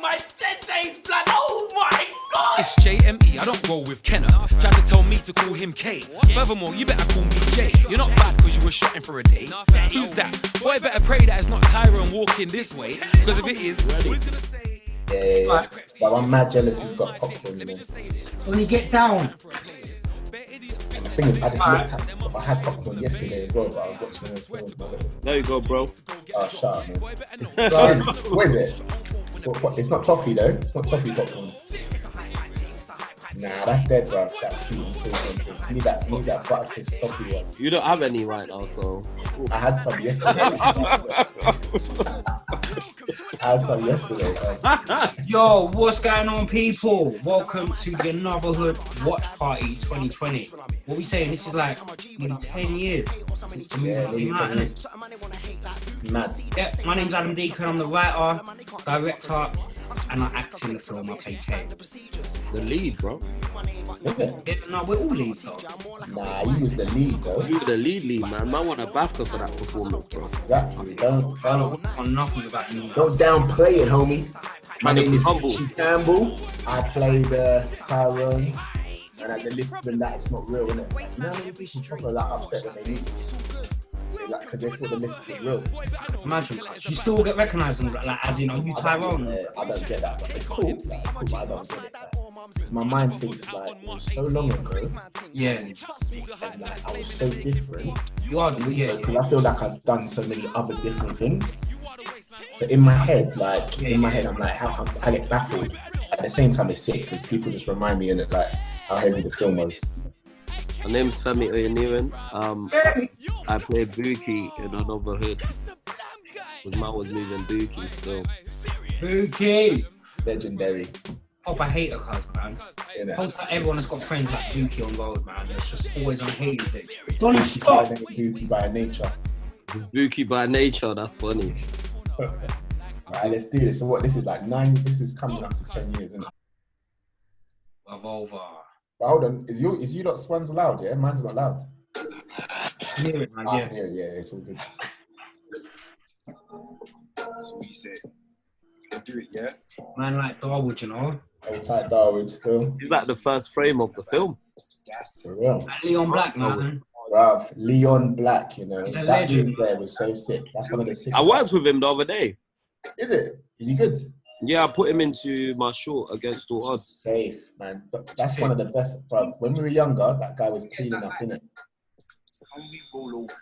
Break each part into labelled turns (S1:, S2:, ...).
S1: my 10 days, blood. Oh my God.
S2: It's JME, I don't roll with Kenner. Tried to tell me to call him K. Furthermore, you better call me J. You're not bad because you were shotting for a day. Who's that? Boy, better pray that it's not Tyrone walking this way. Because if it is, who's gonna say?
S3: Yeah. But I'm mad jealous he's got popcorn, you know.
S4: When you get down.
S3: And the thing is, I had popcorn yesterday as well, but I was watching the film.
S5: There you go, bro.
S3: Oh, shut up, man. What is it? What? It's not toffee, though. It's not toffee popcorn. Nah, that's dead, bruv. That's sweet and sweet nonsense. Need that butterkiss toffee one.
S5: You don't have any right now, so.
S3: I had some yesterday.
S4: Yo, what's going on, people? Welcome to the Anuvahood Watch Party 2020. What we saying? This is like nearly 10 years since the movie came out, isn't it?
S3: Mad.
S4: Yeah, my name's Deacon. I'm the writer, director, and I act in the film. I play Ken.
S5: The lead, bro.
S3: Yeah.
S4: Yeah, no, we're all leads, though.
S3: Nah, you was the lead, though.
S5: You were the lead, man. Man won a BAFTA for that performance, bro.
S3: Exactly.
S4: I don't want nothing about you.
S3: Don't downplay it, homie. My name is
S5: Humble.
S3: Richie Campbell. I play the Tyrone. And at the list than that, it's not real, innit? You know how many people proper like upset when they meet me? Like, because they thought the list was real.
S4: Imagine, you still get recognised, like as in, are you Tyrone?
S3: I don't get that, but it's cool. Like, it's cool, but I don't get it. Like, my mind thinks like it was so long ago.
S4: Yeah.
S3: And like I was so different.
S4: You are, yeah.
S3: Because I feel like I've done so many other different things. So in my head, I'm like, how I get baffled. At the same time, it's sick because people just remind me in it like how heavy the film was.
S5: My name's Femi Oyeniran. I play Buki in Anuvahood. Because man was moving Buki still.
S4: Buki!
S3: Legendary.
S4: I hate her, cuz, man. Everyone has got friends like Buki on road, man. It's just always on hating thing. Don't stop!
S3: Buki by nature.
S5: Buki by nature, that's funny.
S3: Alright, let's do this. So what, this is like this is coming up to 10 years, isn't it?
S4: Revolver.
S3: But hold on, is you lot Swans loud, yeah? Mine's not loud.
S4: I hear it, man,
S3: I can hear it, yeah, it's all good.
S6: That's what he said. You do it, yeah?
S4: Man like Darwood, you know?
S3: Hold tight, Darwood, still.
S5: He's like the first frame of the film.
S6: Yes.
S3: For real.
S4: Like Leon Black, man.
S3: Bruv, Leon Black, you know.
S4: He's a
S3: that
S4: legend.
S3: dude there was so sick. That's one of the sick.
S5: I worked with him the other day.
S3: Is it? Is he good?
S5: Yeah, I put him into my short against all odds.
S3: Safe, man. But that's one of the best, bruv. When we were younger, that guy was cleaning up, innit?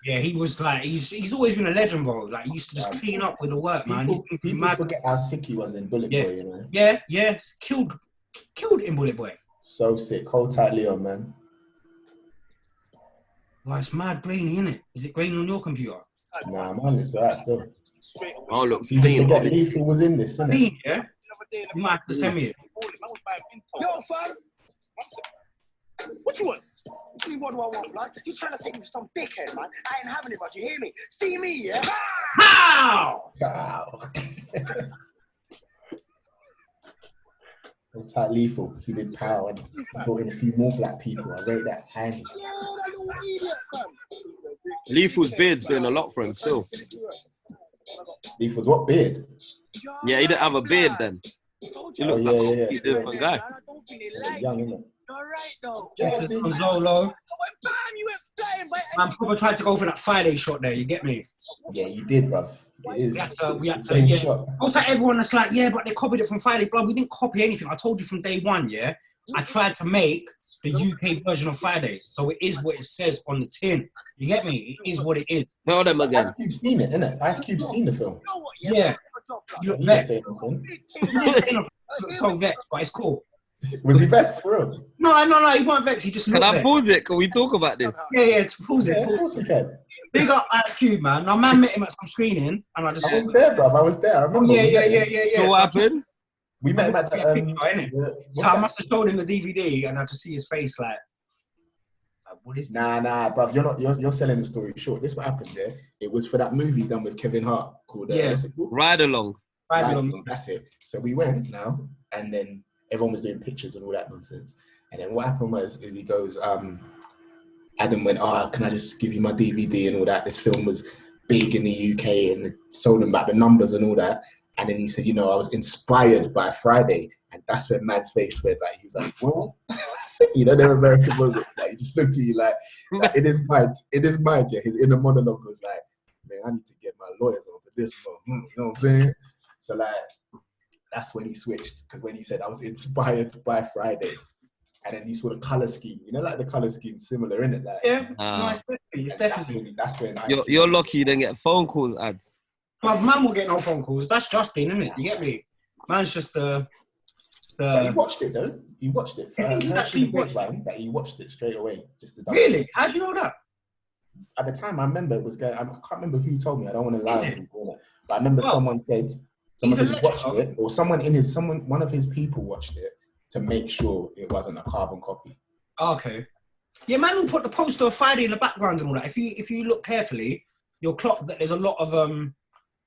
S4: Yeah, he was like, he's always been a legend, bro. Like, he used to just clean up with the work, man.
S3: People forget how sick he was in Bullet Boy, you know?
S4: Yeah. Killed in Bullet Boy.
S3: So sick. Hold tight, Leon, man.
S4: Well, it's mad grainy, innit? Is it grainy on your computer?
S3: Nah, man, it's alright still.
S5: Oh, look,
S3: You forget Lethal was in this, innit?
S4: Clean, yeah? You might have to send me it.
S6: Yo, fam! What you want? What do I want, blood? You trying to take me for some dickhead, man? I ain't having it, but you hear me? See me, yeah?
S4: How?
S3: Wow. Hold tight, Lethal. He did power and he brought in a few more black people. I rate that highly.
S5: Lethal's beard's doing a lot for him still.
S3: Lethal's what beard?
S5: Yeah, he didn't have a beard then. He looks like a different guy.
S3: Young, isn't it?
S6: Alright, though.
S3: Yeah, see?
S4: Lolo. Man, probably tried to go for that Friday shot there, you get me?
S3: Yeah, you did, bruv. It is.
S4: We had
S3: It's
S4: to,
S3: the same
S4: yeah.
S3: shot.
S4: Also, everyone that's like, yeah, but they copied it from Friday. Blood, we didn't copy anything. I told you from day one, yeah? I tried to make the UK version of Friday. So it is what it says on the tin. You get me? It is what it is.
S5: Tell them again.
S3: Ice Cube's seen it, innit? Ice Cube's seen the film.
S4: Yeah. You look
S3: He didn't
S4: vexed.
S3: say anything.
S4: You look so vexed, but it's cool.
S3: Was he vexed for real?
S4: No, he wasn't vexed. He just looked
S5: Can I
S4: vexed.
S5: pause it? Can we talk about this?
S4: Yeah, pause
S3: Yeah,
S4: it.
S3: of course we can.
S4: Big up Ice Cube, man. Now, man met him at some screening, and I just...
S3: I was there, bruv. I was there. I remember.
S4: Yeah.
S5: So what happened?
S3: We met him at
S4: So I must have showed him the DVD, and I just see his face like what is this?
S3: Nah, bruv. You're selling the story short. This is what happened there. It was for that movie done with Kevin Hart called what's it called?
S5: Ride along.
S3: That's it. So we went now, and then everyone was doing pictures and all that nonsense. And then what happened is he goes, Adam went, can I just give you my DVD and all that? This film was big in the UK and it told him about the numbers and all that. And then he said, you know, I was inspired by Friday. And that's when man's face went like, he was like, what? You know, them American moments, like, he just looked at you like in his mind, yeah, his inner monologue was like, man, I need to get my lawyers on for this one. You know what I'm saying? So, like, that's when he switched, because when he said, I was inspired by Friday. And then you saw the color scheme, you know, like the color scheme similar, innit? Like,
S4: Yeah, no, it's definitely.
S3: That's when
S5: You're lucky you didn't get phone calls, ads.
S4: Well, man will get no phone calls. That's Justin, isn't it? You get me? Man's just
S3: But he watched it though. He watched it.
S4: I think he's actually watched it.
S3: That he watched it straight away. Just to
S4: Really? How do you know that?
S3: At the time, I remember it was going. I can't remember who told me. I don't want to lie, but I remember someone said he watched it, or one of his people watched it to make sure it wasn't a carbon copy.
S4: Okay. Yeah, man will put the poster of Friday in the background and all that. If you look carefully, you'll clock that there's a lot of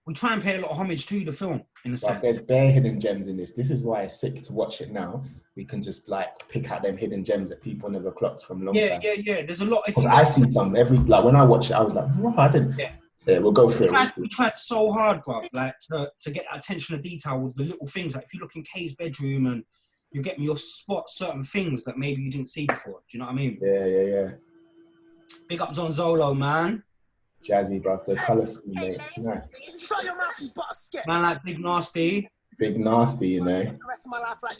S4: we try and pay a lot of homage to the film in a sense.
S3: There's bare hidden gems in this. This is why it's sick to watch it now. We can just like pick out them hidden gems that people never clocked from long time.
S4: Yeah. There's a lot.
S3: Because I see some when I watch it, I was like, what? I didn't. Yeah, we'll go through it.
S4: We tried so hard, bro, like to get that attention to detail with the little things. Like if you look in Kay's bedroom and you get me, you'll spot certain things that maybe you didn't see before. Do you know what I mean?
S3: Yeah.
S4: Big up Zonzolo, man.
S3: Jazzy, bruv. The colour scheme, mate. It's nice.
S4: Man like Big Nasty.
S3: Big Nasty, you know.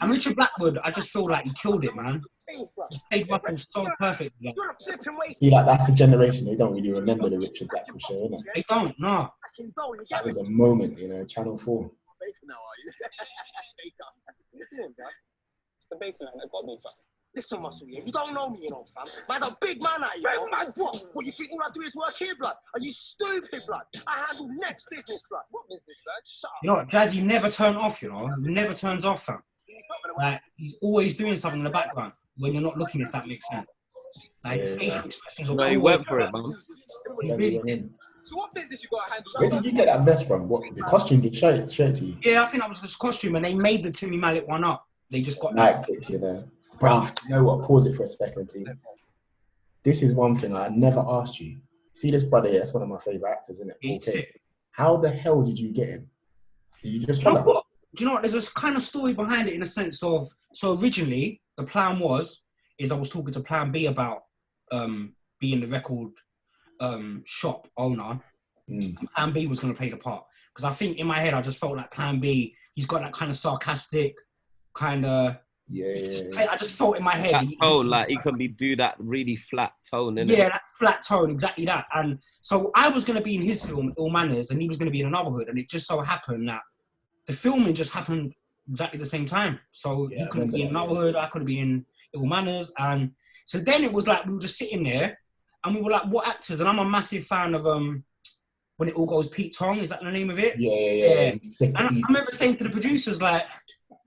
S4: And Richard Blackwood, I just feel like he killed it, man. He played Ruffles so perfectly.
S3: See, like, that's a generation, they don't really remember the Richard Blackwood show, innit?
S4: They don't, no.
S3: That was a moment, you know, Channel 4.
S6: What you doing, bro? It's the bacon that got me, fam. Listen, Muscle, yeah, you don't know me, you know, fam. Man's a big man out here. Man, what, you think all I do is work here, blood? Are you stupid, blood? I handle next business, blood. What business, blood? Shut up.
S4: You know what, Jazzy never turned off, you know? He never turns off, fam. Like, he's always doing something in the background when you're not looking, if that makes sense. Like, facial expressions.
S5: No, he went for it, man.
S6: So what business you got to handle?
S3: Where did you get that vest from? What, the costume did show it to you?
S4: Yeah, I think that was his costume, and they made the Timmy Mallet one up. They just got
S3: Nike, you know. Bruv, you know what? Pause it for a second, please. This is one thing I never asked you. See this brother here? That's one of my favourite actors, isn't it? Okay. How the hell did you get him? Did you just follow?
S4: Do you know what? There's this kind of story behind it in a sense of, so originally, the plan is I was talking to Plan B about being the record shop owner. Plan B was going to play the part. Because I think in my head, I just felt like Plan B, he's got that kind of sarcastic, kind of... I just felt in my head...
S5: That tone, like, he can do that really flat tone, innit?
S4: Yeah, that flat tone, exactly that. And so I was going to be in his film, Ill Manners, and he was going to be in Anuvahood, and it just so happened that the filming just happened exactly the same time. So he couldn't be in Anuvahood, I couldn't be in Ill Manners, and so then it was like, we were just sitting there, and we were like, what actors? And I'm a massive fan of... When It All Goes Pete Tong, is that the name of it?
S3: Yeah.
S4: And I remember saying to the producers, like,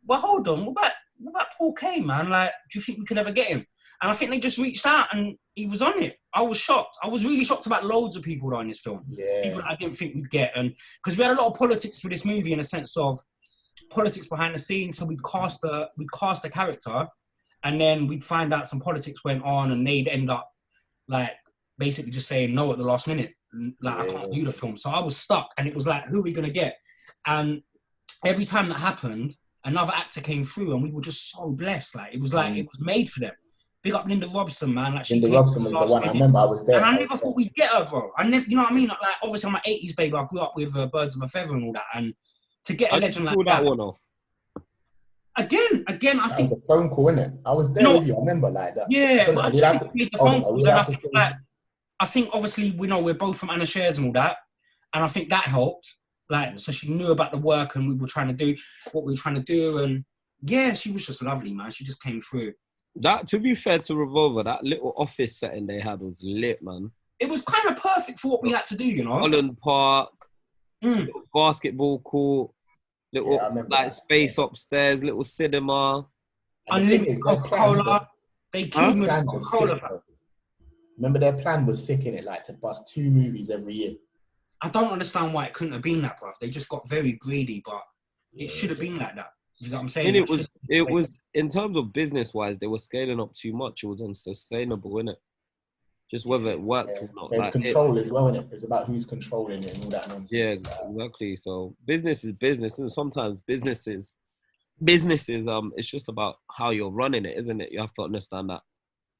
S4: well, hold on, what about Paul K, man? Like, do you think we could ever get him? And I think they just reached out and he was on it. I was shocked. I was really shocked about loads of people that are in this film.
S3: Yeah.
S4: People that I didn't think we'd get. And because we had a lot of politics with this movie in a sense of politics behind the scenes. So we'd cast a character and then we'd find out some politics went on and they'd end up like basically just saying no at the last minute. Like, I can't do the film. So I was stuck and it was like, who are we going to get? And every time that happened, another actor came through and we were just so blessed. Like, it was like, it was made for them. Big up Linda Robson, man. Like,
S3: Linda Robson was the one. I remember I was there.
S4: And I never thought we'd get her, bro. I never, you know what I mean? Like obviously I'm an 80s baby. I grew up with Birds of a Feather and all that. And to get a legend like that.
S5: One off.
S4: Again, I think...
S3: That was a phone call, innit? I was there with you. I remember like that.
S4: Yeah, but I just made the phone calls. And I think obviously, we know we're both from Anna Shares and all that. And I think that helped. Like, so she knew about the work and we were trying to do what we were trying to do. And yeah, she was just lovely, man. She just came through.
S5: That, to be fair to Revolver, that little office setting they had was lit, man.
S4: It was kind of perfect for what we had to do, you know?
S5: Holland Park, little basketball court, little like space upstairs, little cinema.
S4: Unlimited Coca-Cola. They killed me with Coca-Cola.
S3: Remember their plan was sick in it, like to bust 2 movies every year.
S4: I don't understand why it couldn't have been that, bruv. They just got very greedy, but it should have been like that. You know what I'm saying?
S5: And it was in terms of business wise, they were scaling up too much. It was unsustainable, innit? just whether it worked or not.
S3: There's
S5: Like,
S3: control as well, innit? It's about who's controlling it and all that nonsense.
S5: yeah, exactly. So business is business, and sometimes businesses, it's just about how you're running it, isn't it? You have to understand that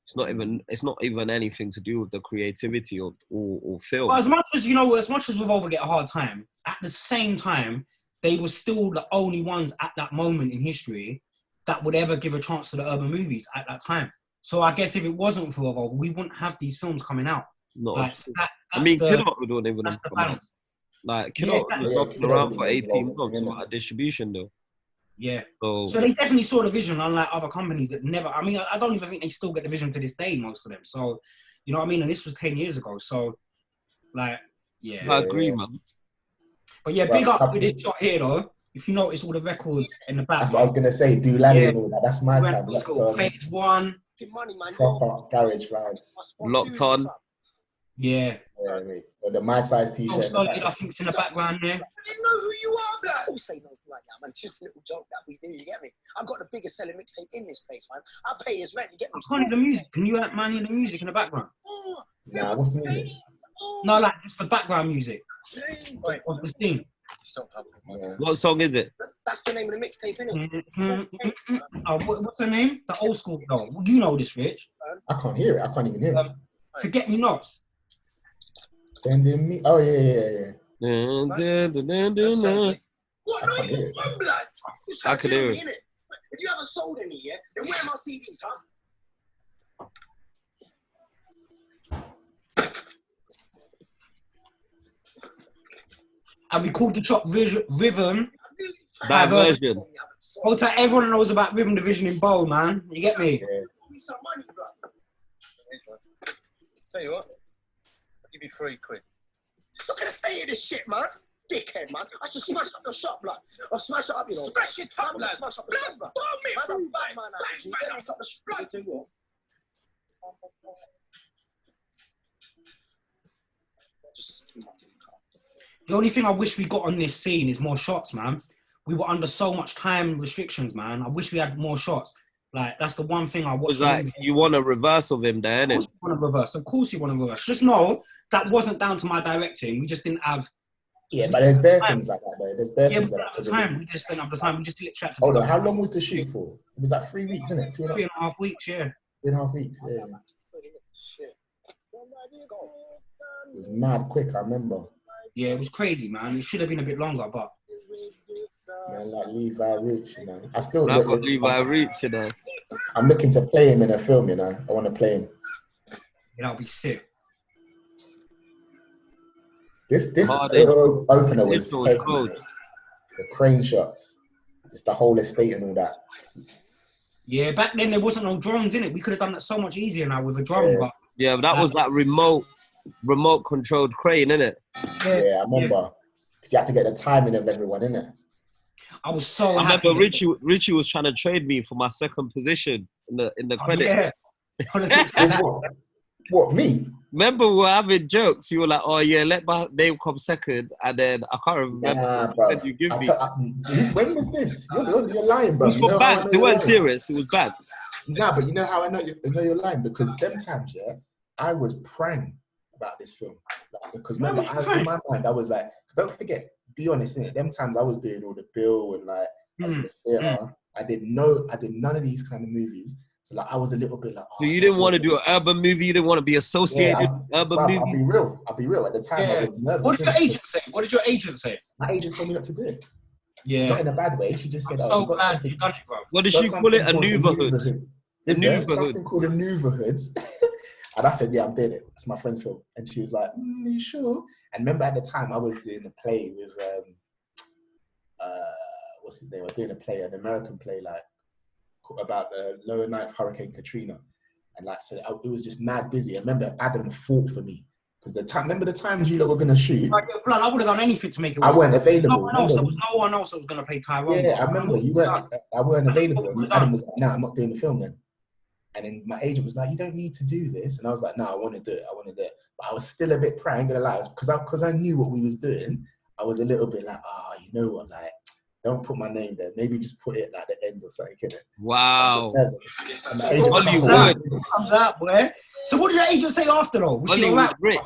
S5: it's not even anything to do with the creativity or film.
S4: But as much as Revolver get a hard time, at the same time, they were still the only ones at that moment in history that would ever give a chance to the urban movies at that time. So I guess if it wasn't for Revolver, we wouldn't have these films coming out. Like,
S5: Kid Art would even
S4: that's the
S5: come out.
S4: balance.
S5: Like Kid Art was knocking around for 18 months at distribution though.
S4: Yeah.
S5: So
S4: they definitely saw the vision, unlike other companies that never. I mean, I don't even think they still get the vision to this day, most of them. So, you know what I mean? And this was 10 years ago. So, like, yeah.
S5: I agree, man.
S4: But yeah, big up with this shot here, though. If you notice all the records in the back.
S3: That's what I was going to say. Do Lanny and all that. That's my time.
S4: Let's go. Phase 1.
S3: Proper garage vibes.
S5: Locked on.
S3: Yeah. Or the My Size t-shirt.
S4: Solid, I think it's in the background there.
S6: They know who you are, blood. Of course they know who I am, man. It's just a little joke that we do, you get me? I've got the biggest selling mixtape in this place, man. I pay his rent, you get me?
S4: I can't hear the music. Can you man hear the music in the background?
S3: Nah, what's the music?
S4: No, like just the background music of the scene.
S3: Yeah.
S5: What song is it?
S6: That's the name of the mixtape, innit?
S4: What's her name? The old school girl. You know this, Rich.
S3: I can't hear it. I can't even hear it.
S4: Forget Me Nots.
S3: Sending me. Oh, yeah.
S6: What? No, you blood.
S5: I could hear it.
S6: If you haven't sold any yet, then where are my CDs, huh?
S4: And we called the shop Rhythm
S5: Diversion.
S4: Hold tight, everyone knows about Rhythm Division in Bow, man. You get me?
S3: Yeah.
S6: Tell you what, I'll give you £3. Not gonna stay in this shit, man. Dickhead, man. I should smash up the shop, blood. Or smash it up, you know. Smash it up, blood. Smash up the shop, blood. Man's a bad man, actually. Smash up the blood.
S4: The only thing I wish we got on this scene is more shots, man. We were under so much time restrictions, man. I wish we had more shots. Like, that's the one thing I watched.
S5: Like, you want a reverse of him there, innit?
S4: Of course you want a reverse. Just know that wasn't down to my directing. We just didn't have...
S3: Yeah, but there's bare things like that, though. There's bare things like that.
S4: We just didn't have the time. We just did it chat to...
S3: Hold on, how long was the shoot for? It was like 3 weeks, isn't it?
S4: 3.5 weeks, yeah.
S3: 3.5 weeks, yeah. It was mad quick, I remember.
S4: Yeah, it was crazy, man. It should have been a bit longer, but...
S3: Man, like Levi Rich, you know. I still
S5: got Levi Rich, you know.
S3: I'm looking to play him in a film, you know. I want to play him.
S4: Yeah, that'll be sick.
S3: This opener was cool. The crane shots, just the whole estate and all that.
S4: Yeah, back then there wasn't no drones in it. We could have done that so much easier now with a drone, but
S5: but that was that remote controlled crane, innit?
S3: Yeah, I remember. Because you had to get the timing of everyone, innit?
S4: I was so
S5: I
S4: happy.
S5: remember Richie was trying to trade me for my second position in the credit.
S4: Yeah.
S3: What, me?
S5: Remember we were having jokes. You were like, "Oh yeah, let my name come second," and then I can't remember.
S3: Nah, bro.
S5: You give me.
S3: When was this? You're lying, bro.
S5: It was for banks. It wasn't serious. It was banks.
S3: Nah, but you know how I know you're lying? Because them times, yeah, I was praying about this film. Like, because remember, in my mind, I was like, don't forget, be honest, innit? Them times I was doing all the bill and like I was in the theatre. I did none of these kind of movies. So like I was a little bit like,
S5: so you didn't want to do an urban movie, you didn't want to be associated with urban movie.
S3: I'll be real. At the time I was nervous.
S4: What did your agent say?
S3: My agent told me not to do it.
S4: Yeah.
S3: Not in a bad way. She just said,
S4: so glad you done it, bro.
S5: What did she call it? Anuvahood.
S3: Something called Anuvahood. And I said, yeah, I'm doing it. It's my friend's film. And she was like, are you sure? And remember at the time I was doing a play with what's his name? I was doing a play, an American play, like about the lower ninth Hurricane Katrina, and like so it was just mad busy. I remember Adam fought for me because remember the times you lot were gonna shoot.
S4: Blood, I would have done anything to make it work.
S3: I weren't available.
S4: There was no one else that was gonna play Tyrone.
S3: Yeah, I remember you weren't. I weren't available. And Adam was like, "Nah, I'm not doing the film then." And then my agent was like, "You don't need to do this," and I was like, "No, I want to do it. I want to do it." But I was still a bit praying, gonna lie, because I knew what we was doing. I was a little bit like, you know what, like. don't put my name there. Maybe just put it at the end or something, innit?
S5: Wow.
S3: And the agent
S5: Hollywood.
S4: Comes out, boy. So what did your agent say after though? Was she
S5: Hollywood
S4: alright?
S5: rich.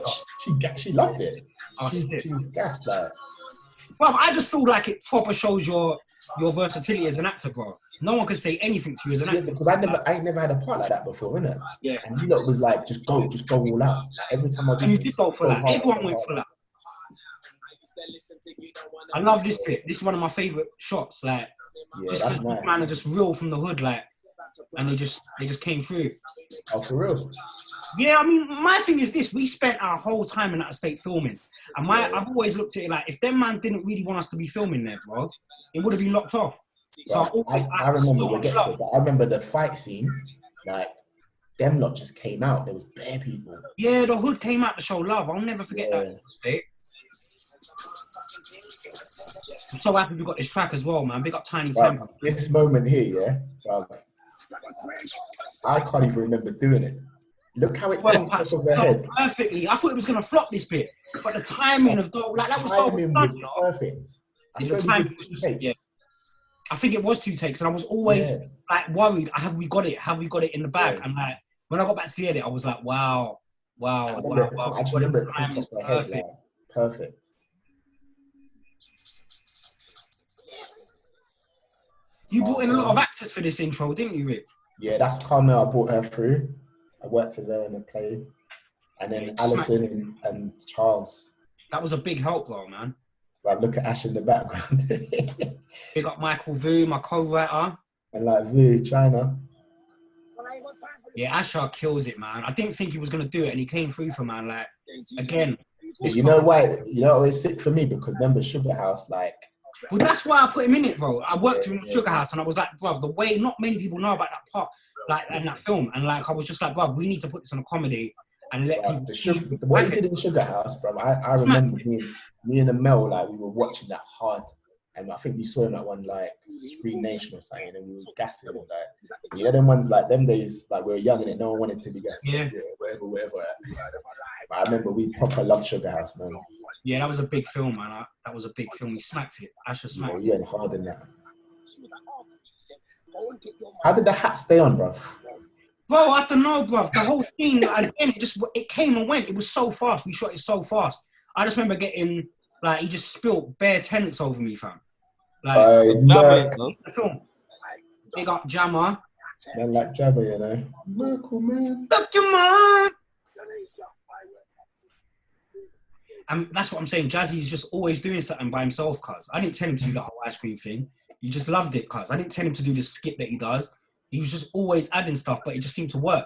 S3: She loved it.
S4: Oh,
S3: She was gassed, like.
S4: Well, I just feel like it proper shows your versatility as an actor, bro. No one can say anything to you as an
S3: Yeah,
S4: actor.
S3: because I ain't never had a part like that before, innit?
S4: Yeah.
S3: And you lot was like, just go all out. Like every time I do
S4: And you
S3: something,
S4: did go full out.
S3: hard,
S4: Everyone
S3: go
S4: went
S3: hard.
S4: full out. I love this bit. This is one of my favourite shots. Like,
S3: Yeah,
S4: just
S3: that's
S4: because
S3: nice.
S4: man are just real from the hood, like, and they just came through.
S3: Oh, for real?
S4: Yeah, I mean, my thing is this: we spent our whole time in that estate filming, and I've always looked at it like, if them man didn't really want us to be filming there, bro, it would have been locked off. So
S3: I remember we'll get to it, but I remember the fight scene, like them lot just came out. There was bare people.
S4: Yeah, the hood came out to show love. I'll never forget that estate. I'm so happy we got this track as well, man. Big up Tiny Temple.
S3: This moment here, I can't even remember doing it. Look how it went off of their head.
S4: Perfectly. I thought it was gonna flop this bit, but the timing of like that was
S3: perfect.
S4: I think it was 2 takes, and I was always like worried. Have we got it? Have we got it in the bag? And like when I got back to the edit, I was like, wow.
S3: I just remember it off my head, like, perfect.
S4: You brought in a lot of actors for this intro, didn't you, Rick?
S3: Yeah, that's Carmel. I brought her through. I worked with her in the play. And then Alison and Charles.
S4: That was a big help, though, man.
S3: Like, look at Ash in the background.
S4: Big up Michael Vu, my co-writer.
S3: And like Vu, China.
S4: Yeah, Asher kills it, man. I didn't think he was going to do it, and he came through for, man. Like, again.
S3: You know why? You know, it's sick for me because remember Sugar House, like.
S4: Well, that's why I put him in it, bro. I worked with him in Sugar House, and I was like, bro, the way not many people know about that part, like, in that film. And like, I was just like, bro, we need to put this on a comedy and let people.
S3: The way he did in Sugar House, bro, I remember me and Mel, like, we were watching that hard. And I think we saw him at one, like, Screen Nation or something, and we was gassing him, like, you know, them ones, like, them days, like, we were young and no one wanted to be gassed.
S4: Yeah.
S3: Whatever. But I remember we proper loved Sugar House, man.
S4: Yeah, that was a big film, man. That was a big film. We smacked it. Asher smacked it.
S3: You went hard in that. How did the hat stay on, bro?
S4: Bro, I don't know, bro. The whole thing, again, it came and went. It was so fast. We shot it so fast. I just remember getting, like, he just spilt bare tenants over me, fam. Like, the film. Big up Jammer.
S3: Man like Jabba, you know. Merkel, man.
S4: Look your man. And that's what I'm saying. Jazzy's just always doing something by himself, cuz. I didn't tell him to do the whole ice cream thing. He just loved it, cuz. I didn't tell him to do the skip that he does. He was just always adding stuff, but it just seemed to work.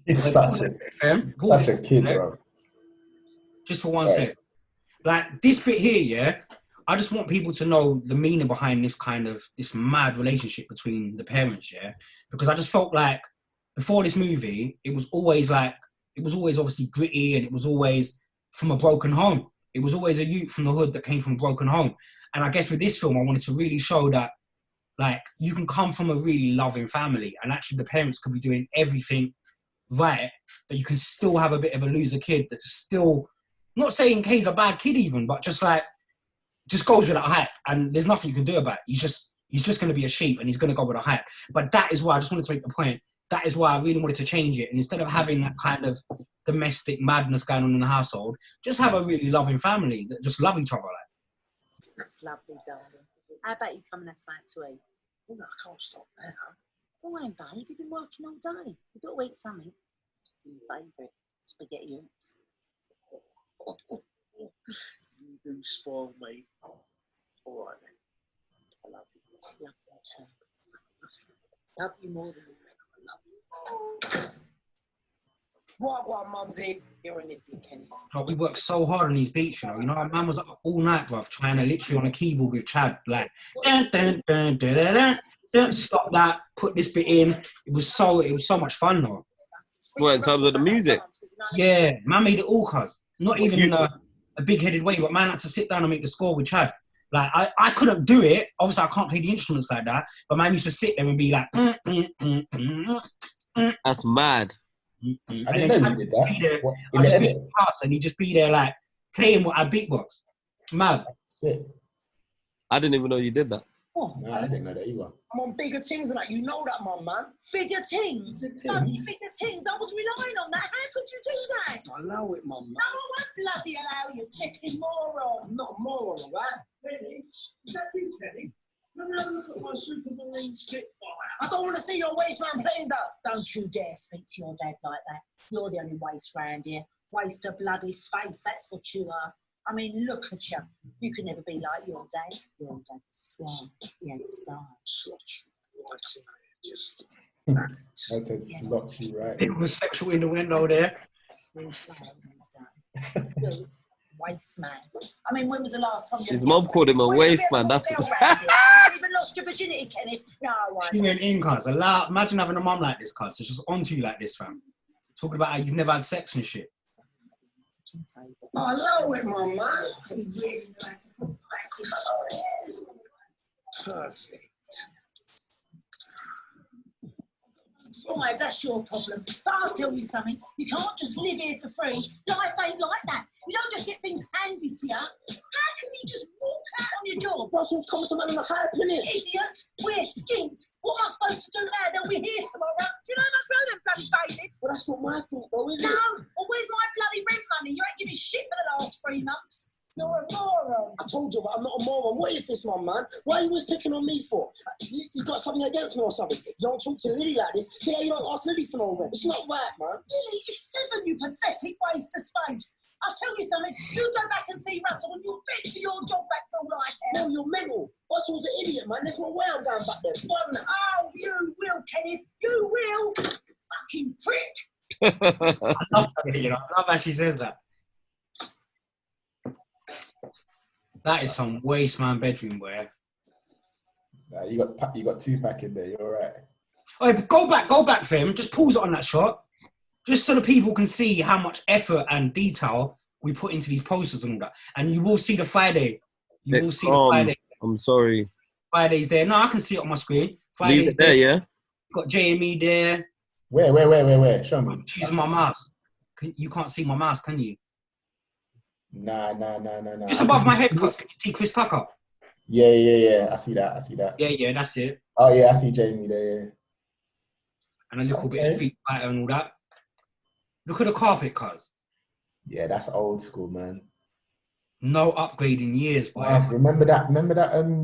S3: He's such a kid, bro.
S4: Just for one sec. Like, this bit here, yeah? I just want people to know the meaning behind this mad relationship between the parents, yeah? Because I just felt like before this movie, it was always obviously gritty, and it was always from a broken home. It was always a youth from the hood that came from a broken home. And I guess with this film, I wanted to really show that, like, you can come from a really loving family, and actually the parents could be doing everything right, but you can still have a bit of a loser kid that's still, not saying Kay's a bad kid even, but just goes with that hype, and there's nothing you can do about it. He's just going to be a sheep, and he's going to go with a hype. But that is why I just wanted to make the point. That is why I really wanted to change it. And instead of having that kind of domestic madness going on in the household, just have a really loving family that just love each other. Like.
S7: That's lovely, darling. How about you come and have something to eat?
S6: Oh, no, I can't stop now.
S7: Go on, babe. You've been working all day. You've got to eat something. Your favourite, spaghetti hoops.
S6: You do spoil me. All right, then. I love you.
S7: I love you too. Love you more than you think I love you.
S6: What, mumsy? You're in it, Deacon.
S4: Oh, we worked so hard on these beats, you know. Our man was up all night, bruv, trying to literally on a keyboard with Chad, like, dun, dun, dun, dun, dun, dun, dun, stop that, put this bit in. It was so much fun, though.
S5: What, in terms of the music?
S4: Yeah, man made it all, cuz. Not even in a big-headed way, but man had to sit down and make the score with Chad. Like, I couldn't do it. Obviously, I can't play the instruments like that, but man used to sit there and be like,
S5: That's mad.
S3: I didn't know you did that. What, in the edit?
S4: And he just be there like playing what I beatbox. Mad.
S3: Sick.
S5: I didn't even know you did that.
S6: Oh,
S3: No, I didn't know that either.
S6: I'm on bigger things than that. You know that, man.
S7: Bigger things. Bloody bigger things. I was relying on that. How could you do that?
S6: Allow it, man.
S7: No, I won't bloody allow you, flipping moron.
S6: I'm not a moron, all right? Really? Is that you, Kenny? Let me have a look at my Supermarine Spitfire.
S7: I don't want to see your waste man playing that. Don't you dare speak to your dad like that. You're the only waste round here. Waste of bloody space, that's what you are. I mean, look at you. You can never be like your dad. Your dad was suave. He had style.
S3: That's a slot you right.
S4: It was sexual innuendo there.
S7: Waste man. I mean, when was the last time
S5: His mum called him a waste man. That's
S7: you even lost your virginity, Kenny. No, I
S4: She went in, cuz. Imagine having a mum like this, cuz. It's just onto you like this, fam. Talking about how you've never had sex and shit.
S6: Allow it, man. Perfect.
S7: Alright, that's your problem. But I'll tell you something. You can't just live here for free. Life ain't like that. You don't just get things handed to you. How can you just walk out on your job?
S6: Russell's coming to man on a high opinion.
S7: Idiot! We're skint. What am I supposed to do now? They'll be here tomorrow. Do you know how much road them bloody bailiffs?
S6: Well, that's not my fault, though, is it?
S7: No! Well, where's my bloody rent money? You ain't giving shit for the last 3 months. You're a moron.
S6: I told you, but I'm not a moron. What is this, man? Why are you always picking on me for? You got something against me or something? You don't talk to Lily like this. See how you don't ask Lily for no rent. It's not right, man.
S7: Lily, it's 7, you pathetic waste of space. I'll tell you something. You go back and see Russell and you'll fit for your job back for all I care.
S6: No, you're mental. Russell's an idiot, man. There's no way I'm going back there.
S7: Oh, you will, Kenneth. You will. Fucking prick.
S4: I love that, you know. I love how she says that. That is some waste man bedroom wear.
S3: Nah, you got 2-pack in there. You're all right.
S4: Oh, go back, fam. Just pause it on that shot. Just so the people can see how much effort and detail we put into these posters and all that. And you will see the Friday. You will see the Friday.
S5: I'm sorry.
S4: Friday's there. No, I can see it on my screen.
S5: Leave
S4: Friday's
S5: it there, yeah?
S4: Got JME there.
S3: Where? Show me.
S4: I'm choosing my mouse. You can't see my mouse, can you?
S3: Nah.
S4: Just above my head, cuz. Can you see Chris Tucker?
S3: Yeah. I see that.
S4: Yeah, that's it.
S3: Oh, yeah, I see Jamie there, yeah.
S4: And a little bit of Street Fighter and all that. Look at the carpet, cuz.
S3: Yeah, that's old school, man.
S4: No upgrade in years, boy.
S3: Remember that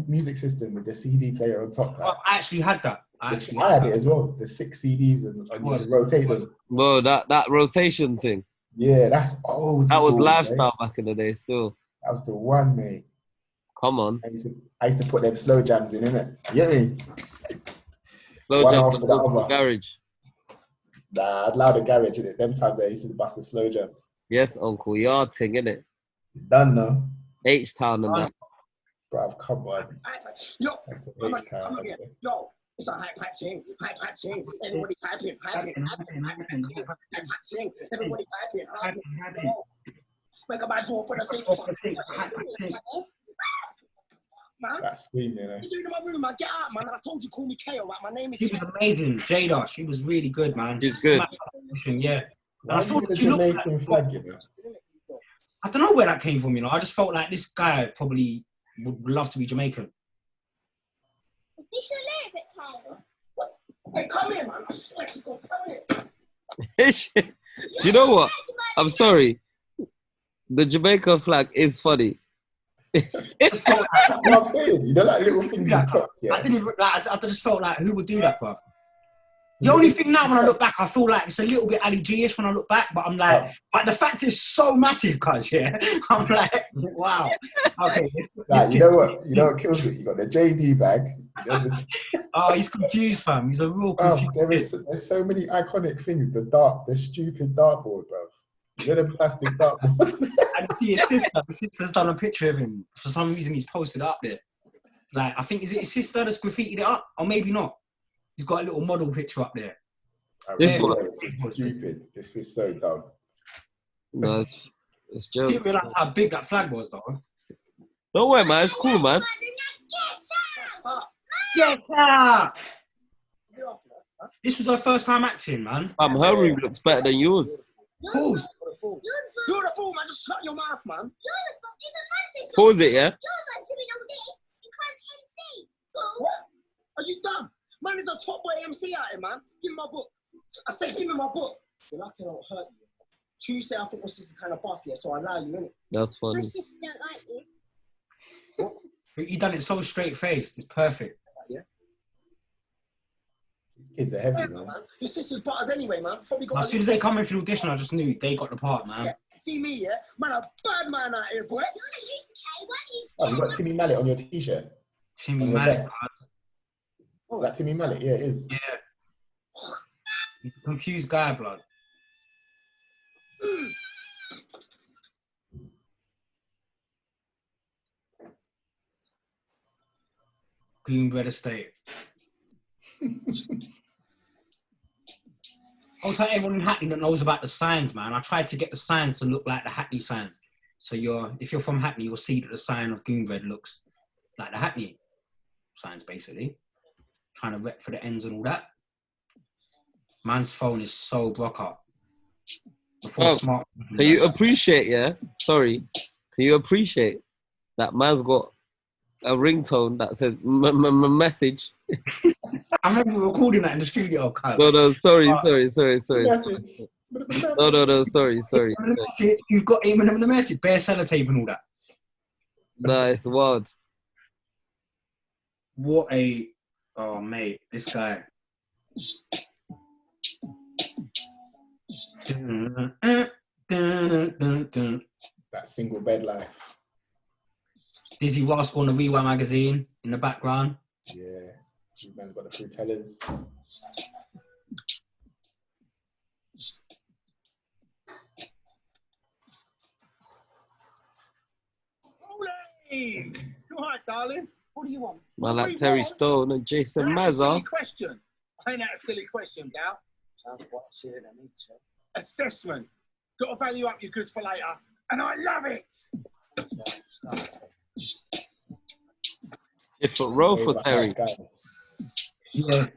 S3: music system with the CD player on top? Like,
S4: I actually had that.
S3: I had it as well. The 6 CDs and you just rotate them.
S5: Bro, that rotation thing.
S3: Yeah, that's old
S5: That
S3: school,
S5: was lifestyle
S3: mate.
S5: back in the day still.
S3: That was the one, mate.
S5: Come on.
S3: I used to put them slow jams in, innit? You get me?
S5: Slow
S3: One
S5: jump
S3: after the other.
S5: garage.
S3: Nah, I'd allow the garage in it. Them times I used to bust the slow jams.
S5: Yes, Uncle. Yard thing, innit?
S3: Done now.
S5: H-Town and that.
S3: Bruv, come on.
S6: Yo,
S3: That's an
S6: I'm
S3: H-Town.
S6: again. Yo, it's a hype thing. Everybody hyping. Everybody hyping. Make a bad door for the thing. Man,
S3: That's screaming, eh?
S6: you doing in my room, man? Get out, man. I told you, call me KO, right? My name is.
S4: She was amazing. Jada, she was really good, man.
S5: She's good.
S4: Yeah. And I thought
S3: the
S4: she looked
S3: Jamaican
S4: like,
S3: flag, you know?
S4: I don't know where that came from, you know. I just felt like this guy probably would love to be Jamaican.
S8: Is this a little bit pale?
S6: Hey, come here, man. I swear to God, come here.
S5: Do you know what? I'm sorry. The Jamaica flag is funny.
S3: That's what I'm saying. You know, like little things you put. Yeah.
S4: I didn't even, like, I just felt like, who would do that, bro? The only thing now when I look back, I feel like it's a little bit Ali G-ish when I look back, but I'm like, but the fact is so massive, cuz, yeah. I'm like, wow. Okay.
S3: You know what kills it? You got the JD bag. You know,
S4: oh, he's confused, fam. He's a real confused.
S3: There's so many iconic things. The stupid dartboard, bro. You know the plastic dartboards.
S4: And see his sister's done a picture of him. For some reason, he's posted it up there. Like, I think, is it his sister that's graffitied it up? Or maybe not. He's got a little model picture up there.
S3: It's just stupid. This is so dumb.
S5: No, it's
S4: I
S5: just.
S4: didn't realise how big that flag was, though.
S5: Don't worry, man. It's cool, man.
S4: Get her! This was her first time acting, man.
S5: Her room looks better than yours.
S4: Of course.
S6: You're the fool, man. Just shut your mouth, man.
S5: Pause it, yeah?
S6: What? Are you dumb? Man, there's a top boy MC out here, man. Give me my book. I say, give me my book. You're lucky I don't hurt you. Tuesday, I think my sister's kind of buff, yeah, so I allow you, innit?
S5: That's funny.
S8: My sister don't like you.
S6: What?
S4: But you done it so straight faced. It's perfect.
S6: Yeah.
S3: These kids are heavy,
S6: Yeah,
S3: man.
S6: man. Your sister's butters anyway, man. Probably got
S4: As soon as they come in for the audition, I just knew they got the part, man.
S6: Yeah. See me, yeah? Man, a bad man out here, boy.
S3: Oh, you got Timmy Mallet on your t-shirt?
S4: Timmy
S3: On your
S4: Mallet.
S3: vest? Oh, that Timmy Mallet, yeah, it is.
S4: Yeah. He's a confused guy, blood. Greenbread Estate. I'll tell everyone in Hackney that knows about the signs, man. I tried to get the signs to look like the Hackney signs. So if you're from Hackney, you'll see that the sign of Greenbread looks like the Hackney signs, basically. Trying to rep for the ends and all that. Man's phone is so broke up.
S5: Can you appreciate, yeah? Sorry. Can you appreciate that man's got a ringtone that says message?
S4: I remember recording that in the studio, cuz.
S5: No, sorry. No, sorry.
S4: You've got Eminem in the message, bare sellotape and all that.
S5: Nice, wild.
S4: What a... Oh, mate, this guy.
S3: That single bed life.
S4: Dizzy Rascal on the Rewind magazine in the background.
S3: Yeah. Man's got the fruit tellers.
S6: Holy! You alright, darling? What do you want?
S5: Man, like Terry Stone and Jason Mazza.
S6: Silly question. Ain't that a silly question, gal? Sounds quite silly to me, too. Assessment. Got to value up your goods for later, and I love it.
S5: Different role for Terry.
S4: Yeah.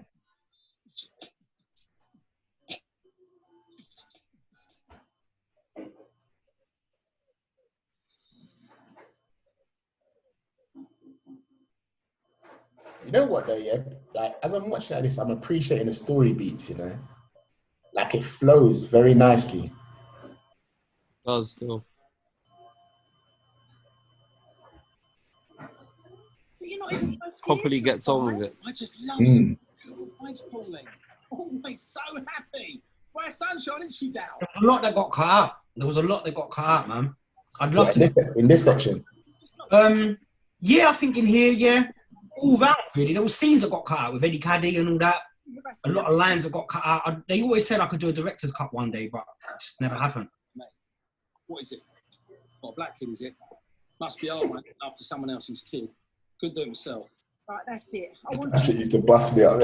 S3: You know what though, yeah? Like, as I'm watching like this, I'm appreciating the story beats, you know? Like, it flows very nicely.
S5: Does still. Properly gets on with it.
S6: I just love it. Always so happy. Why sunshine is she down?
S4: There was a lot that got cut out. Man. I'd love to.
S3: In this section?
S4: Yeah, I think in here, yeah. All round, really. There were scenes that got cut out with Eddie Caddy and all that. A lot of lines that got cut out. They always said I could do a director's cut one day, but it just never happened.
S6: Mate, what is it? What, a black kid, is it? Must be hard, man, after someone else's kid. Couldn't do it myself.
S7: Right, that's it. I want
S3: That shit used to bust me up.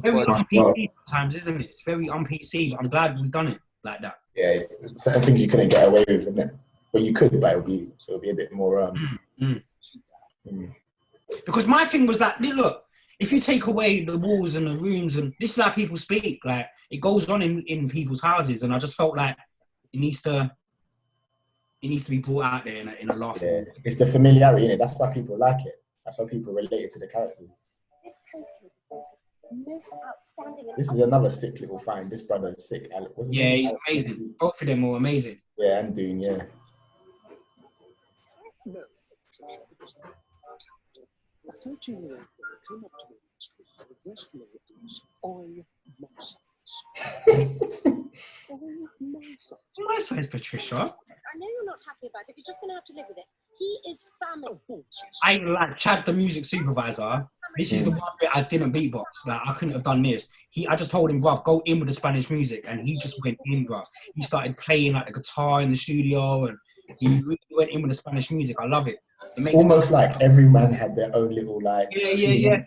S4: Very un-PC sometimes, isn't it? It's very un-PC, but I'm glad we've done it like that.
S3: Yeah, certain things you couldn't get away with, isn't it? Well, you could, but it'll be a bit more.
S4: Because my thing was that, look, if you take away the walls and the rooms, and this is how people speak, like, it goes on in people's houses, and I just felt like it needs to be brought out there in a laugh.
S3: Yeah, it's the familiarity, innit? That's why people like it. That's why people relate it to the characters.
S8: This postcode reported most outstanding.
S3: This is another sick little find. This brother is sick.
S4: Yeah, he's amazing. Both of them are amazing.
S3: Yeah, and Dune, yeah.
S6: A 13-year-old boy came up to me in the street and addressed me as on my size. On my size.
S4: My size, Patricia.
S8: I know you're not happy about it, but you're just going to have to live with it. He is family.
S4: I ain't like Chad, the music supervisor. This is the one bit I didn't beatbox. Like, I couldn't have done this. I just told him, bruv, go in with the Spanish music, and he just went in, bruv. He started playing like the guitar in the studio, and he really went in with the Spanish music. I love it.
S3: It's almost like every man had their own little like.
S4: Yeah.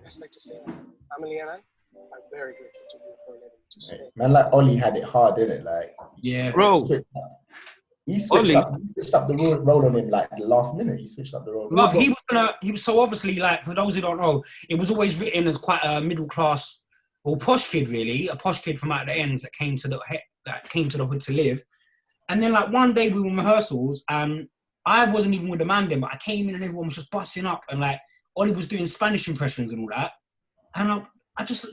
S6: Best like to say, family and I are very grateful to do for a living to stay.
S3: Man, like Ollie had it hard, didn't it? Like,
S5: bro.
S3: He switched up the role on him like the last minute. He switched up the role.
S4: Well, he was so obviously, like, for those who don't know, it was always written as quite a middle class or posh kid, really, a posh kid from out the ends that came to the hood to live. And then, like, one day we were in rehearsals and I wasn't even with the man then, but I came in and everyone was just busting up and like Ollie was doing Spanish impressions and all that. And I just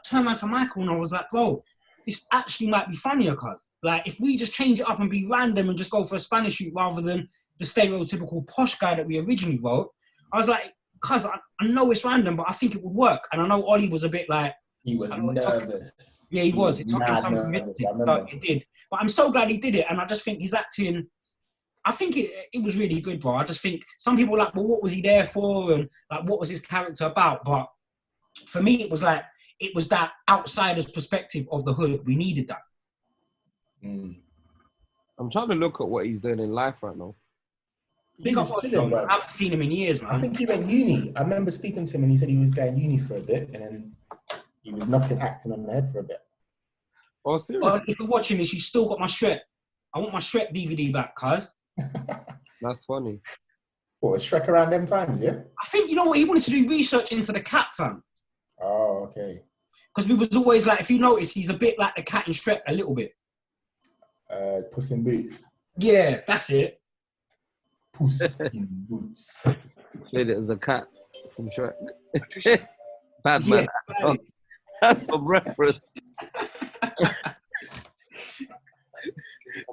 S4: turned around to Michael and I was like, bro, this actually might be funnier, cuz. Like, if we just change it up and be random and just go for a Spanish shoot rather than the stereotypical posh guy that we originally wrote, I was like, cuz, I know it's random, but I think it would work. And I know Ollie was a bit like...
S3: He was nervous.
S4: Yeah, he was. It took him some
S3: nervous, I remember.
S4: It did. But I'm so glad he did it. And I just think his acting... I think it was really good, bro. I just think some people are like, well, what was he there for? And like, what was his character about? But for me, it was like, it was that outsider's perspective of the hood. We needed that.
S5: I'm trying to look at what he's doing in life right now.
S4: Big up, I haven't seen him in years, man.
S3: I think he went uni. I remember speaking to him and he said he was going uni for a bit and then he was knocking acting on the head for a bit.
S5: Oh, seriously?
S4: If you're watching this, you still got my Shrek. I want my Shrek DVD back, cuz.
S5: That's funny.
S3: What, Shrek around them times, yeah?
S4: I think, you know what, he wanted to do research into the cat, fam.
S3: Oh, okay.
S4: Because we was always like, if you notice, he's a bit like the cat in Shrek, a little bit.
S3: Puss in Boots.
S4: Yeah, that's it.
S3: Puss in Boots.
S5: Played it as a cat from Shrek. Bad man. Yeah, that's some reference.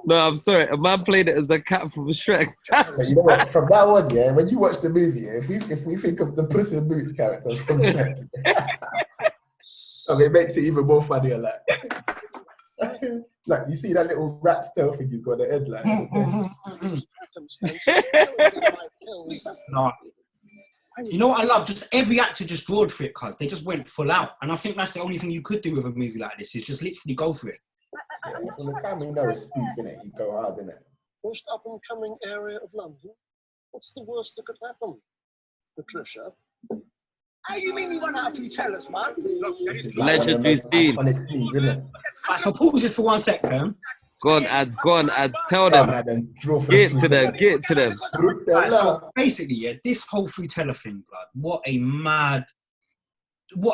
S5: No, I'm sorry. A man played it as the cat from Shrek.
S3: You know what? From that one, yeah, when you watch the movie, yeah, if we think of the Puss in Boots character from Shrek, it makes it even more funnier. Like you see that little rat's tail thing he's got on the head, like.
S4: No. You know what I love? Just every actor just drawed for it, cuz they just went full out, and I think that's the only thing you could do with a movie like this is just literally go for it.
S3: Yeah, from the time we know it's spoof, innit? You go hard, innit?
S6: Most up-and-coming area of London. What's the worst that could happen? Patricia? How you mean we run out of few tellers, man?
S5: Legendary scene.
S3: Iconic scenes, isn't it?
S4: Right, so pause this for 1 sec, fam.
S5: Go on, ads. Tell them. Get to them.
S4: Right, so basically, yeah, this whole Frutella thing, blood. What a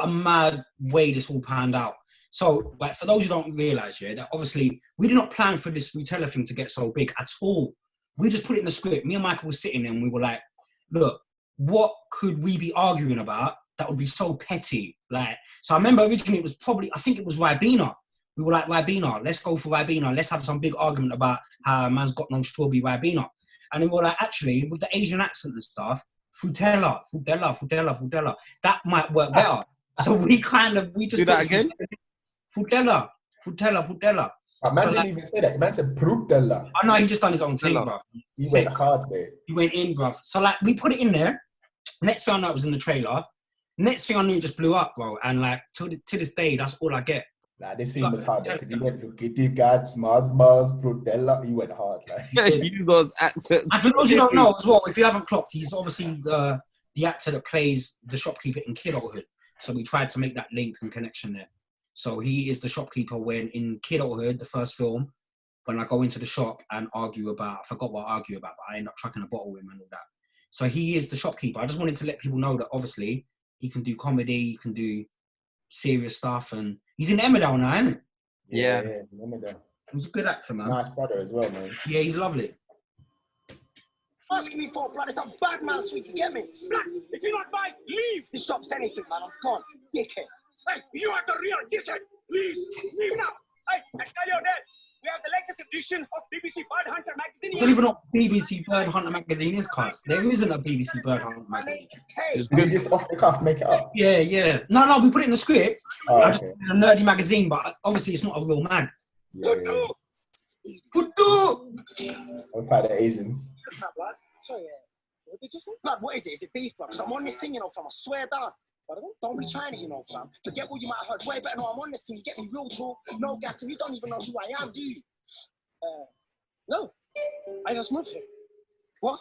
S4: mad way this all panned out. So, like, for those who don't realise, yeah, that obviously we did not plan for this Frutella thing to get so big at all. We just put it in the script. Me and Michael were sitting there and we were like, look, what could we be arguing about that would be so petty? Like, so I remember originally I think it was Ribena. We were like, Ribena, let's go for Ribena. Let's have some big argument about how a man's got no strawberry Ribena. And then we were like, actually, with the Asian accent and stuff, Frutella. That might work better. So we just...
S5: Do that again?
S4: Frutella.
S3: Man didn't even say that. Man said Frutella.
S4: I know, he just done his own thing, bruv.
S3: He went hard, mate.
S4: He went in, bruv. So, like, we put it in there. Next thing I know, it was in the trailer. Next thing I knew, it just blew up, bro. And, like, to this day, that's all I get.
S3: Nah, this scene was hard, because he went for Kitty Cats, Mars, Frutella. He went hard, like.
S5: Yeah, you those accents.
S4: And for those who don't know as well, if you haven't clocked, he's obviously the actor that plays the shopkeeper in Kidulthood. So we tried to make that link and connection there. So he is the shopkeeper when in Kidulthood, the first film, when I go into the shop and argue about, I forgot what I argue about, but I end up trucking a bottle with him and all that. So he is the shopkeeper. I just wanted to let people know that obviously he can do comedy, he can do serious stuff, and he's in Emmerdale now, isn't he?
S5: Yeah.
S3: Emmerdale.
S4: He's a good actor, man.
S3: Nice brother as well, man.
S4: Yeah, he's lovely.
S6: Asking me for blood, it's a bad man sweet, you get me? Blood, if you're not buying, leave! This shop's anything, man, I'm gone. Dickhead. Hey, you are the real dickhead. Please, leave now. Hey, I tell you that we have the latest edition of BBC Bird Hunter magazine.
S4: I don't even know what BBC Bird Hunter magazine is, cuz. There isn't a BBC Bird Hunter magazine.
S3: Did you just off the cuff make it up?
S4: Yeah. No, we put it in the script.
S3: Oh,
S4: I just put it in a nerdy magazine, but obviously it's not a real mag.
S3: Yeah.
S4: Good.
S3: I'm tired of Asians.
S6: Sorry, what did you say? Blood, what is it? Is it beef, blood? Because I'm on this thing, you know, fam. I swear down. Don't be trying it, you know, fam. Forget what you might have heard. Way better know I'm on this thing. You get me real talk, no gas, and you don't even know who I am, do you? No. I just moved here. What?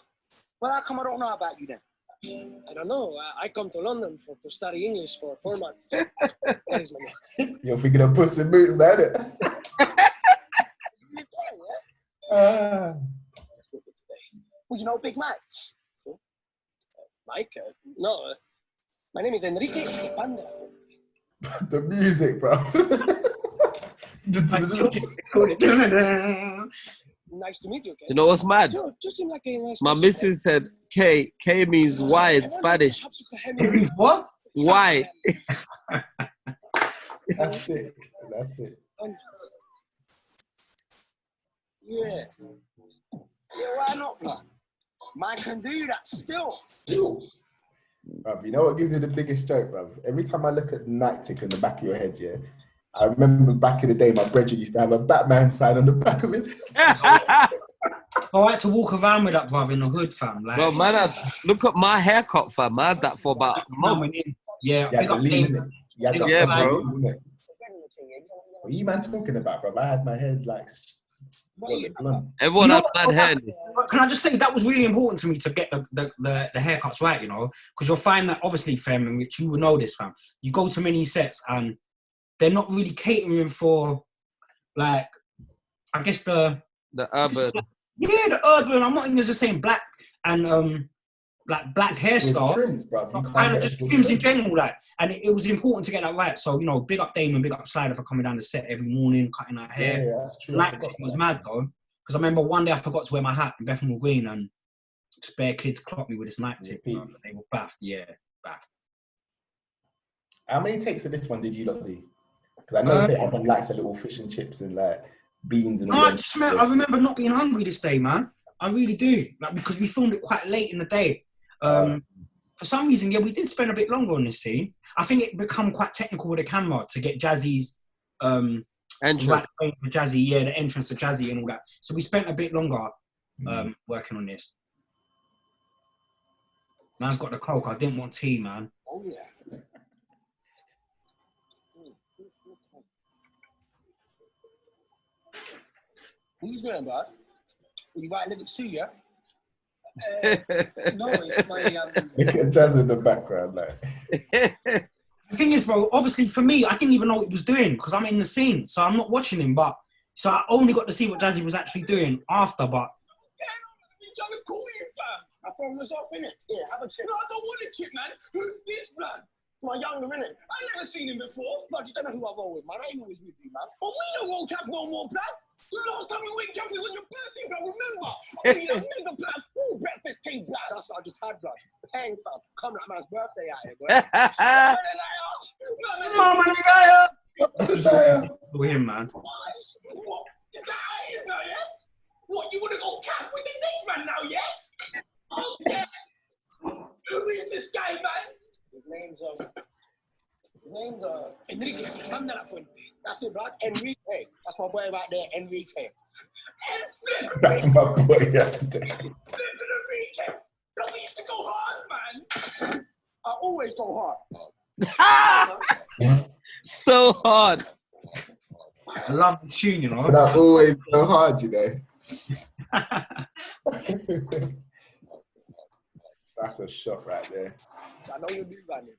S6: Well, how come I don't know about you then? I don't know. I come to London to study English for 4 months. That is my name.
S3: You're thinking of Puss in Boots, now, innit?
S6: Well, you know Big Mac? Mike? No. My name is Enrique Esteban de la Fuente.
S3: The music, bro.
S6: Nice to meet you, okay?
S5: You know what's mad?
S6: Just seem like a nice
S5: My
S6: person,
S5: missus said K. K means why in Spanish.
S4: What?
S5: Why?
S3: That's it. That's it.
S6: Yeah. Yeah, why not, blood? Man can do that still.
S3: Bruv, you know what gives you the biggest joke, bruv? Every time I look at the night tick on the back of your head, yeah, I remember back in the day, my brother used to have a Batman sign on the back of his head.
S4: I had to walk around with that, bruv, in the hood, fam. Like,
S5: Bro, man, look at my haircut, fam. I had that for about a month.
S4: Yeah,
S3: You had to lean, innit? You had to
S5: Yeah,
S3: properly
S5: bro.
S3: lean, innit? What are you man talking about, bruv? I had my head like blonde.
S5: Everyone
S4: You
S5: had
S4: know
S5: bad hair.
S4: Can I just say that was really important to me to get the haircuts right, you know? Because you'll find that, obviously, fam, and Rich, you will know this, fam. You go to many sets and they're not really catering for, like, I guess the
S5: urban.
S4: Yeah, the urban. I'm not even just saying black and like black hairstyle.
S3: Trims, bruv. You
S4: Kind of
S3: get
S4: just
S3: good
S4: trims in general, like. And it was important to get that right. So, you know, big up Damon, big up Slider for coming down the set every morning, cutting that hair.
S3: Yeah, that's true.
S4: Like, it was mad though, because I remember one day I forgot to wear my hat in Bethnal Green, and spare kids clocked me with this night tip. They were baffed, baffed.
S3: How many takes of this one did you lot do? Because I know say everyone likes a little fish and chips and like beans and all that.
S4: I remember not being hungry this day, man. I really do. Like, because we filmed it quite late in the day. For some reason, yeah, we did spend a bit longer on this scene. I think it become quite technical with the camera to get Jazzy's
S5: entrance.
S4: Right for Jazzy, yeah, the entrance to Jazzy and all that. So we spent a bit longer working on this. Man's got the coke. I didn't want tea, man.
S6: Oh, yeah. What you doing, bud? You write lyrics too, yeah? No, it's my...
S3: Look at Jazz in the background, like.
S4: The thing is, bro, obviously for me, I didn't even know what he was doing because I'm in the scene, so I'm not watching him. But so I only got to see what Jazzy was actually doing after. But
S6: I'm trying to call you, fam. My phone was off, innit? Yeah, have a chip. No, I don't want a chip, man. Who's this, blood? My younger, innit? I never seen him before. Blood, you don't know who I roll with, man. I ain't always with you, man. But we don't roll cap no more, blood. The last time we went cap was on your birthday, blood. Remember? I mean, a nigga, blood. All breakfast tea, blood. That's what I just had, blood. Hang, fam. Come that man's birthday out here, boy.
S4: Mama, nigga, for him, man.
S6: What? Is that how it is now, yeah? What, you want to go cap with the next man now, yeah? Oh, yeah. Who is this guy, man? His name's Enrique. That's it, blood. Enrique. That's my boy right there, Enrique.
S3: That's my boy right there.
S6: Enrique. No, we used to go hard, man. I always go
S5: hard. So hard.
S4: I love the tune, you know.
S3: But I always go hard, you know. That's a shot right there.
S6: I know you'll do that, man.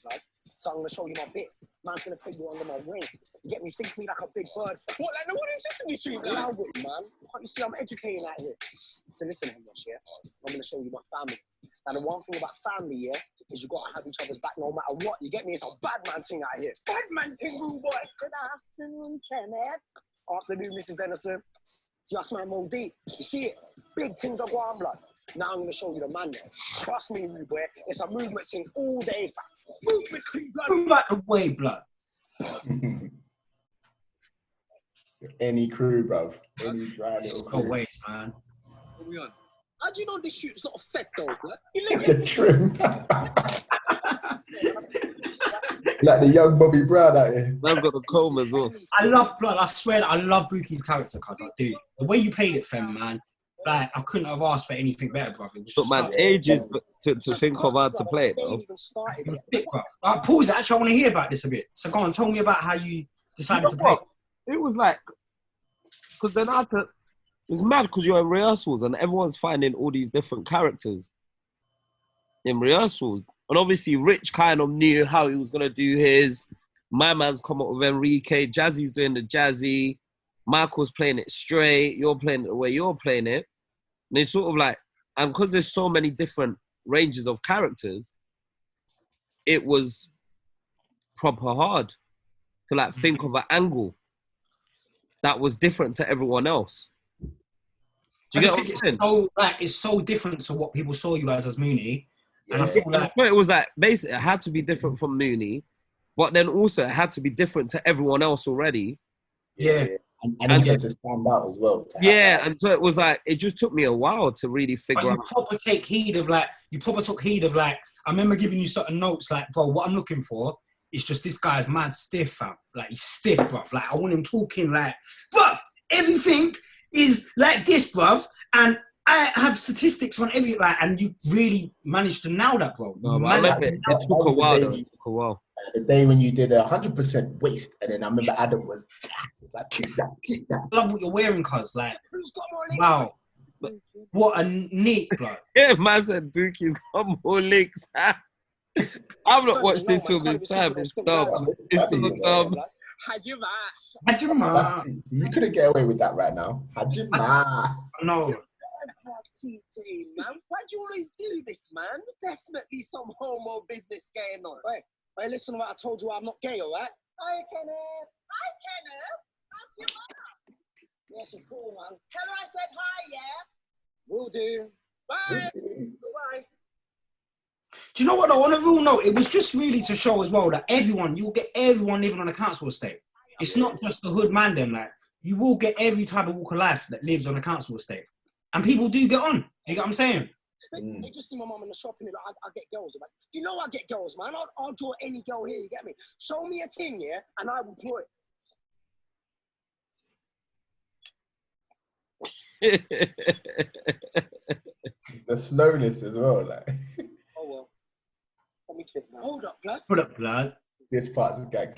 S6: So I'm gonna show you my bit. Man's gonna take you under my wing. You get me? Think me like a big bird. What? Like, no one is Sesame Street, man. Allow it, man. You see, I'm educating out here. So listen, Hamish, yeah? I'm gonna show you my family. Now, the one thing about family, yeah, is you gotta have each other's back no matter what. You get me? It's a bad man thing out here. Bad man thing, rude boy. Good afternoon, Kenneth. Afternoon, Mrs. Denison. See, that's my Mo deep. You see it? Big things are going, blood. Now I'm gonna show you the man there. Trust me, rude boy. It's a movement thing all day. Movement thing, blood.
S4: Move out the way, blood.
S3: Any crew, bruv. Any dry little crew.
S4: No way, man.
S6: What are we on? How do you know this shoot's not a fed though, blood?
S3: The trim. Like the young Bobby Brown out here.
S5: Man's got the comb as well.
S4: I love blood. I swear that I love Buki's character, cuz I do. The way you played it, fam, man. Like, I couldn't have asked for anything better, bruv. It was
S5: Took man ages to think of how to play it, though.
S4: Bit, bruv. Pause it. Actually, I want to hear about this a bit. So go on, tell me about how you decided to play.
S5: It was like, because then I had to, it's mad because you're in rehearsals and everyone's finding all these different characters in rehearsals. And obviously, Rich kind of knew how he was going to do his. My man's come up with Enrique. Jazzy's doing the jazzy. Michael's playing it straight. You're playing it the way you're playing it. And it's sort of like, And because there's so many different ranges of characters, it was proper hard to like think of an angle that was different to everyone else. Do you get what I'm saying?
S4: It's so different to what people saw you as Mooney.
S3: Yeah.
S4: And I feel like
S5: it was like basically it had to be different from Mooney, but then also it had to be different to everyone else already.
S4: Yeah.
S3: And also to stand out as well.
S5: And so it was like, it just took me a while to really figure out.
S4: You proper took heed of like, I remember giving you certain notes like, bro, what I'm looking for is just this guy's mad stiff, fam. Like, he's stiff, bruv. Like, I want him talking like, bruv, everything is like this, bruv. And I have statistics on every, like, and you really managed to nail that, bro.
S5: No, but I remember it took a while, though. It took a while.
S3: The day when you did 100% waist, and then I remember Adam was like, kick that.
S4: I love what you're wearing, cuz. Like, wow. What a neat, blood.
S5: Yeah, man said Dookie's got more links. I've not watched this film this time. It's dumb. It's so dumb.
S3: Hajima. You couldn't get away with that right now. Hajima.
S4: No.
S6: Man, why do you always do this, man? Definitely some homo business going on. Hey, listen to what I told you. I'm not gay, all right? Hi, Kenneth. Hi, Kenneth. How's your mum? Yeah, she's cool, man. Tell her I said hi, yeah? Will do. Bye. Bye.
S4: Do you know what, though? On a real note, it was just really to show as well that you'll get everyone living on a council estate. It's not just the hood man, then. Like, you will get every type of walk of life that lives on a council estate. And people do get on. Do you get what I'm saying?
S6: They just see my mum in the shop and I get girls. Like, you know I get girls, man. I'll draw any girl here, you get me? Show me a thing, yeah, and I will draw it.
S3: It's the slowness as well, like.
S6: Oh, well. Let me think now. Hold up, blood.
S4: Hold up, blood.
S3: This part's a gag.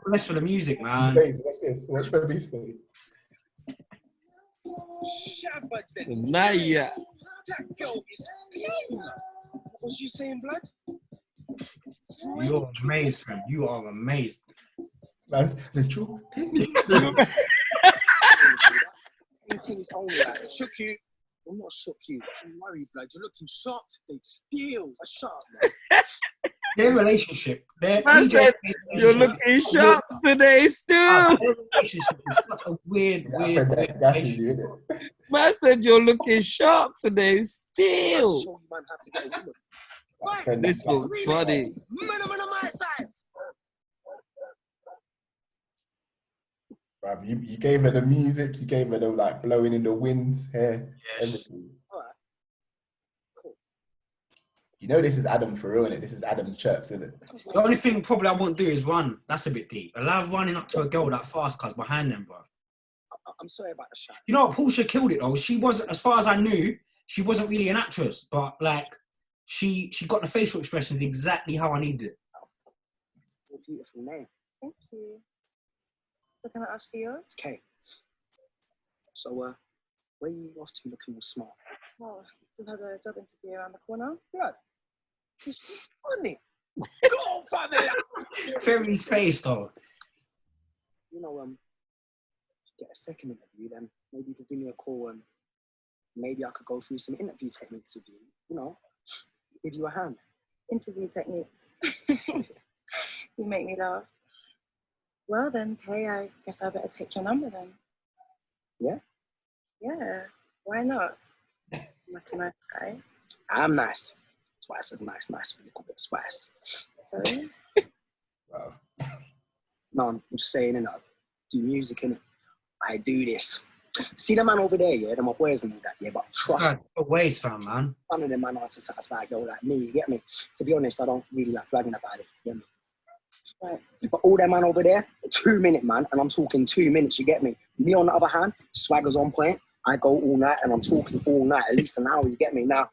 S4: Less for the music, man.
S3: Watch this. Watch Femi's face.
S5: Naya.
S6: That girl is clean. What was you saying, blood?
S4: You're amazed, man. You are amazed.
S3: That's the truth.
S6: Shook you. I'm not shook you. Don't worry, blood. You're looking sharp today. Still a sharp, man.
S4: Their relationship.
S5: You're looking sharp today, still.
S4: Their relationship is such a weird relationship.
S5: Man said you're looking sharp today, still. This was funny.
S6: Minimum of my size.
S3: You gave her the music, you gave her the like blowing in the wind, hair, everything.
S6: Cool.
S3: You know this is Adam for real, innit? This is Adam's chirps, isn't it?
S4: The only thing probably I won't do is run. That's a bit deep. I love running up to a girl that fast, cuz behind them, bro.
S6: I'm sorry about the shot.
S4: You know what? Portia killed it though. She wasn't, as far as I knew, she wasn't really an actress, but like she got the facial expressions exactly how I needed it.
S6: It's a beautiful name.
S9: Thank you. So can I ask for yours?
S6: It's Kate. So, where are you off to looking all smart?
S9: Well, just had a job interview around the corner.
S6: Blood. It's funny. Go on, family.
S4: Femi's face though.
S6: You know, get a second interview, then maybe you could give me a call and maybe I could go through some interview techniques with you. You know, give you a hand.
S9: Interview techniques. You make me laugh. Well then, Kay, I guess I better take your number then.
S6: Yeah?
S9: Yeah, why not? I'm like a nice guy.
S6: I'm nice. Twice as nice with a little bit of spice.
S9: Sorry?
S3: Wow.
S6: No, I'm just saying, I do music, innit? I do this. See the man over there, yeah? They're my boys and all that, yeah? But trust me.
S4: The ways, fam, man.
S6: None of them man are to satisfy a girl like me, you get me? To be honest, I don't really like bragging about it, you get me?
S9: Right.
S6: But all that man over there, 2 minute man, and I'm talking 2 minutes, you get me? Me on the other hand, swagger's on point. I go all night and I'm talking all night, at least an hour, you get me? Now,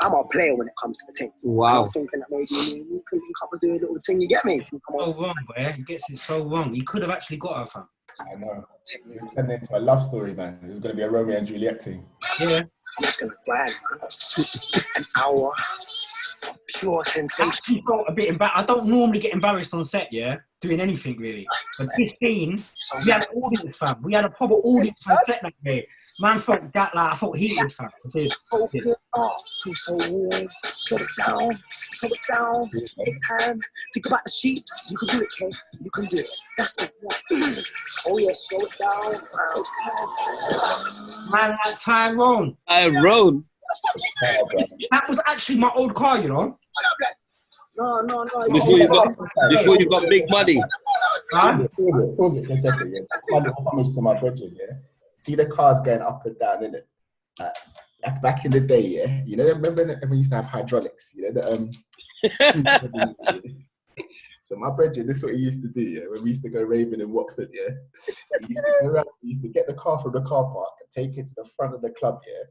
S6: I'm a player when it comes to the things.
S5: Wow.
S6: I'm thinking that maybe you can link up and do a little thing, you get me?
S4: So wrong, boy. He gets it so wrong. He could have actually got her, fam.
S3: I know. It was turning into a love story, man. It was going to be a Romeo and Juliet thing.
S4: Yeah.
S6: I'm just going to grind, man. An hour, Pure
S4: I
S6: sensation.
S4: actually felt a bit embarrassed. I don't normally get embarrassed on set, yeah, doing anything really. But this scene, we had an audience, fam. We had a proper audience on set that day. Man felt that, like, I felt heated, fam. I did.
S6: Open it up, feel so warm. Slow it down, take time. Think about the sheet, you can do it, Kay. You can do it. That's the one. Oh yeah, slow it down. Take time.
S4: Man, like Tyrone.
S5: Tyrone.
S4: That was actually my old car, you know.
S6: No.
S5: Before you got big money.
S4: Huh?
S3: Pause it for a second, yeah. That's my little homage to my brother, yeah. See the cars going up and down, innit? Like back in the day, yeah. You know, remember when we used to have hydraulics, you know, so my brother, this is what he used to do, yeah, when we used to go raving in Watford, yeah. He used to go around, he used to get the car from the car park and take it to the front of the club, yeah,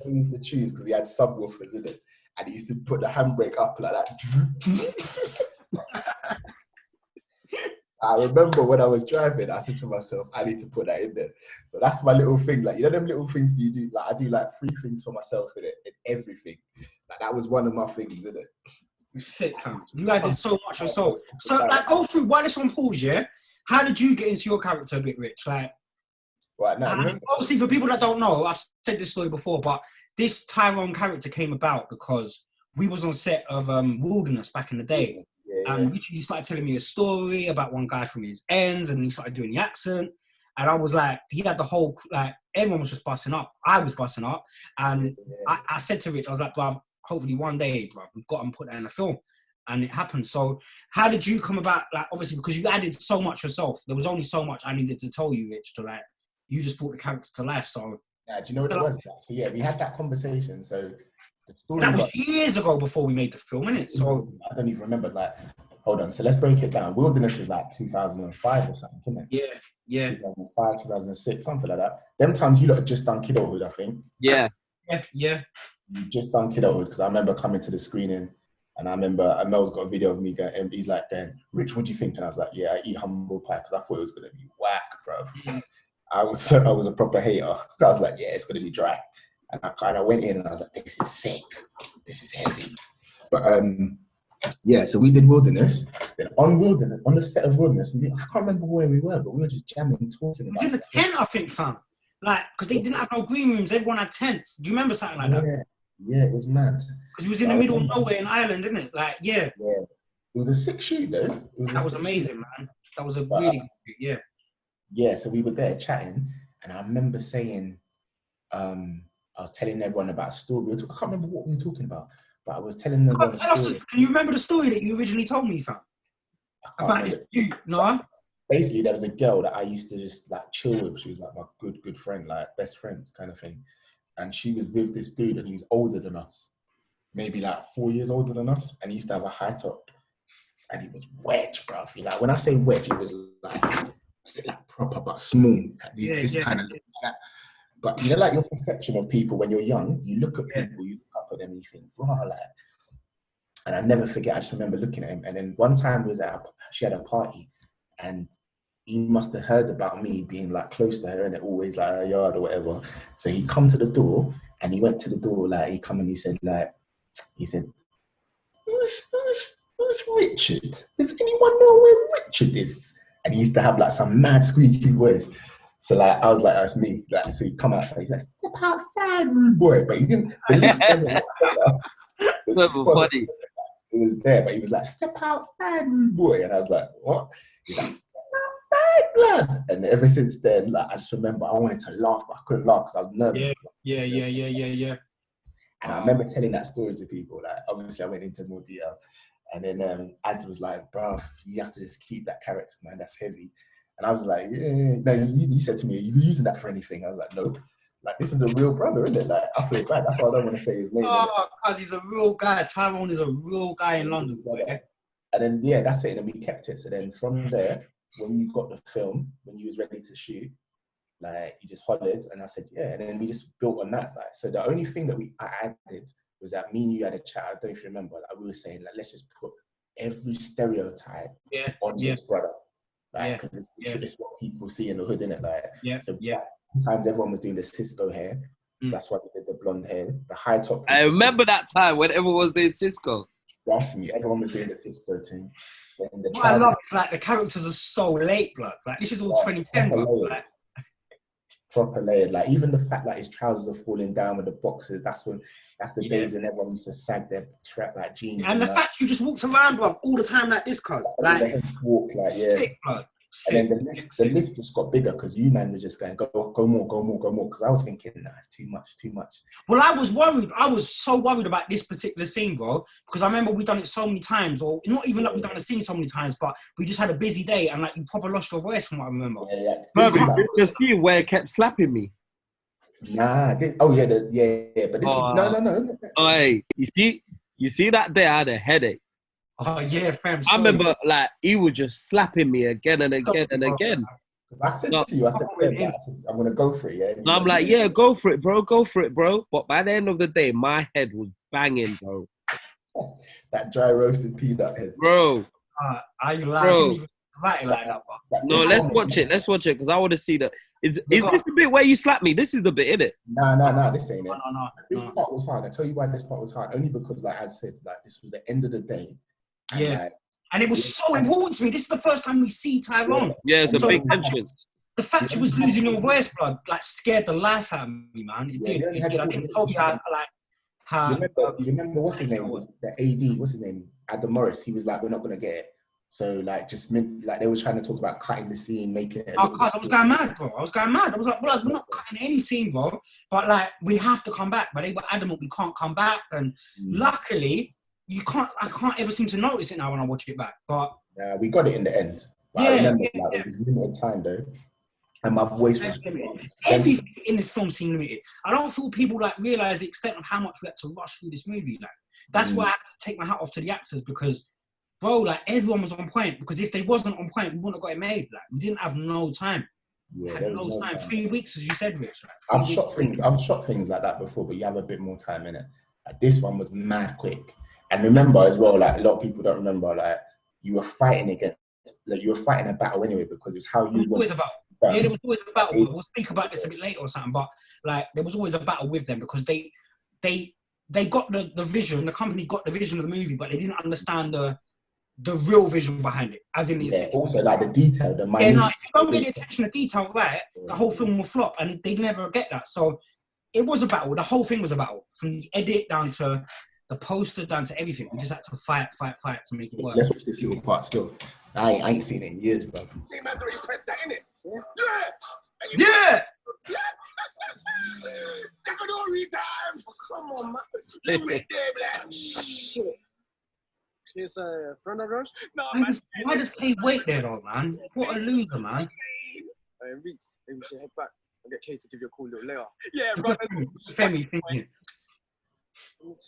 S3: blaze the tunes because he had subwoofers in it. And he used to put the handbrake up like that. I remember when I was driving, I said to myself, I need to put that in there. So that's my little thing. Like, you know, them little things you do. Like, I do like 3 things for myself in it, in everything. Like, that was one of my things, isn't it?
S4: Sick, fam. You guys did so much yourself. So, like, go through while it's on pause, yeah? How did you get into your character a bit, Rich? Like,
S3: right now,
S4: obviously, for people that don't know, I've said this story before, but this Tyrone character came about because we was on set of Wilderness back in the day. And Richie started telling me a story about one guy from his ends, and he started doing the accent. And I was like, he had the whole, like, everyone was just busting up. I was busting up. And I said to Rich, I was like, bro, hopefully one day, bro, we've got to put that in a film. And it happened. So how did you come about, like, obviously, because you added so much yourself. There was only so much I needed to tell you, Rich, to, like, you just brought the character to life. So
S3: yeah, do you know what it was? So yeah, we had that conversation. So the story
S4: that was years ago before we made the film, innit? So
S3: I don't even remember. Like, hold on. So let's break it down. Wilderness was like 2005 or something, isn't it?
S4: Yeah.
S3: 2005, 2006, something like that. Them times you lot had just done Kidulthood, I think.
S4: Yeah.
S3: You just done Kidulthood because I remember coming to the screening, and I remember Mel's got a video of me going, and he's like, Rich, what do you think? And I was like, yeah, I eat humble pie because I thought it was gonna be whack, bro. I was a proper hater. I was like, yeah, it's gonna be dry. And I kind of went in and I was like, this is sick. This is heavy. But yeah, so we did Wilderness. Then on the set of Wilderness, I can't remember where we were, but we were just jamming, talking about it.
S4: We did the tent, I think, fam. Like, because they didn't have no green rooms, everyone had tents. Do you remember something like that?
S3: Yeah, it was mad.
S4: Because it was in the middle of nowhere in Ireland, didn't it? Like, yeah.
S3: Yeah. It was a sick shoot, though.
S4: That was amazing, man. That was a really good shoot, yeah.
S3: Yeah, so we were there chatting, and I remember saying, I was telling everyone about a story. I can't remember what we were talking about, but I was telling everyone a story.
S4: Can you remember the story that you originally told me, fam? About this dude, no?
S3: Basically, there was a girl that I used to just like chill with. She was like my good friend, like best friends kind of thing. And she was with this dude, and he was older than us, maybe like 4 years older than us. And he used to have a high top, and he was wedge, bro. Like when I say wedge, it was like proper but small. This kind of look like that. But you know, like your perception of people when you're young, you look at people, you look up at them, and you think, rah, like. And I never forget. I just remember looking at him. And then one time she had a party, and he must have heard about me being like close to her and always like a yard or whatever. So he come to the door, and he went to the door, like he come and he said, who's Richard? Does anyone know where Richard is? And he used to have like some mad squeaky voice. So like I was like, that's me. Like, so he come outside, he's like, step outside, rude boy. But he didn't. The list wasn't. Funny. It was there, but he was like, step outside, rude boy. And I was like, what? He's like, step outside, blood. And ever since then, like I just remember I wanted to laugh, but I couldn't laugh because I was nervous.
S4: Yeah.
S3: And I remember telling that story to people. Like obviously, I went into more detail. And then Ad was like, bruv, you have to just keep that character, man. That's heavy. And I was like, yeah. No, he said to me, are you using that for anything? I was like, no. Like, this is a real brother, isn't it? Like, I feel bad. That's why I don't want to say his name.
S4: Oh, because he's a real guy. Tyrone is a real guy in London. Boy.
S3: And then, yeah, that's it. And then we kept it. So then from there, when you got the film, when you was ready to shoot, like, you just hollered. And I said, yeah. And then we just built on that. Like, so the only thing that I added was that me and you had a chat. I don't know if you remember. Like, we were saying, like, let's just put every stereotype on this brother. Like, because it's what people see in the hood, innit? Like, sometimes everyone was doing the Cisco hair, That's why they did the blonde hair. The high top.
S5: I remember that time when everyone was doing Cisco.
S3: Trust me, everyone was doing the Cisco thing. Then the
S4: What I love, like, the characters are so late, blood. Like, this is all 2010, blood. Like,
S3: proper layered. Like, even the fact that his trousers are falling down with the boxers, that's the days when everyone used to sag their like jeans.
S4: And the fact you just walked around, blood, all the time like this, cuz. Like,
S3: walk, like, sick, blood. And then the lift just got bigger because you man was just going, go more. Because I was thinking, nah, it's too much.
S4: Well, I was worried. I was so worried about this particular scene, bro, because I remember we've done it so many times, or not even that we've done the scene so many times, but we just had a busy day and like you probably lost your voice from what I remember.
S5: But the scene where it kept slapping me.
S3: Nah. But this no.
S5: Oh, hey, you see that day I had a headache.
S4: Oh yeah, fam.
S5: I remember like he was just slapping me again and again and again.
S3: I said to you, I'm gonna go for it, yeah.
S5: And I'm like, yeah, go for it, bro. But by the end of the day, my head was banging, bro.
S3: That dry roasted peanut head,
S5: bro.
S4: Are you lying? Like that,
S5: no, let's watch it because I want to see that. Is this the bit where you slap me? This is the bit, innit?
S3: No, this ain't it.
S4: No.
S3: This part was hard. I tell you why this part was hard. Only because, like I said, like this was the end of the day.
S4: And it was so important to me. This is the first time we see Tyrone.
S5: Yeah, it's a big entrance.
S4: The fact you was losing your voice, blood, like scared the life out of me, man. It did. I didn't tell you how.
S3: You remember what's his name? The AD, what's his name? Adam Morris. He was like, we're not gonna get it. So like, like they were trying to talk about cutting the scene, making it.
S4: I was going mad, bro. I was like, well, we're not cutting any scene, bro. But like, we have to come back. But they were adamant we can't come back. And luckily, I can't ever seem to notice it now when I watch it back. But
S3: we got it in the end. But I remember it was limited time though. And my voice was
S4: limited. Everything in this film seemed limited. I don't feel people like realize the extent of how much we had to rush through this movie. Like that's why I have to take my hat off to the actors because, bro, like everyone was on point. Because if they wasn't on point, we wouldn't have got it made. Like we didn't have no time.
S3: Yeah,
S4: had no time. 3 weeks, as you said, Rich.
S3: I've shot things like that before, but you have a bit more time in it. Like this one was mad quick. And remember as well, like a lot of people don't remember, like you were fighting a battle anyway because it's how you.
S4: There was always a battle. We'll speak about this a bit later or something, but like there was always a battle with them because they got the vision. The company got the vision of the movie, but they didn't understand the real vision behind it, as in the
S3: also like the detail, the minute.
S4: Yeah, no, if you don't get the attention to detail right, the whole film will flop, and they never get that. So it was a battle. The whole thing was a battle, from the edit down to the poster down to everything. We just had to fight to make it work.
S3: Let's watch this little part still. I ain't seen it in years, bro.
S6: See, man, you press that in it.
S4: Yeah.
S6: Jackadori time. Come on, man. You wait there, man. Shit. He's a friend of yours? No, man.
S4: Why does Kay wait there, though, man? What a loser, man.
S6: Hey, Reese, maybe we should head back and get Kay to give you a call a little later.
S1: Yeah, brother.
S4: Femi thinking.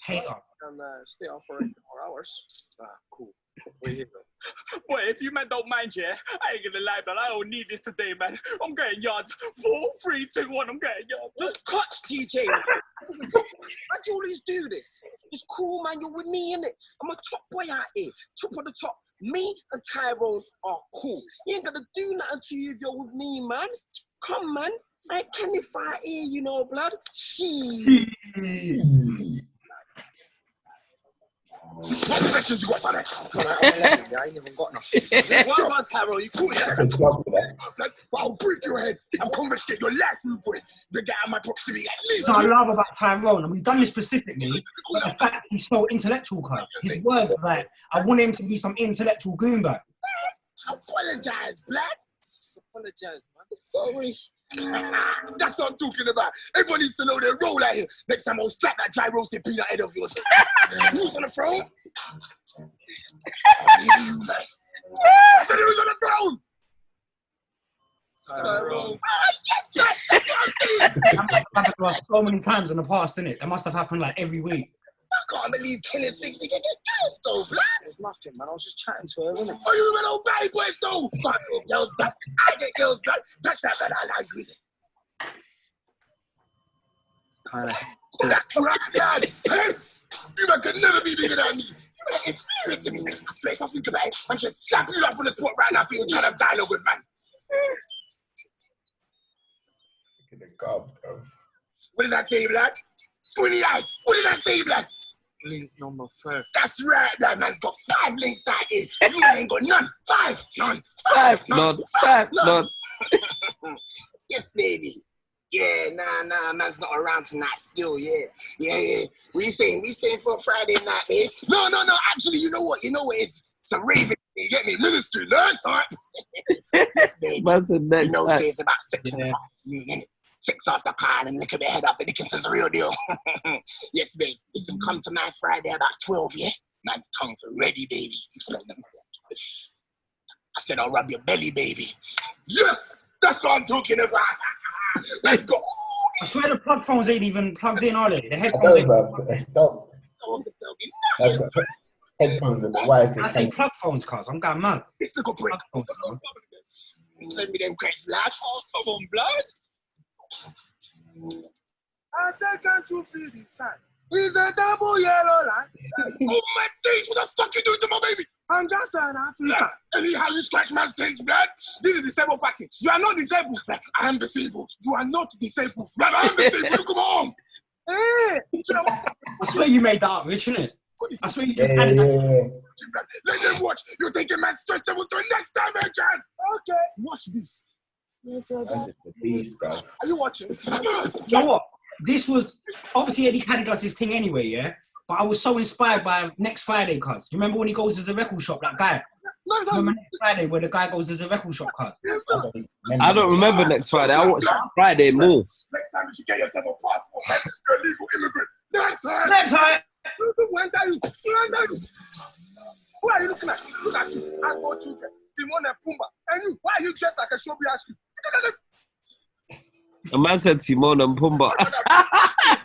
S4: Hater.
S6: And stay out for 8 more hours. Cool. We're here, though.
S1: Boy, if you man don't mind, yeah, I ain't gonna lie, but I don't need this today, man. I'm getting yards. 4, 3, 2, 1, I'm getting yards.
S6: Just cut, TJ. Why'd you always do this? It's cool, man. You're with me, innit? I'm a top boy out here. Top of the top. Me and Tyrone are cool. You ain't gonna do nothing to you if you're with me, man. Come, man. I can't fight here, you know, blood. She. What questions you got, son? I ain't even got nothing. Well done, Tyrone. You cool, yeah? But I'll break your head and confiscate your life, you boy. The guy in my proximity, at least.
S4: So I love about Tyrone, and we've done this specifically, but the fact he's so intellectual, cuz. His words are like, I want him to be some intellectual goonbag.
S6: Apologize, black. Just apologize, man. Sorry. That's what I'm talking about. Everyone needs to know their role out here. Next time I'll slap that dry roasted peanut head of yours. Who's on the throne? I said he was on the throne. Tyrone. Yes, right. That's what I'm saying.
S4: That must have happened to us so many times in the past, innit? That must have happened like every week.
S6: I can't believe Kenneth thinks he can get girls though, blood. There's nothing, man. I was just chatting to her, innit? Oh, you little bad boys though. Fuck girls, blood. I get girls, blood. Touch that, blood. I like it. It's kind of. Right, blood. Yes. You man could never be bigger than me. You man inferior to me. I swear if I think about it, I should slap you up on the spot right now for you trying to dialogue with man.
S3: Look at the gob, bro.
S6: What did I say, blood? Squinty eyes. What did I say, blood? Link number 5. That's right, that man's got 5 links out here. You ain't got none. 5, none. 5, none. 5, none. Yes, baby. Yeah, nah, man's not around tonight still, yeah. What you saying? We saying for a Friday night, babe? No, actually, you know what? It's a raving, you get me? Ministry, nurse, all right? Yes, baby.
S5: That's the next
S6: you know, say it's about 6 in the afternoon, innit? 6 off the car and lick a bit head off the Dickinson's a real deal. Yes, babe. Listen, come to my Friday about 12, yeah? Man's tongues are ready, baby. I said I'll rub your belly, baby. Yes! That's what I'm talking about. Let's go.
S4: I swear the plug phones ain't even plugged in, are they? The headphones ain't
S3: bro. Stop.
S6: No one can tell me
S3: That's
S6: nothing.
S3: got headphones and the wires
S4: I
S3: just
S4: say
S3: hang.
S4: plug phones, cuz. I'm going mad.
S6: This little prick.
S4: Plug phones,
S6: Send me them cracks, blood.
S1: Oh, come on, blood.
S6: I said, can't you feel the sun? It's a double yellow line. Oh my days, what the fuck you doing to my baby? I'm just an African. Anyhow, you scratch my stings, blood. This is disabled package. You are not disabled. Like, I am disabled. You are not disabled. Blood, I am disabled. Come on. Hey.
S4: I swear you made that up, Rich, innit? I swear you just
S3: Yeah.
S6: Let them watch. You're taking my stretchable to the next dimension. Okay. Watch this.
S3: That's just the beast, bro.
S6: Are you watching?
S4: You know what? This was obviously Eddie Caddy does his thing anyway, yeah. But I was so inspired by next Friday, cuz. You remember when he goes to the record shop, that guy? Remember next Friday where the guy goes to the record shop, cuz?
S5: I don't remember next Friday. I watched Friday more.
S6: Next time you should get yourself a passport, man. You're a legal immigrant. Next time.
S4: Next time.
S6: Who are you looking at? Look at you. I have 4 children. Timon and Pumbaa. And you, why are you dressed like a showbiz ice cream?
S5: A man said Timon and Pumbaa.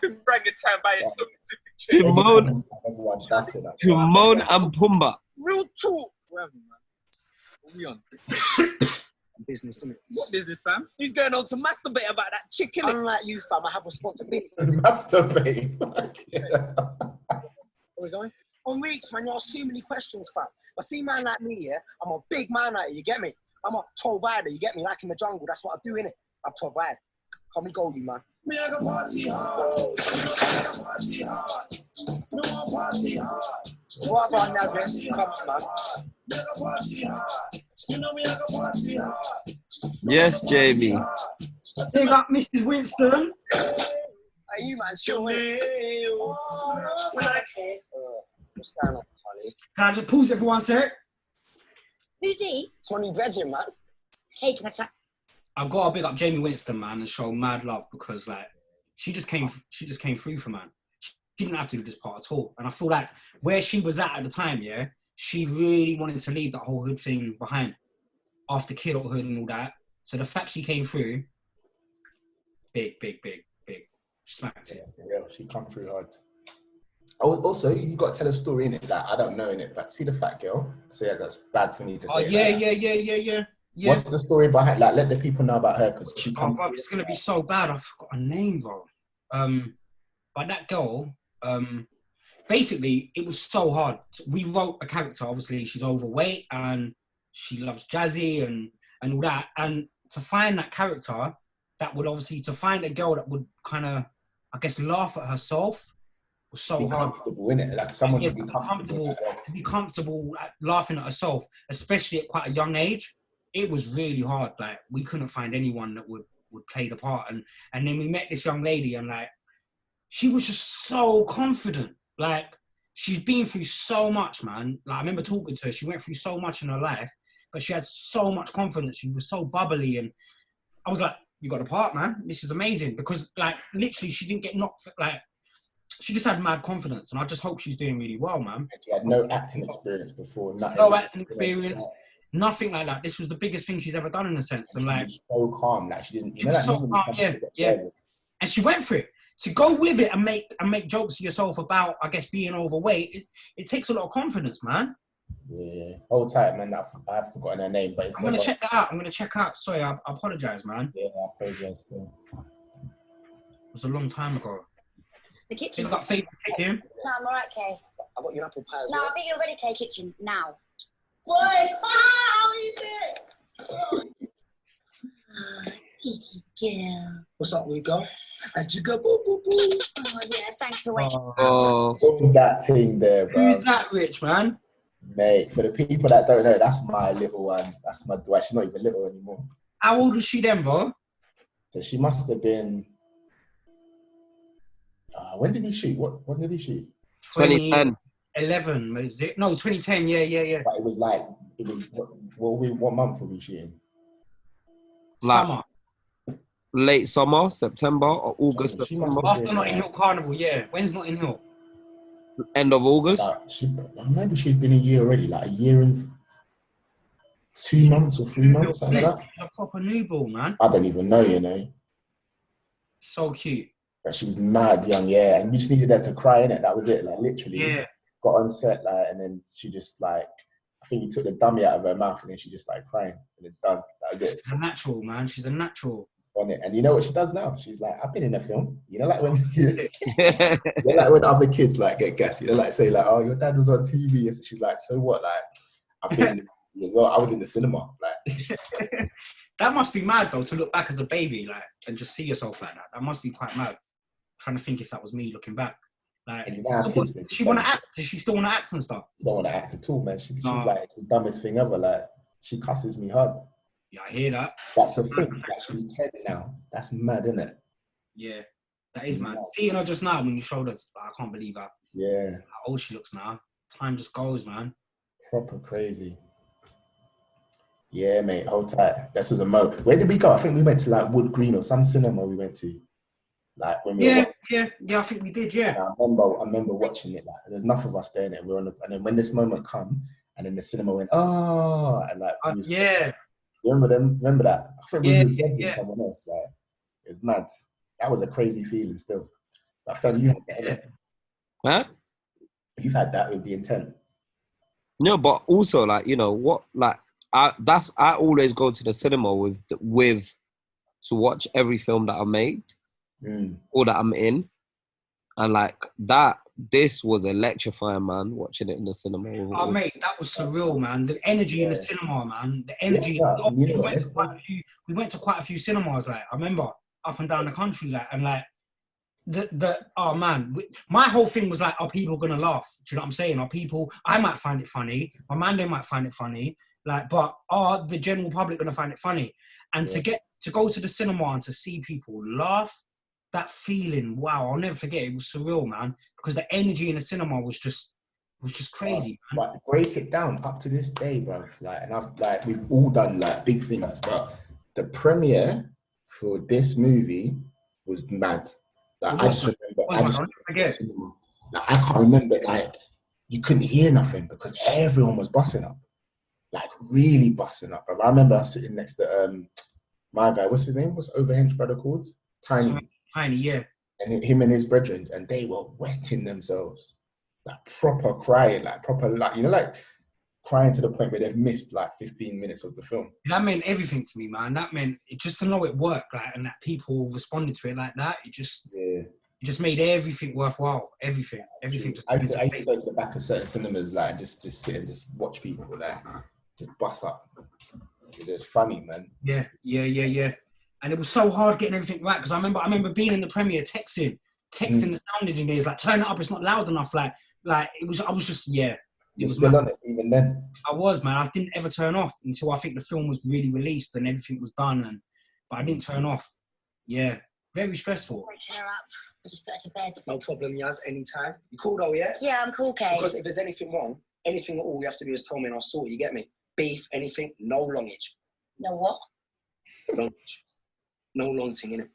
S1: Orangutan by his
S5: Timon and Pumbaa.
S6: Real talk. Whatever, man. What we on? Business, innit?
S1: What business, fam? He's going on to masturbate about that chicken.
S6: Unlike you, fam, I have responsibilities.
S3: Masturbate.
S6: Where we going? On weeks, man, you ask too many questions, fam. But see, man like me, yeah, I'm a big man out here, you get me? I'm a provider, you get me? Like in the jungle, that's what I do, innit? I provide. Come we go, you, man. Me, I can party hard. Party hard. No more party hard. What about now, man? Come on, man. Me, I can party hard. You know me, I can party hard.
S5: Yes, Jamie.
S4: Big up Mrs. Winston.
S6: Are you, man? Chill, innit? What's going on, Holly?
S4: Can I just pause it for 1 sec?
S8: Who's he?
S6: Tony Dredgen, man.
S8: Taking a tap.
S4: I've got to big up Jamie Winston, man, and show mad love because, like, she just came through for man. She didn't have to do this part at all. And I feel like where she was at the time, yeah, she really wanted to leave that whole hood thing behind after kidulthood and all that. So the fact she came through, big. Smacked it.
S3: Yeah, she come through hard. Oh, also, you got to tell a story in it. Like, I don't know in it, but see the fat girl. So yeah, that's bad for me to say.
S4: Oh yeah.
S3: What's the story behind? Like, let the people know about her because she
S4: Oh,
S3: comes.
S4: bro, it's gonna be so bad. I forgot her name, bro. But that girl, basically, it was so hard. We wrote a character. Obviously, she's overweight and she loves jazzy and all that. And to find that character, that would obviously to find a girl that would kind of, I guess, laugh at herself. Was so
S3: be
S4: hard.
S3: Comfortable in it, like someone
S4: Yeah,
S3: to be comfortable.
S4: to be comfortable laughing at herself, especially at quite a young age. It was really hard. Like we couldn't find anyone that would play the part, and then we met this young lady, and like she was just so confident. Like she's been through so much, man. Like I remember talking to her. She went through so much in her life, but she had so much confidence. She was so bubbly, and I was like, "You got a part, man. This is amazing." Because like literally, she didn't get knocked. Like she just had mad confidence, and I just hope she's doing really well, man.
S3: She had no acting experience before.
S4: No acting experience, nothing like that. This was the biggest thing she's ever done in a sense. And like,
S3: so calm, like she didn't.
S4: She was so calm, yeah. And she went for it. To go with it and make jokes to yourself about, I guess, being overweight. It takes a lot of confidence, man.
S3: Yeah, hold tight, man. I've forgotten her name, but
S4: I'm gonna check that out. I'm gonna check out. Sorry, I apologize, man.
S3: Yeah, I apologize too.
S4: It was a long time ago.
S8: The kitchen.
S4: You got favorite kitchen?
S8: No, I'm alright, Kay.
S6: I got you an apple pie as
S8: No,
S6: well.
S8: I think you're ready, Kay. Kitchen now.
S6: Boy, how you doing?
S8: Girl.
S6: What's up, we go? And you go boo boo boo.
S8: Oh, yeah, thanks for waiting.
S5: Oh,
S3: What was that thing there, bro?
S4: Who's that, Rich, man?
S3: Mate, for the people that don't know, that's my little one. That's my, well, she's not even little anymore.
S4: How old was she then, bro?
S3: So she must have been, when did we shoot? What did we shoot?
S5: 2010.
S4: 2011, was it? No, 2010, yeah.
S3: But it was what month were we shooting?
S5: Like
S4: Summer.
S5: late summer, September or August,
S3: She must
S5: September.
S3: have
S4: After
S3: been,
S4: Notting Hill Carnival, yeah. When's Notting Hill?
S5: End of August.
S3: Maybe she'd been a year already, like a year and 2 months or 3 months, something like that.
S4: She's a proper newborn, man.
S3: I don't even know, you know.
S4: So cute.
S3: But she was mad young, yeah. And we just needed her to cry, innit? That was it, like literally.
S4: Yeah.
S3: Got on set, like, and then she just like, I think he took the dummy out of her mouth and then she just like crying and then done. That was it.
S4: She's a natural, man. She's a natural.
S3: On it. And you know what she does now? She's like, I've been in a film. You know, like when like when other kids like get gas, you know, like say like, oh, your dad was on TV. And she's like, so what? Like, I've been in the movie as well. I was in the cinema. Like,
S4: that must be mad though to look back as a baby, like, and just see yourself like that. That must be quite mad. Trying to think if that was me looking back. Like,
S3: and you know how kids
S4: does she want to act? Does she still want to act and stuff?
S3: She don't want to act at all, man. She's
S4: No.
S3: like, it's the dumbest thing ever. Like, she cusses me hard.
S4: Yeah, I hear that.
S3: That's the thing. Like, she's 10 now. That's mad, isn't it?
S4: Yeah, that is mad. Seeing her just now when you showed her, I can't believe her.
S3: Yeah.
S4: How old she looks now. Time just goes, man.
S3: Proper crazy. Yeah, mate. Hold tight. This was a mo. Where did we go? I think we went to like Wood Green or some cinema we went to. Like when we were
S4: Yeah, I think we did, yeah.
S3: I remember watching it. Like there's enough of us there, and we're on and then when this moment come, and then the cinema went, oh, and like
S4: yeah.
S3: Remember that? I think we
S4: Yeah,
S3: were judging someone else. Like it was mad. That was a crazy feeling still. I felt you had that, innit?
S5: Huh?
S3: You've had that with the intent.
S5: No, but also like, you know what, like I always go to the cinema with to watch every film that I made or that I'm in, and like that. This was electrifying, man. Watching it in the cinema.
S4: Oh, mate, that was surreal, man. The energy in the cinema, man. The energy. We went to quite a few cinemas. Like I remember up and down the country, like and like oh man, my whole thing was like, are people gonna laugh? Do you know what I'm saying? Are people? I might find it funny. My man, they might find it funny. Like, but are the general public gonna find it funny? And to go to the cinema and to see people laugh, that feeling, wow, I'll never forget. It was surreal, man, because the energy in the cinema was just crazy, man.
S3: Like, break it down up to this day, bro. Like, and we've all done like big things, but the premiere for this movie was mad. Like, I just remember, like, I can't remember, like, you couldn't hear nothing because everyone was busting up, like really busting up. Bro. I remember us sitting next to my guy, what's his name? What's Overhenge brother called? Tiny, yeah. And him and his brethren, and they were wetting themselves, like proper crying, like proper, like, you know, like crying to the point where they've missed like 15 minutes of the film.
S4: That meant everything to me, man. That meant just to know it worked, like, and that people responded to it like that. It just made everything worthwhile. Everything. I used to
S3: go to the back of certain cinemas, like just sit and just watch people, like just bust up. It was funny, man. Yeah. And it was so hard getting everything right because I remember being in the premiere, texting the sound engineers, like, turn it up, it's not loud enough. Like it was. I was just You're still on it even then.
S4: I was, man. I didn't ever turn off until I think the film was really released and everything was done, but I didn't turn off. Yeah, very stressful.
S8: Wake her up. I'll just put her to bed.
S6: No problem, Yaz. Anytime. You cool though, yeah?
S8: Yeah, I'm cool, Kay.
S6: Because if there's anything wrong, anything at all, you have to do is tell me and I'll sort it. You get me? Beef, anything, no longage.
S8: No what?
S6: Longage. No long thing, innit?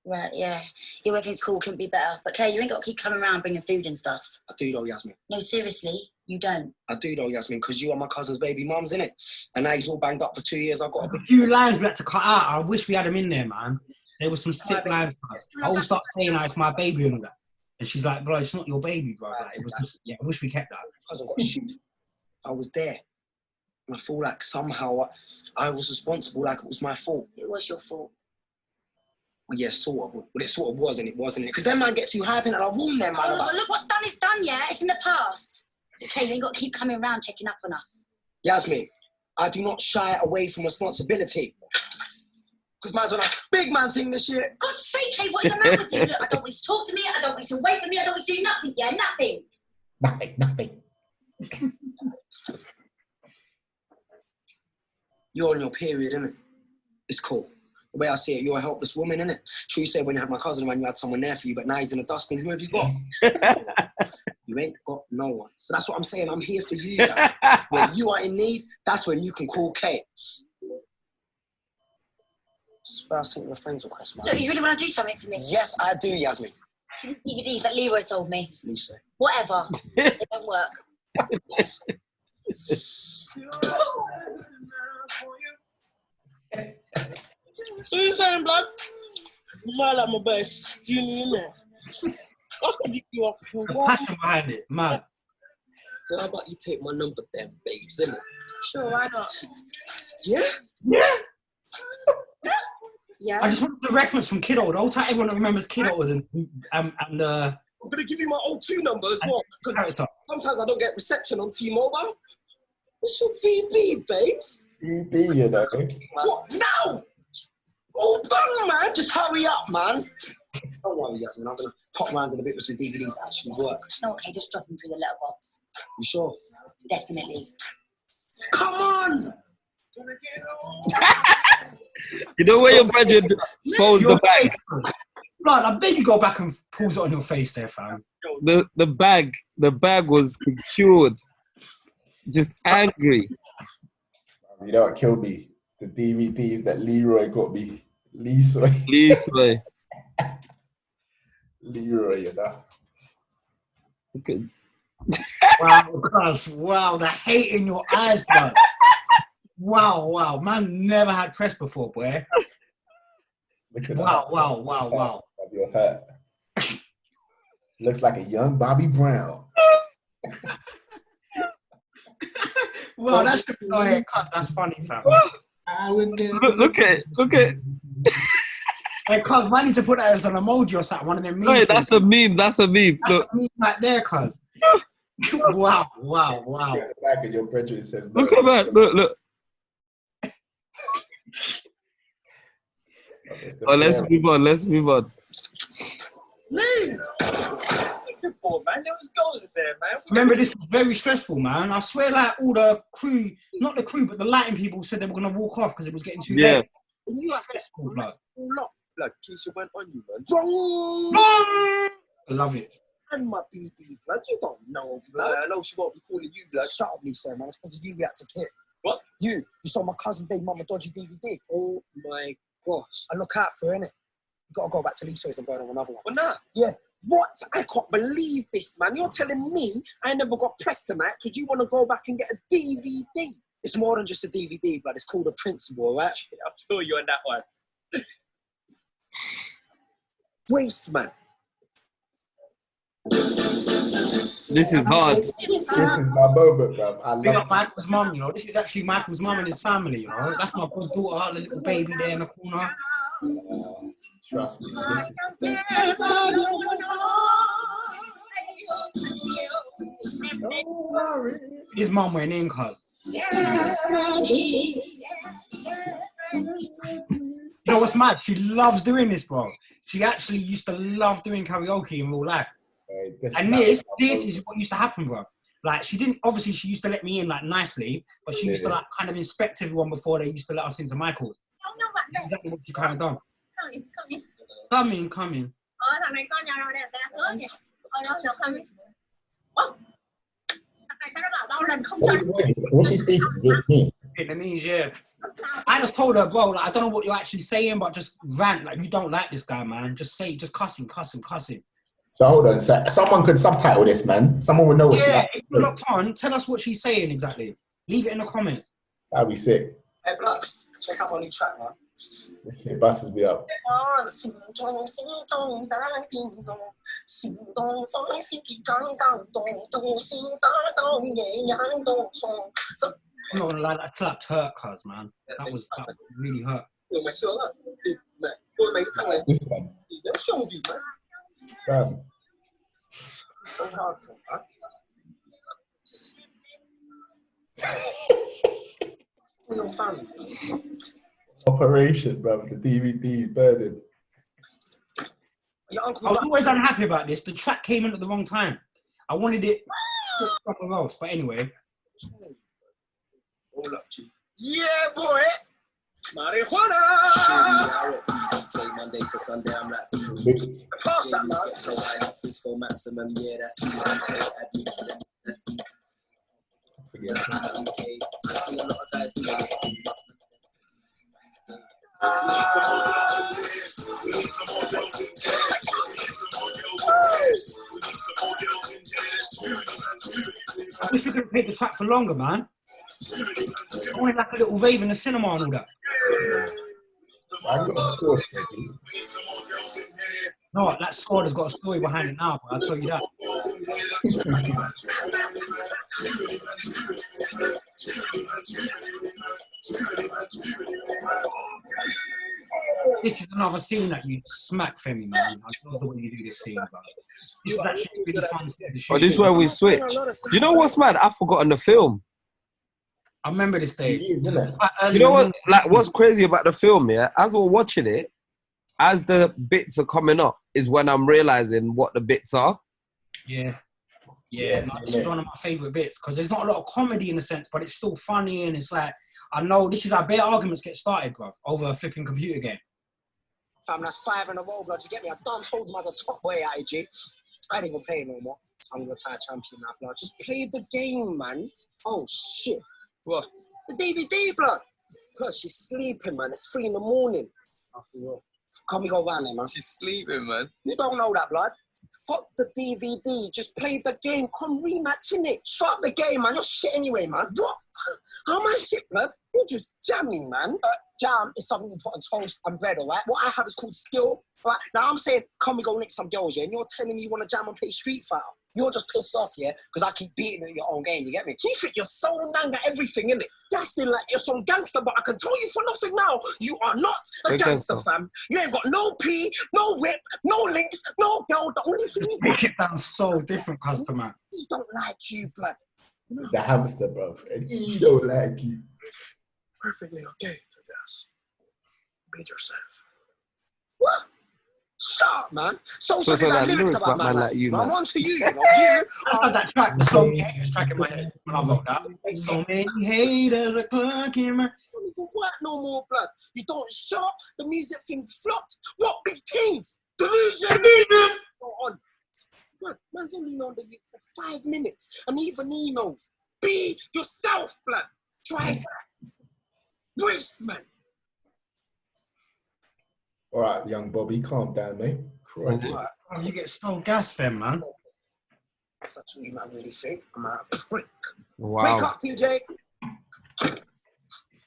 S8: Right, yeah. Your everything's cool, couldn't be better. But Kay, you ain't got to keep coming around bringing food and stuff.
S6: I do though, Yasmin.
S8: No, seriously, you don't.
S6: I do though, Yasmin, because you are my cousin's baby mums, innit? And now he's all banged up for 2 years. I've got
S4: a few lines we had to cut out. I wish we had him in there, man. There was some sick lines. I always start saying that it's my baby and all that. And she's like, bro, it's not your baby, bro. Like, it was just, I wish we kept that.
S6: Because I got shit. I was there. And I feel like somehow I was responsible, like it was my fault.
S8: It was your fault.
S6: Well, yeah, sort of. Well, it sort of wasn't, wasn't it? Because them man get too hyping and I warn them, man.
S8: Oh, look, what's done is done, yeah? It's in the past. Okay, you ain't got to keep coming around checking up on us.
S6: Yasmin, I do not shy away from responsibility. Because man's on a big man thing this year.
S8: God's sake, Kate, what is the matter with you? Look, I don't want you to talk to me. I don't want you to wait for me. I don't want you to do nothing. Yeah, nothing.
S3: Nothing.
S6: You're on your period, innit? It's cool. The way I see it, you're a helpless woman, innit? True, you said when you had my cousin around, you had someone there for you, but now he's in a dustbin. Who have you got? You ain't got no one. So that's what I'm saying. I'm here for you. When you are in need, that's when you can call Kate. I sent you a friend's request, man.
S8: Look, you really want to do something for me?
S6: Yes, I do, Yasmin.
S8: See the DVDs that Leroy sold me?
S6: It's Lisa.
S8: Whatever. They don't work.
S6: Yes.
S1: So you're saying, blood? You might like my best skinny, innit? I could give you up for
S4: The
S1: one.
S4: passion behind it, man.
S6: So how about you take my number then, babes, innit?
S8: Sure, why not?
S6: Yeah?
S8: Yeah.
S4: I just want the reference from Kiddo. The whole time everyone remembers Kiddo and
S6: I'm gonna give you my O2 number as well, because
S4: character.
S6: sometimes I don't get reception on T-Mobile. What's your BB, babes?
S3: BB, you know.
S6: What now? All done, man. Just hurry up, man. Don't worry, Yasmin. I'm gonna pop round in a bit with some DVDs that actually work.
S8: Okay, just drop them through the letterbox.
S6: You sure?
S8: Definitely.
S6: Come on.
S5: You know where your brother exposed the bag?
S4: Blood, I bet you go back and pulls it on your face there, fam.
S5: The bag was secured. Just angry.
S3: You know what killed me? The DVDs that Leroy got me. Leroy, you know.
S5: Okay.
S4: Wow, cuz. Wow, the hate in your eyes, blood. Wow. Man never had press before, boy.
S3: Look at
S4: Wow.
S3: You're hurt. Looks like a young Bobby Brown.
S4: Well, that's go ahead, cuz. That's funny, fam.
S3: I would never.
S5: Look at.
S4: Hey, cuz, man, need to put that as an emoji or something. One of them memes.
S5: Hey, that's a meme.
S4: That's a meme right there, cuz. Wow.
S3: The back of your picture, it says no.
S5: Look at that. Look. Oh, let's move on.
S1: Move! Good boy, man. There was goals in there, man.
S4: Remember, this was very stressful, man. I swear, like, all the crew, not the crew, but the lighting people said they were going to walk off because it was getting too late.
S1: And you
S4: Stressful, blood.
S1: blood. Keisha went on you, man. Wrong!
S4: I love it.
S6: And my BB, blood. You don't know, blood. I know she won't be calling you, blood. Shut up, Lisa, man. It's because of you we had to kid.
S1: What?
S6: You saw my cousin Dave Mama dodgy DVD.
S1: Oh my gosh.
S6: I look out for her, innit? You gotta go back to Lisa's and burn on another one.
S1: Well, nah.
S6: Yeah. What? I can't believe this, man. You're telling me I never got pressed tonight because you want to go back and get a DVD. It's more than just a DVD, but it's called a principle, right?
S1: I'll feel you on that one.
S6: Waste, man.
S5: This is hard.
S3: This is my moment, bruv. I
S4: Big
S3: love
S4: up Michael's mum, you know. This is actually Michael's mum and his family, you know. That's my good daughter, the little baby there in the corner.
S3: Trust me. This is don't worry.
S4: His mum went in, cuz. You know what's mad? She loves doing this, bro. She actually used to love doing karaoke in real life. And this is what used to happen, bro. Like, she didn't, obviously, she used to let me in, like, nicely, but she used to, like, kind of inspect everyone before they used to let us into Michael's. That's exactly what she kind of done. Come in.
S3: What's she speaking? Vietnamese.
S4: Vietnamese, yeah. I just told her, bro, like, I don't know what you're actually saying, but just rant. Like, you don't like this guy, man. Just say, just cussing.
S3: So hold on, someone could subtitle this, man. Someone would know what she's
S4: Yeah,
S3: like.
S4: if you're locked on, tell us what she's saying exactly. Leave it in the comments.
S3: That'd be sick.
S6: Hey, blood, check out my new track, man.
S3: This shit busts me up.
S4: I'm not gonna lie, that slapped hurt, cuz, man. That was really hurt.
S3: This one. Fam.
S6: So hard for her. Your family.
S3: operation, bro. The DVD burden.
S6: Your
S4: I
S6: uncle's
S4: was
S6: got
S4: always unhappy about this. The track came in at the wrong time. I wanted it somewhere else, but anyway.
S1: Hold up, G.
S6: yeah, boy.
S1: Marijuana!
S6: Play Monday to Sunday, I'm like,
S3: Mix.
S6: pass that, man. Frisco maximum, yeah, that's
S3: Forget it.
S6: I see a lot of guys doing this too.
S4: I wish we could have played the track for longer, man. I wanted like a little rave in the cinema and all that.
S3: I got a score, Reggie.
S4: No, that score has got a story behind it now, but I'll tell you that. This is another scene that you smack, Femi, man. I love the way you do this scene, bro. This is actually really fun to shoot.
S5: Oh, this is where we switch. You know what's mad? I've forgotten the film.
S4: I remember this day.
S3: It is, isn't it?
S5: You know what? Like, what's crazy about the film? Yeah, as we're watching it, as the bits are coming up, is when I'm realizing what the bits are.
S4: Yeah.
S3: Yes,
S4: This is one of my favourite bits because there's not a lot of comedy in a sense, but it's still funny and it's like, I know this is how bare arguments get started, bro, over a flipping computer game.
S6: Fam, that's 5 in a row, blood. You get me? I done told him I was a top boy at IG. I ain't even play no more. I'm a retired champion now, blood. Just play the game, man. Oh, shit.
S1: What?
S6: The DVD, blood. Blood, she's sleeping, man. It's 3 in the morning. Oh, for real. Can we go round there, man?
S1: She's sleeping, man.
S6: You don't know that, blood. Fuck the DVD. Just play the game. Come rematch, innit? Fuck the game, man. You're shit anyway, man. What? How am I shit, blood? You're just jamming, man. Jam is something you put on toast and bread, all right? What I have is called skill. All right? Now, I'm saying, can we go nick some girls, yeah? And you're telling me you want to jam and play Street Fighter. You're just pissed off, yeah? Because I keep beating at your own game, you get me? You think you're so nang at everything, innit? That's in like, you're some gangster, but I can tell you for nothing now, you are not a gangster, fam. You ain't got no P, no whip, no links, no girl. The only thing you got...
S4: It sounds so different, customer.
S6: He don't like you, blood. You know?
S3: The hamster, bro. And he don't like you.
S6: Perfectly okay, I guess. Be yourself. What? Shut up, man. So you got lyrics about man like you, man. I'm on to you, you know. You
S4: I got that track, so many haters track in my head when I wrote that. So many haters are clucking my...
S6: You don't even work no more, blood. You don't shop. The music thing flopped. What big things? Delusion. Go on. Blood, man's only known the youth for 5 minutes. And even he knows. Be yourself, blood. Try that. Brace, man.
S3: All right, young Bobby, calm down, mate. Crikey.
S4: Oh, you get so gas, fam, man.
S6: That's what you might really think. I'm a prick.
S5: Wow.
S6: Wake up, TJ.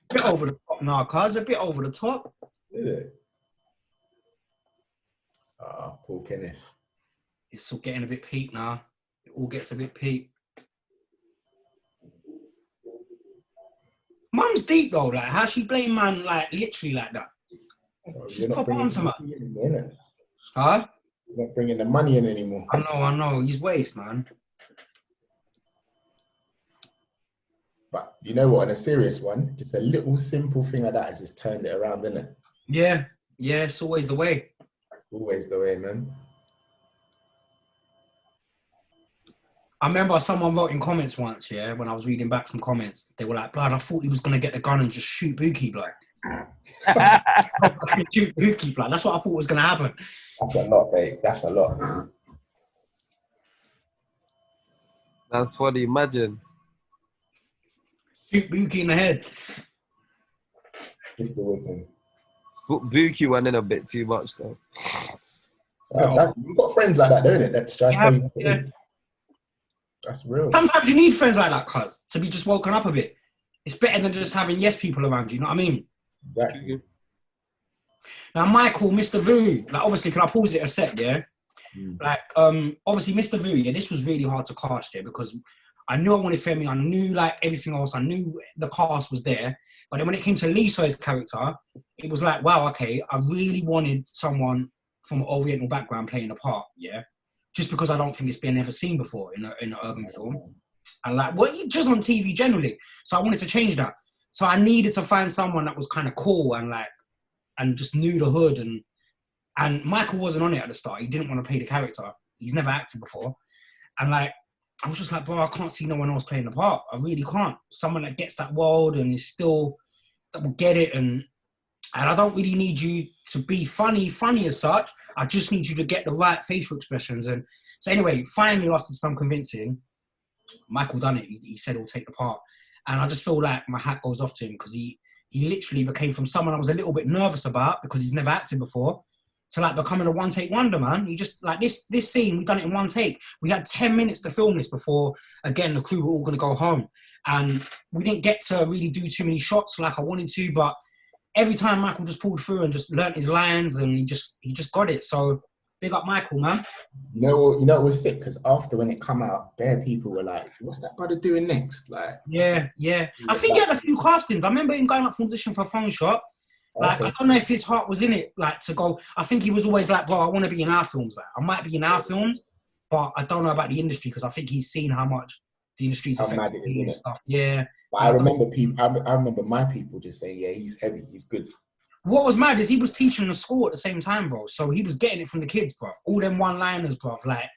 S4: Bit over the top now, cuz. A bit over the top.
S3: Is it? Ah, Paul Kenneth.
S4: It's all getting a bit peak now. It all gets a bit peak. Mum's deep though, like how she blame man like literally like that.
S3: Oh,
S4: She's pop on to man.
S3: Anymore,
S4: Huh?
S3: You're not bringing the money in anymore.
S4: I know. He's waste, man.
S3: But you know what? On a serious one, just a little simple thing like that has just turned it around, isn't it?
S4: Yeah, it's always the way.
S3: Always the way, man.
S4: I remember someone wrote in comments once, yeah, when I was reading back some comments. They were like, blood, I thought he was going to get the gun and just shoot Buki, blood. Shoot Buki, blood. That's what I thought was going to happen.
S3: That's a lot, mate. That's a lot.
S5: That's funny. Imagine.
S4: Shoot Buki in the head.
S3: It's the weapon.
S5: Buki went in a bit too much, though.
S3: You've got friends like that, don't it? That's trying to tell you what it is. That's real.
S4: Sometimes you need friends like that, cuz, to be just woken up a bit. It's better than just having yes people around you, you know what I mean?
S3: Exactly.
S4: Now, Michael, Mr. Vu, like, obviously, can I pause it a sec, yeah? Like, obviously, Mr. Vu, yeah, this was really hard to cast, yeah, because I knew I wanted Femi, I knew, like, everything else, I knew the cast was there, but then when it came to Liso's character, it was like, wow, okay, I really wanted someone from an Oriental background playing the part, yeah? Just because I don't think it's been ever seen before in an urban film. And like, well, just on TV generally. So I wanted to change that. So I needed to find someone that was kind of cool and like and just knew the hood. And Michael wasn't on it at the start. He didn't want to play the character. He's never acted before. And like, I was just like, bro, I can't see no one else playing the part. I really can't. Someone that gets that world and is still, that will get it. And I don't really need you to be funny as such. I just need you to get the right facial expressions. And so anyway, finally, after some convincing, Michael done it. He said he'll take the part. And I just feel like my hat goes off to him because he literally became from someone I was a little bit nervous about because he's never acted before to like becoming a one-take wonder, man. He just, like this scene, we done it in one take. We had 10 minutes to film this before, again, the crew were all going to go home. And we didn't get to really do too many shots like I wanted to, but every time Michael just pulled through and just learnt his lines and he just got it. So big up Michael, man.
S3: You know it was sick because after when it come out, bare people were like, "What's that brother doing next?" Like,
S4: yeah. I think he had a few castings. I remember him going up for audition for a phone shop. Like, I don't know if his heart was in it, like to go. I think he was always like, "Bro, I want to be in our films. Like, I might be in our films, but I don't know about the industry because I think he's seen how much the industry's affected me and stuff." Yeah.
S3: But I remember people. I remember my people just saying, "Yeah, he's heavy. He's good."
S4: What was mad is he was teaching the school at the same time, bro. So he was getting it from the kids, bro. All them one-liners, bro. Like,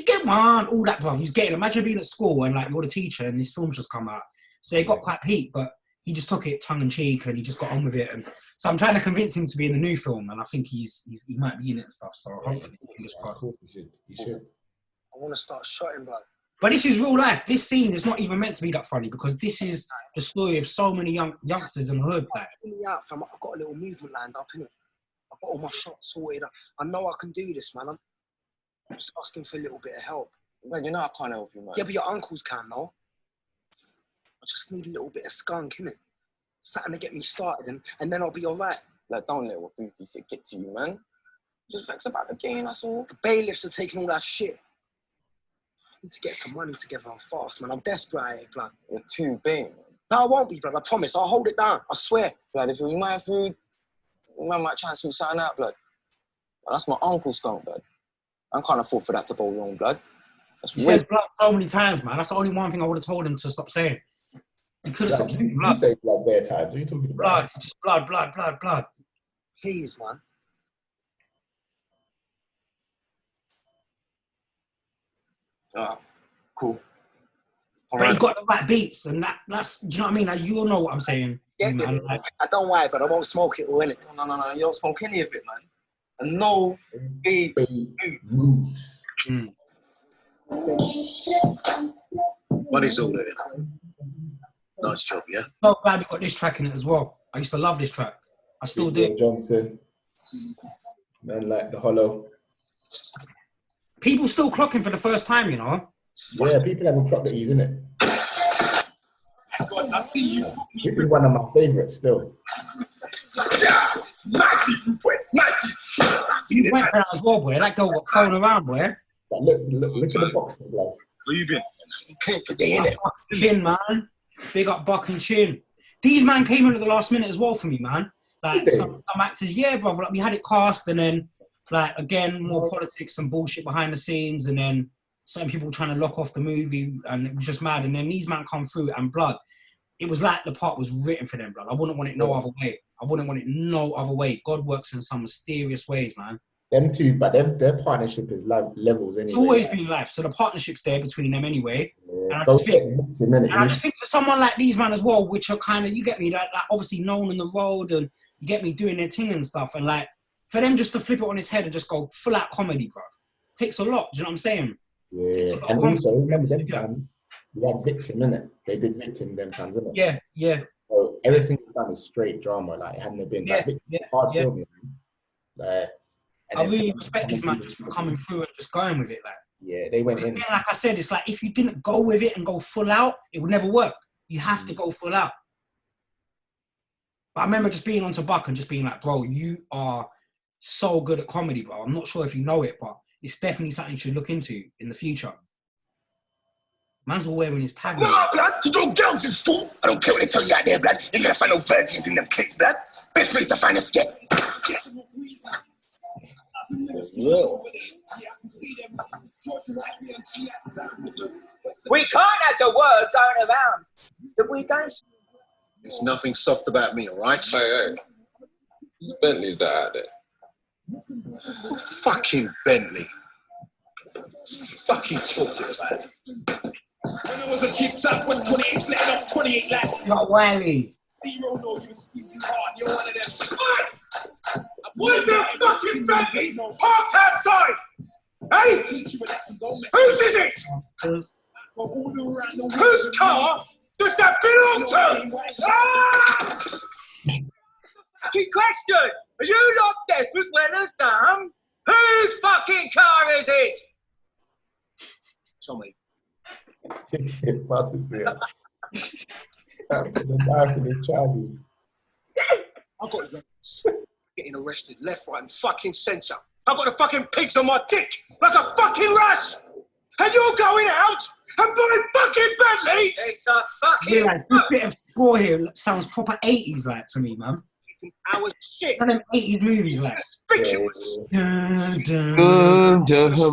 S4: get on, all that, bro. He was getting it. Imagine being at school and like you're the teacher and this film's just come out. So it got quite peak, but he just took it tongue-in-cheek and he just got on with it. And so I'm trying to convince him to be in the new film, and I think he might be in it and stuff. So hopefully, fingers crossed.
S3: He should.
S6: I want to start shotting, blood.
S4: But this is real life. This scene is not even meant to be that funny because this is the story of so many youngsters in the hood. Like,
S6: Pull me out, fam. I've got a little movement lined up, innit? I've got all my shots sorted. I know I can do this, man. I'm just asking for a little bit of help.
S10: Man, you know I can't help you, man.
S6: Yeah, but your uncles can, no? I just need a little bit of skunk, innit? Something to get me started, and then I'll be all right.
S10: Like, don't let what Bookie said get to you, man. Just vex about the game, that's all.
S6: The bailiffs are taking all that shit. I need to get some money together and fast, man. I'm desperate here, blood.
S10: You're too big, man.
S6: No, I won't be, blood. I promise. I'll hold it down. I swear.
S10: Blood, if it was my food, man might try and sort something out, blood. But that's my uncle's skunk, blood. I can't afford for that to go wrong, blood.
S4: He says blood so many times, man. That's the only one thing I would have told him to stop saying. He could have stopped saying blood.
S3: You say blood bare times. What are you talking about?
S4: Blood.
S6: Please, man.
S10: Cool.
S4: But he's got the right beats, and that's, do you know what I mean? Like, you all know what I'm saying.
S6: Yeah,
S4: man. Like,
S6: I don't worry, but I won't smoke it all, innit?
S10: No, you don't smoke any of it, man. And no big
S3: moves.
S11: Money's all there. Nice job, yeah?
S4: So glad we got this track in it as well. I used to love this track. I still do.
S3: Johnson. Man like the Hollow.
S4: People still clocking for the first time, you know?
S3: Yeah, people haven't clocked it, isn't it?
S11: God, I see you.
S3: This is one of my favourites still.
S4: You went around as well, boy. That girl got thrown around, boy.
S3: Look at the boxing glove.
S11: Where you been? Today, innit?
S4: Chin, man. Big up Buck and Chin. These man came in at the last minute as well for me, man. Like some actors, yeah, brother. Like we had it cast, and then like again more politics and bullshit behind the scenes, and then certain people trying to lock off the movie, and it was just mad. And then these man come through, and blood. It was like the part was written for them, blood. I wouldn't want it no other way. God works in some mysterious ways, man.
S3: Them two, but their partnership is levels anyway.
S4: It's always been life. So the partnership's there between them anyway.
S3: Yeah,
S4: and I just think for someone like these, man, as well, which are kind of, you get me, like obviously known on the road and you get me doing their thing and stuff. And like, for them just to flip it on his head and just go full out comedy, bro. Takes a lot. Do you know what I'm saying?
S3: Yeah. And also, remember them time, we had Victim, innit? They did Victim them times, innit?
S4: Yeah.
S3: So everything we've done is straight drama. Like, it hadn't been hard filming. Like,
S4: I really respect this man just for coming through and just going with it. Like,
S3: yeah, they went in.
S4: Again, like I said, it's like if you didn't go with it and go full out, it would never work. You have to go full out. But I remember just being onto Buck and just being like, bro, you are so good at comedy, bro. I'm not sure if you know it, but it's definitely something you should look into in the future. Man's all wearing his tag.
S11: Nah, blood, you don't girls, you fool. I don't care what they tell you out there, blood. You ain't gonna find no virgins in them cliques, blood. Best place to find a skip.
S6: We can't have the word going around that we don't.
S11: There's nothing soft about me, all right?
S10: Hey.
S11: Whose Bentley's that out there? Fucking Bentley. What's he fucking talking about?
S2: When I was a kid, top was 28, letting off 28 like.
S4: Got Wiley.
S2: Zero know you squeezing hard, you're one of them.
S11: Where's that fucking Bentley? Parked outside! Hey! Whose is it? Whose car does that belong to?
S6: Fucking question! Are you not deaf as well as dumb? Whose fucking car is it?
S11: Tommy.
S3: Shit, bastard, yeah. The guy for the charges.
S11: I got arrests. Getting arrested left, right, and fucking centre. I got the fucking pigs on my dick like a fucking rush. And you're going out and buying fucking Bentleys?
S6: It's a fucking.
S4: Realise this bit of score here sounds proper 80s like to me, man.
S11: Our shit.
S4: One of them 80s movies like.
S11: Ridiculous.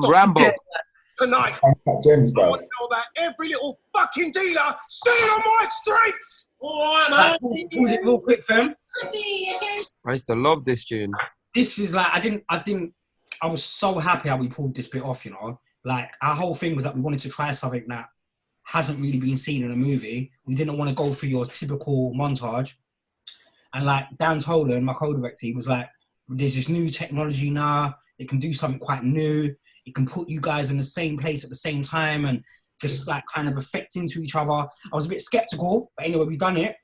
S5: Rambo.
S11: Tonight,
S3: James,
S11: I
S3: bro.
S11: want to know about every little fucking dealer selling on my streets. All right, man.
S4: Pause it real quick, fam.
S5: I used to love this tune.
S4: This is like, I was so happy how we pulled this bit off, you know? Like, our whole thing was that we wanted to try something that hasn't really been seen in a movie. We didn't want to go for your typical montage. And like, Dan Tolan, my co-director, he was like, there's this new technology now. It can do something quite new. It can put you guys in the same place at the same time and just like kind of affect into each other. I was a bit skeptical, but anyway, we done it.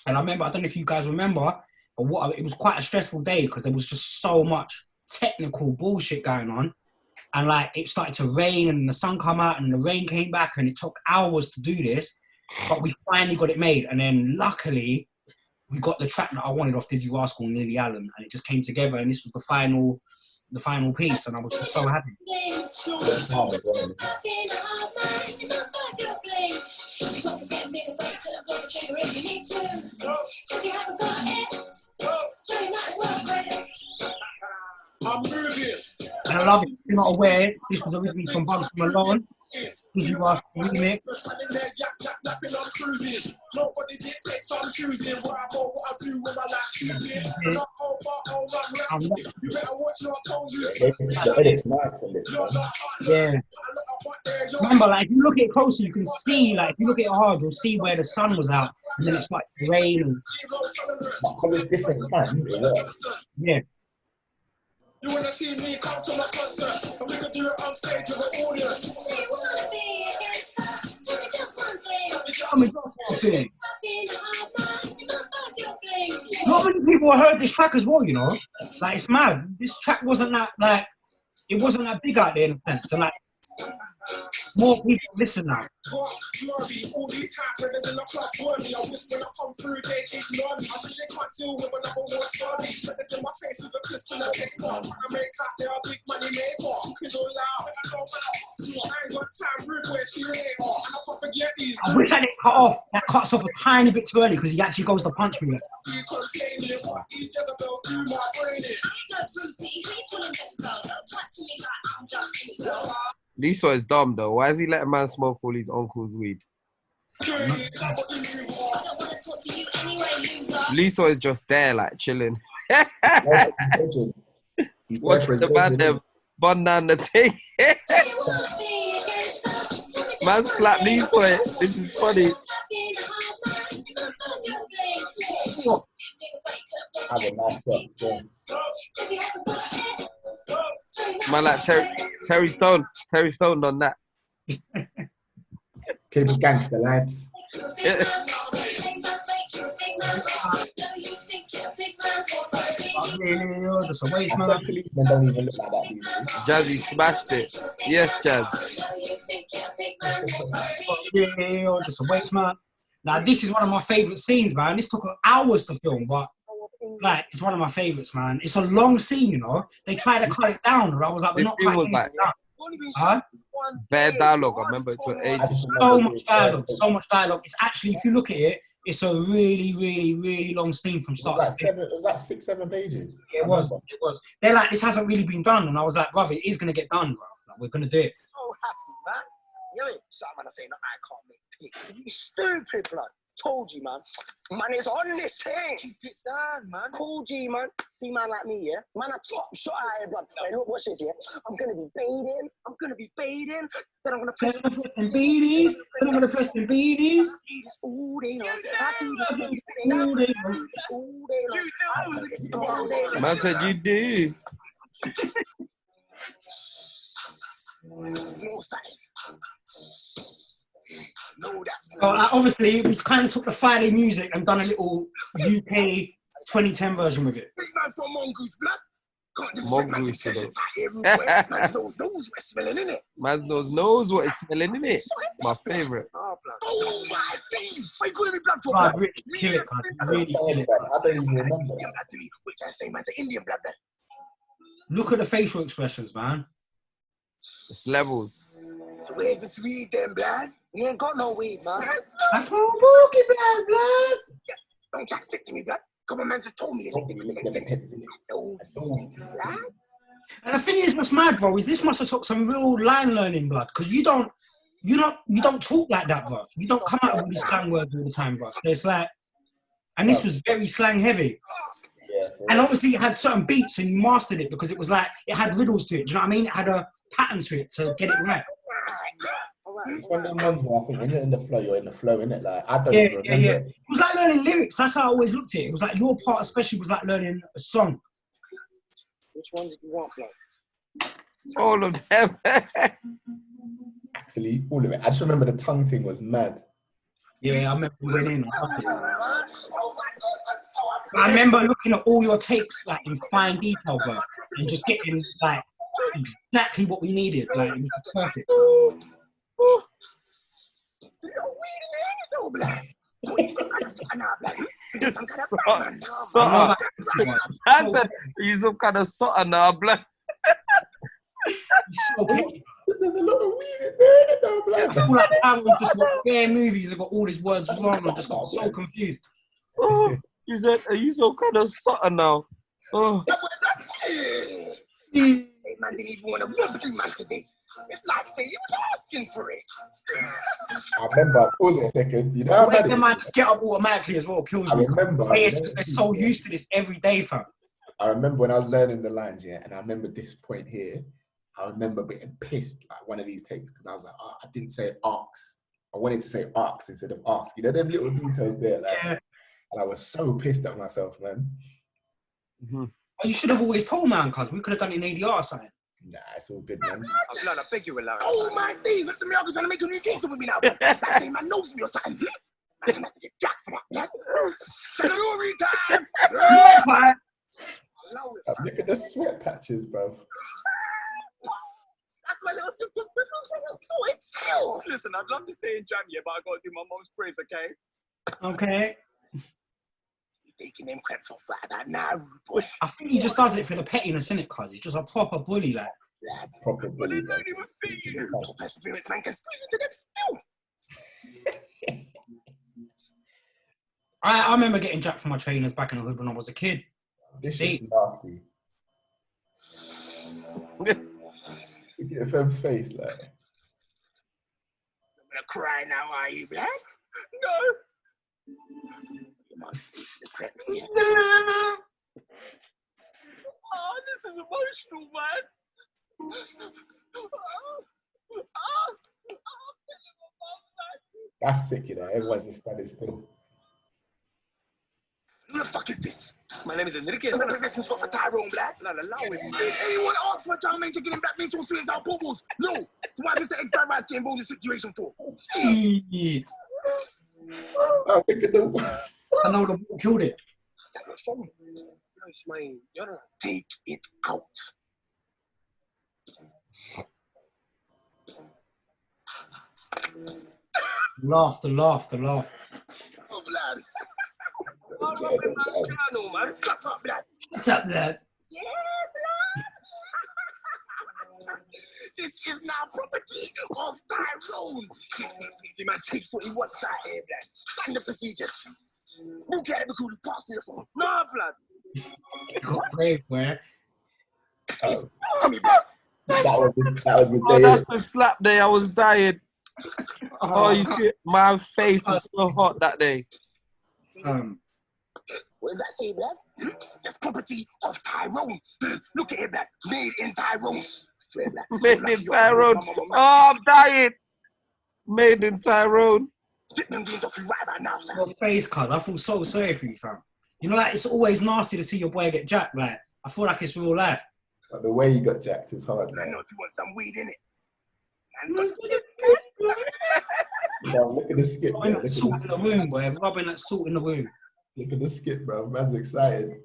S4: And I remember, I don't know if you guys remember, but it was quite a stressful day because there was just so much technical bullshit going on. And like, it started to rain and the sun came out and the rain came back and it took hours to do this, but we finally got it made. And then luckily, we got the track that I wanted off Dizzy Rascal and Lily Allen, and it just came together and this was the final piece, and I was just so happy.
S11: I'm moving.
S4: And I love it. If you're not aware, this was originally from Bumps from Malone. Dizzy Rascal remix.
S11: Nobody dictates, I'm choosing where I go, what I do with my life. You better watch what I told you.
S3: The edit's nice on this, man.
S4: Yeah. Remember, like, if you look at it closer, you can see, like, if you look at it hard, you'll see where the sun was out, and then it's like rain. And...
S3: Because it's different times, it works.
S4: Yeah.
S11: You wanna see me come to my concert, and we can do it on stage with an audience.
S4: Not many people heard this track as well, you know. Like, it's mad. This track wasn't that, like, it wasn't that big out there in a sense. And like, more people listen now.
S11: All these hot brothers in the club for me. I wish when I come through, they ignore me. I really can't deal with another war story. Brothers in my face with a pistol and take off. When I make out, they are big money maker. You can do loud, I know when I ain't got time, rude where she later. And I can't forget these.
S4: I wish I didn't cut off. That cuts off a tiny bit too early because he actually goes to punch me.
S5: Lisa is dumb though. Why is he letting man smoke all his uncle's weed? Lisa is just there, like chilling. Watching the man them bun down the thing. Man slap Lisa. This is funny.
S3: Have a nice shot.
S5: Man, like Terry Stone. Terry Stone done that.
S3: Keep it gangster, lads.
S4: Just a waste, man.
S3: Policemen don't even look like that these days.
S5: Jazzy smashed it. Yes, Jazz.
S4: Just a waste, man. Now, this is one of my favourite scenes, man. This took hours to film, but like, it's one of my favourites, man. It's a long scene, you know. They tried to cut it down, and I was like, we're not cutting it down. Huh?
S5: Bad dialogue. I remember it took ages.
S4: So much dialogue. It's actually, if you look at it, it's a really, really, really long scene from start to finish.
S3: It was like 6-7 pages.
S4: Yeah, it was. They're like, this hasn't really been done, and I was like, brother, it is gonna get done, bro. Like, we're gonna do it.
S6: So happy, man. You ain't something I say, no, I can't make pick. You stupid, blood. Told you, man. Man is on this thing. Keep it down, man. Cool G, man. See man like me, yeah? Man, a top shot out here, blood. Hey, look, watch this, yeah? I'm gonna be bathing. Then I'm gonna press
S4: Then I'm gonna press them beanies. Then I'm gonna press them beanies.
S6: all day long. I do this
S4: All day long.
S6: all day long. I do this all day long.
S5: Man said you do.
S6: No sign. No, that's
S4: So obviously, we kind of took the Friday music and done a little UK 2010 version with it.
S11: Big man from Mongoose, blood. Can't just
S5: Mongoose,
S11: man knows what's smelling, innit?
S5: Man knows what is smelling in it. My favorite.
S11: Oh my days! Why you calling me blood for
S4: Blood,
S11: blood?
S4: Rich, kill it, man. Really kill it.
S3: I don't even remember.
S11: Indian blood to me, which I say man's an Indian blood then.
S4: Look at the facial expressions, man.
S5: It's levels.
S11: So where's the weed then, blood?
S6: We ain't got no weed, man.
S4: That's from Mookie blood.
S11: Don't try to stick to me, blood. Come on, man, just told me.
S4: And the thing is, what's mad, bro, is this must have took some real line learning, blood, because you don't talk like that, bro. You don't come out with all these slang words all the time, bro. So it's like, and this was very slang heavy.
S3: Yeah,
S4: and obviously it had certain beats and you mastered it because it was like, it had riddles to it. Do you know what I mean? It had a pattern to it to get it right.
S3: It's one of them ones where I think when you're in the flow, you're in the flow, innit? Like, I don't even remember.
S4: Yeah. It was like learning lyrics. That's how I always looked at it. It was like your part especially was like learning a song.
S6: Which one did you want, blood?
S5: All of them.
S3: Actually, all of it. I just remember the tongue thing was mad.
S4: Yeah, I remember we went in. I remember looking at all your takes like in fine detail, bro, and just getting like exactly what we needed. Like it was perfect.
S5: I said you some kind of sotter now, blood.
S4: So petty.
S3: There's a lot of weed in there, though, blood.
S4: I feel like I was just watching bare movies and got all these words wrong and just got so confused.
S5: Oh, you said, are you some kind of sotter now? Oh.
S11: Man didn't even want to rub you, man, today. It's like say he was asking for it.
S3: I remember, pause it a second. You know how bad it
S4: man
S3: is?
S4: just get up automatically as well, kills me.
S3: I remember.
S4: They're so used to this every day, fam.
S3: I remember when I was learning the lines, yeah, and I remember this point here. I remember getting pissed like one of these takes because I was like, oh, I didn't say arcs. I wanted to say arcs instead of ask. You know, them little details there. Like,
S4: Yeah.
S3: And I was so pissed at myself, man.
S5: Mm-hmm.
S4: Oh, you should have always told, man, cuz we could have done it in ADR or something.
S3: Nah, it's all good, man.
S6: I beg you, Larry.
S11: Oh my days, listen to me, I'm trying to make a new gangster with me now. That same man knows me or something. I'm gonna have to get jacked for that, man. Salary time!
S4: Yes, man.
S3: Look at the sweat patches, bro.
S11: That's my little sister's Christmas. So it's still.
S1: Listen, I'd love to stay in Jam, yeah, but I gotta do my mom's praise, okay?
S4: Okay.
S11: You're taking them crepes off like that now, rude boy.
S4: I think he just does it for the pettiness, innit, cuz? He's just a proper bully, like.
S11: Yeah,
S3: Proper bully, bro.
S11: for perseverance, man can squeeze into them still.
S4: I remember getting jacked from my trainers back in the hood when I was a kid.
S3: This shit's nasty. Look at Fem's face, like.
S11: You're gonna cry now, are you, black?
S1: No!
S11: Come on, the crep here.
S1: Oh, this is emotional, man.
S3: That's sick, you know. Everyone's just standing still.
S11: Who the fuck is this?
S1: My name is Enrique.
S11: What possessions got for Tyrone, black?
S1: Not allow it.
S11: Anyone ask for a child man getting back means so soon as our bubbles? No. So why Mr. X Rice get involved in the situation for?
S4: Shit.
S3: Oh, look at the...
S4: I know the ball killed it.
S11: That's a phone.
S6: Nice, man. You're right.
S11: Take it out.
S4: Laugh.
S11: Oh, blood.
S6: Oh, Robin, man's channel, man.
S11: Shut up, blood.
S4: What's up, lad?
S11: Yeah, blood. This is now property of Tyrone. The man takes what he wants out here, blood. Standard procedures. Who can't be cool to pass me the phone?
S6: No, blood.
S4: Got brave, man.
S11: Tell me, blood.
S3: That was the
S5: Oh,
S3: day.
S5: that's a slap day. I was dying. Oh, you shit. My face was so hot that day.
S6: What does that say, blood? That's property of Tyrone. Look at it, blood. Made in Tyrone. Swear, blood.
S5: Made in Tyrone. Oh, I'm dying. Made in Tyrone.
S6: Get them beans off you right about now, fam.
S4: Your face, cuz. I feel so sorry for you, fam. You know, like, it's always nasty to see your boy get jacked. Like, I feel like it's real life.
S3: But the way you got jacked is hard,
S6: I
S3: man.
S6: know if you want some weed in it.
S3: Bro, look at the skip,
S4: Rubbing
S3: man.
S4: that salt in the wound, boy. Rubbing that salt in the wound.
S3: Look at the skip, bro. Man's excited.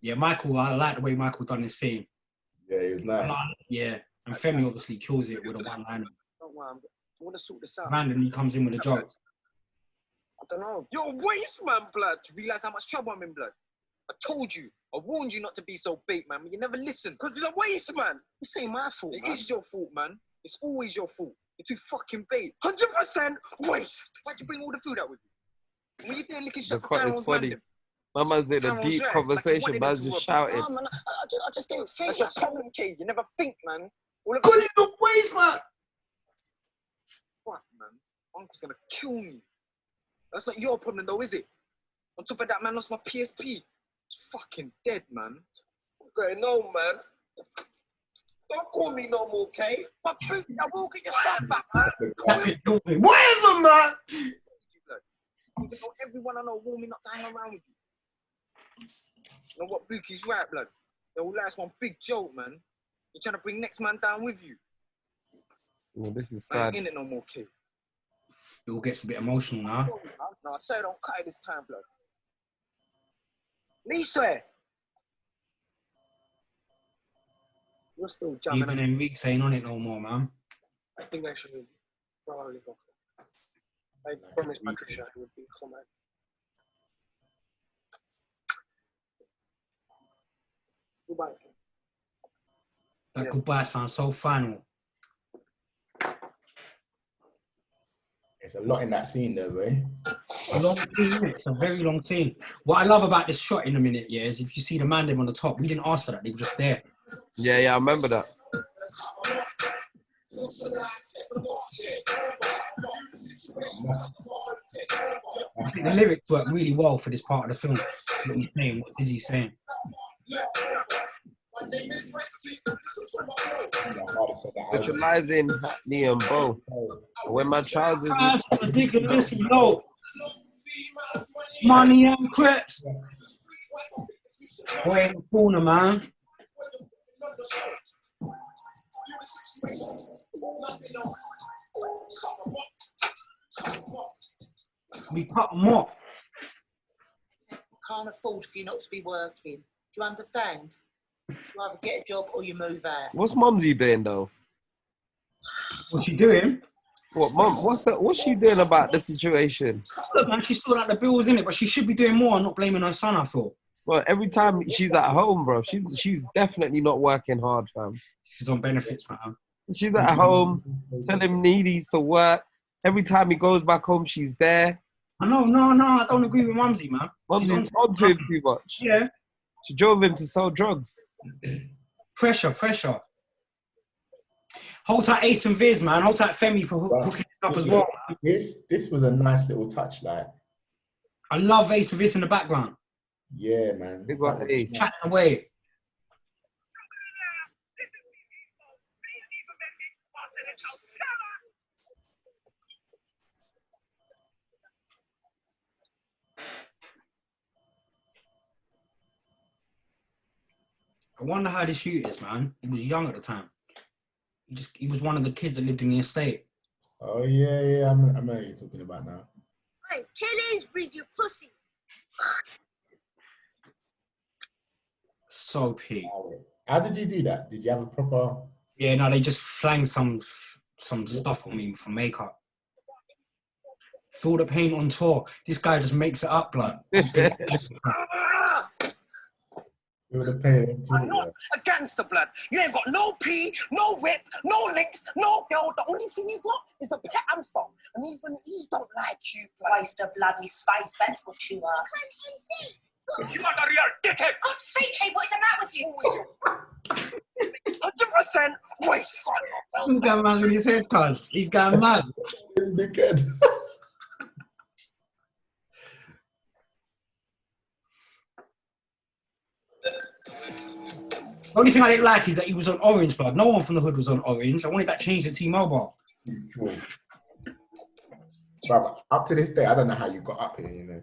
S4: Yeah, Michael, I like the way Michael done his scene.
S3: Yeah, he was nice.
S4: Yeah, and Femi obviously kills it with a one-liner.
S6: Don't worry, I want to sort this out.
S4: Randomly comes in with a joke.
S6: I don't know. You're a waste, man, blood. You realise how much trouble I'm in, blood? I told you. I warned you not to be so bait, man, but you never listen. Because it's a waste, man. This ain't my fault, It is your fault, man. It's always your fault. You're too fucking bait. 100% waste. Why'd you bring all the food out with you? When you there licking shots
S5: The
S6: at
S5: quote is
S6: Tyrone's
S5: funny.
S6: man,
S5: My man's in a
S6: Tyrone's
S5: deep
S6: right.
S5: conversation,
S6: It's like
S5: man's
S6: he wanted
S5: just
S6: them to rob
S5: shouting.
S6: you. No, man, I just didn't think. That's your problem, K. You never think, man.
S4: Because it's the waste, man.
S6: Fuck, man. Uncle's gonna kill me. That's not your problem, though, is it? On top of that, man, lost my PSP. It's fucking dead, man. What's going on, man? Don't call me no more, K. But I will get your stuff back, man.
S4: Whatever, man.
S6: Even though everyone I know warned me not to hang around with you. You know what, Bookie's right, blood. The whole last one big joke, man. You're trying to bring next man down with you.
S5: Oh, this is
S6: I ain't
S5: sad.
S6: in it no more, K.
S4: It all gets a bit emotional now.
S6: No, I say don't cut it this time, blood. Me swear. You're still jamming.
S4: Even Enrique ain't on it no more, man.
S6: I think I should probably go. I promised Patricia it would be so mad. Goodbye.
S4: That goodbye sounds so final.
S3: There's a lot in that scene, though, boy.
S4: A long scene, it's a very long scene. What I love about this shot in a minute, yeah, is if you see the man them on the top, we didn't ask for that, they were just there.
S5: Yeah, I remember that.
S4: I think the lyrics work really well for this part of the film. What he's saying, what is he saying?
S5: Specializing Hackney and Bo. When my trousers
S4: Ridiculously low. Money and crepes. Boy in the corner, man. We cut them off.
S7: Can't afford for you not to be working. Do you understand? You either get a job or you move out.
S5: What's Mumsy doing though?
S4: What's she doing?
S5: What, Mum? What's she doing about the situation?
S4: Look, man, she sorted out the bills, innit? But she should be doing more and not blaming her son, I thought.
S5: Well, every time she's at home, bro, she's definitely not working hard, fam.
S4: She's on benefits, man.
S5: She's at home, telling him he needs to work. Every time he goes back home, she's there.
S4: No, I don't agree with Mumsy, man.
S5: Mumsy's bothering him too much.
S4: Yeah.
S5: She drove him to sell drugs.
S4: Pressure. Hold tight Ace and Viz, man. Hold tight Femi for hooking it up as well.
S3: This was a nice little touch, like.
S4: I love Ace and Viz in the background.
S3: Yeah, man.
S5: Big got Ace.
S4: Chatting away. I wonder how the shoot is, man. He was young at the time. He was one of the kids that lived in the estate.
S3: Oh yeah. I know what you're talking about now.
S8: Hey, Kelly's breathe your pussy.
S4: So peak.
S3: How did you do that? Did you have a proper?
S4: Yeah, no, they just flanged some stuff on me for makeup. Feel the pain on tour. This guy just makes it up, blood.
S3: Feel the pain on
S6: I'm not a gangster, blood. You ain't got no pee, no whip, no links, no girl. The only thing you got is a pet hamster. And even he don't like you, blood.
S7: Waste of bloody space, that's what you are.
S1: You are the real dickhead.
S8: God's sake, Kay, what is the matter with you?
S6: 100% waste.
S4: He's got man in his head, cuz. He's gone mad.
S3: Dickhead.
S4: The only thing I didn't like is that he was on Orange, blood. No one from the hood was on Orange. I wanted that changed to T-Mobile.
S3: Brother, up to this day, I don't know how you got up here, you know.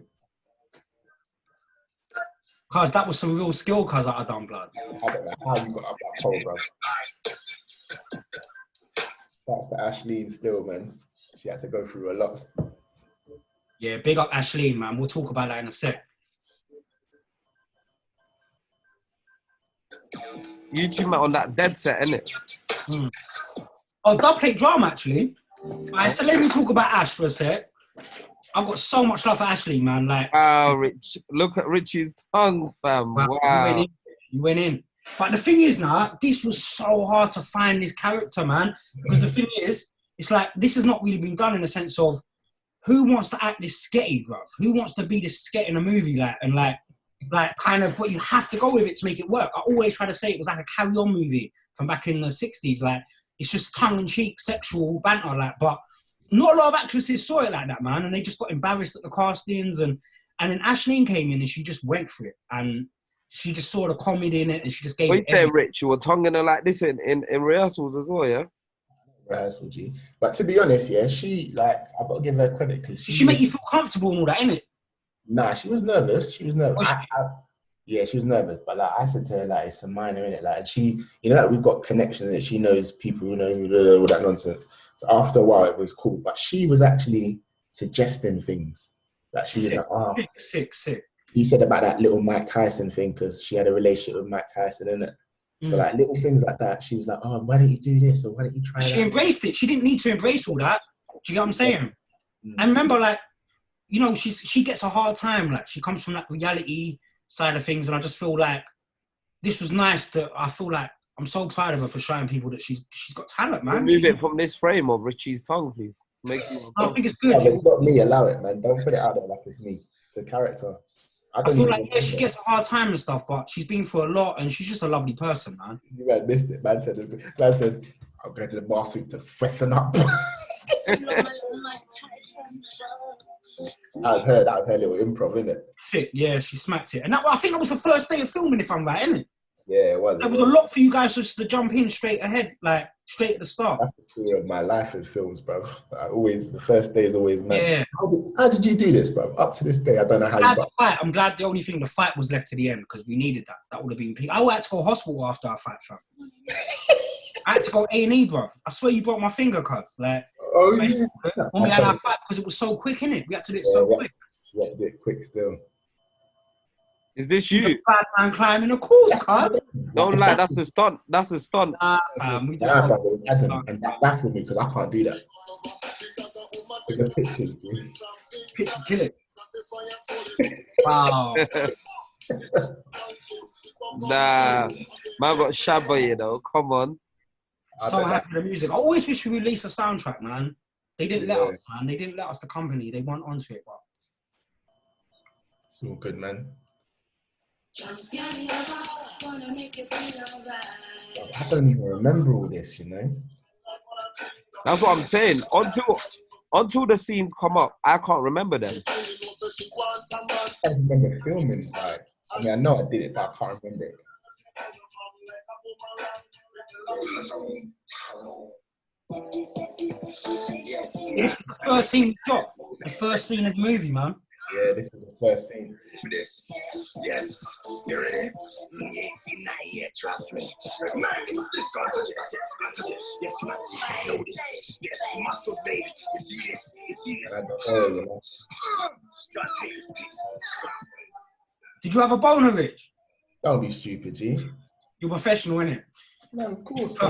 S4: Cuz that was some real skill, cuz I done, blood.
S3: I don't know how you got up that pole, bro. That's the Ashleen still, man. She had to go through a lot.
S4: Yeah, big up Ashleen, man. We'll talk about that in a sec.
S5: You two met on that dead set, innit?
S4: Oh, dub plate drama, actually. Alright, so let me talk about Ash for a sec. I've got so much love for Ashleen, man. Like,
S5: wow, Rich. Look at Richie's tongue, fam. Wow.
S4: You went in. But the thing is now, this was so hard to find this character, man. Because the thing is, it's like, this has not really been done in the sense of who wants to act this sketty, bruv? Who wants to be this sket in a movie, like, and like kind of, but you have to go with it to make it work. I always try to say it was like a carry-on movie from back in the 60s. Like, it's just tongue-in-cheek sexual banter, like, but not a lot of actresses saw it like that, man, and they just got embarrassed at the castings, and then Ashleen came in and she just went for it, and she just saw the comedy in it, and she just gave
S5: What
S4: it
S5: you saying, Rich? You were tonguing her like this in rehearsals as well, yeah?
S3: Rehearsal, G. But to be honest, yeah, she, like, I've got to give her credit because
S4: she make you feel comfortable and all that, innit?
S3: Nah, she was nervous. She was nervous. Yeah, she was nervous. But like I said to her, like, it's a minor, innit? Like, and she, you know, like, we've got connections and she knows people, you know, all that nonsense. So after a while, it was cool. But she was actually suggesting things. Like, she was like, oh.
S4: Sick.
S3: He said about that little Mike Tyson thing because she had a relationship with Mike Tyson, innit? So like little things like that, she was like, oh, why don't you do this? Or why don't you try that?
S4: She embraced it. She didn't need to embrace all that. Do you get what I'm saying? And remember, like, you know, she gets a hard time. Like, she comes from that reality side of things, and I just feel like this was nice. I feel like I'm so proud of her for showing people that she's got talent, man.
S5: Remove it from this frame of Richie's tongue, please.
S4: I think it's good.
S3: Yeah, it's not me. Allow it, man. Don't put it out there like it's me. It's a character.
S4: I feel like, yeah, she gets a hard time and stuff, but she's been through a lot, and she's just a lovely person, man.
S3: You man missed it. Man said, I'm going to the bathroom to freshen up. That was her little improv, isn't it?
S4: Sick, yeah, she smacked it. And I think that was the first day of filming, if I'm right, isn't it?
S3: Yeah, it was.
S4: There was a lot for you guys just to jump in straight ahead, like straight at the start.
S3: That's the story of my life in films, bro. The first day is always mad.
S4: Yeah.
S3: How did you do this, bro? Up to this day, I don't know how you got
S4: it. I'm glad the only thing, the fight was left to the end because we needed that. That would have been peak. I had to go hospital after our fight, fam. I had to go A&E, bro. I swear you broke my finger, cuz. Like, when we had our fight, because it was so quick, innit? We had to do it so quick.
S3: We had to do it quick still.
S5: Is this you?
S4: Bad man climbing a course, cuz.
S5: Don't lie, that's a stunt. That's a stunt.
S4: Nah, fam.
S3: It was Adam, and that baffled me because I can't do that. The pictures, dude.
S4: Picture kill it. Wow.
S5: Nah, man got Shabba, you know. Come on.
S4: So happy with the music. I always wish we released a soundtrack, man. They didn't let us, man. They didn't let us, the company. They weren't onto it, but
S3: it's all good, man. I don't even remember all this, you know.
S5: That's what I'm saying. Until the scenes come up, I can't remember them.
S3: I can't remember filming. Like, I mean, I know I did it, but I can't remember it.
S4: This is the first scene we got. The first scene of the movie, man.
S3: Yeah, this is the first scene.
S11: Yes, you're ready. You ain't seen that yet, trust me. Man, it's this gun, touch it. Yes, man, know this. Yes, muscle, baby. You see this?
S4: Did you have a boner, Rich?
S3: Don't be stupid, G.
S4: You're professional, innit?
S3: No, of course.
S4: I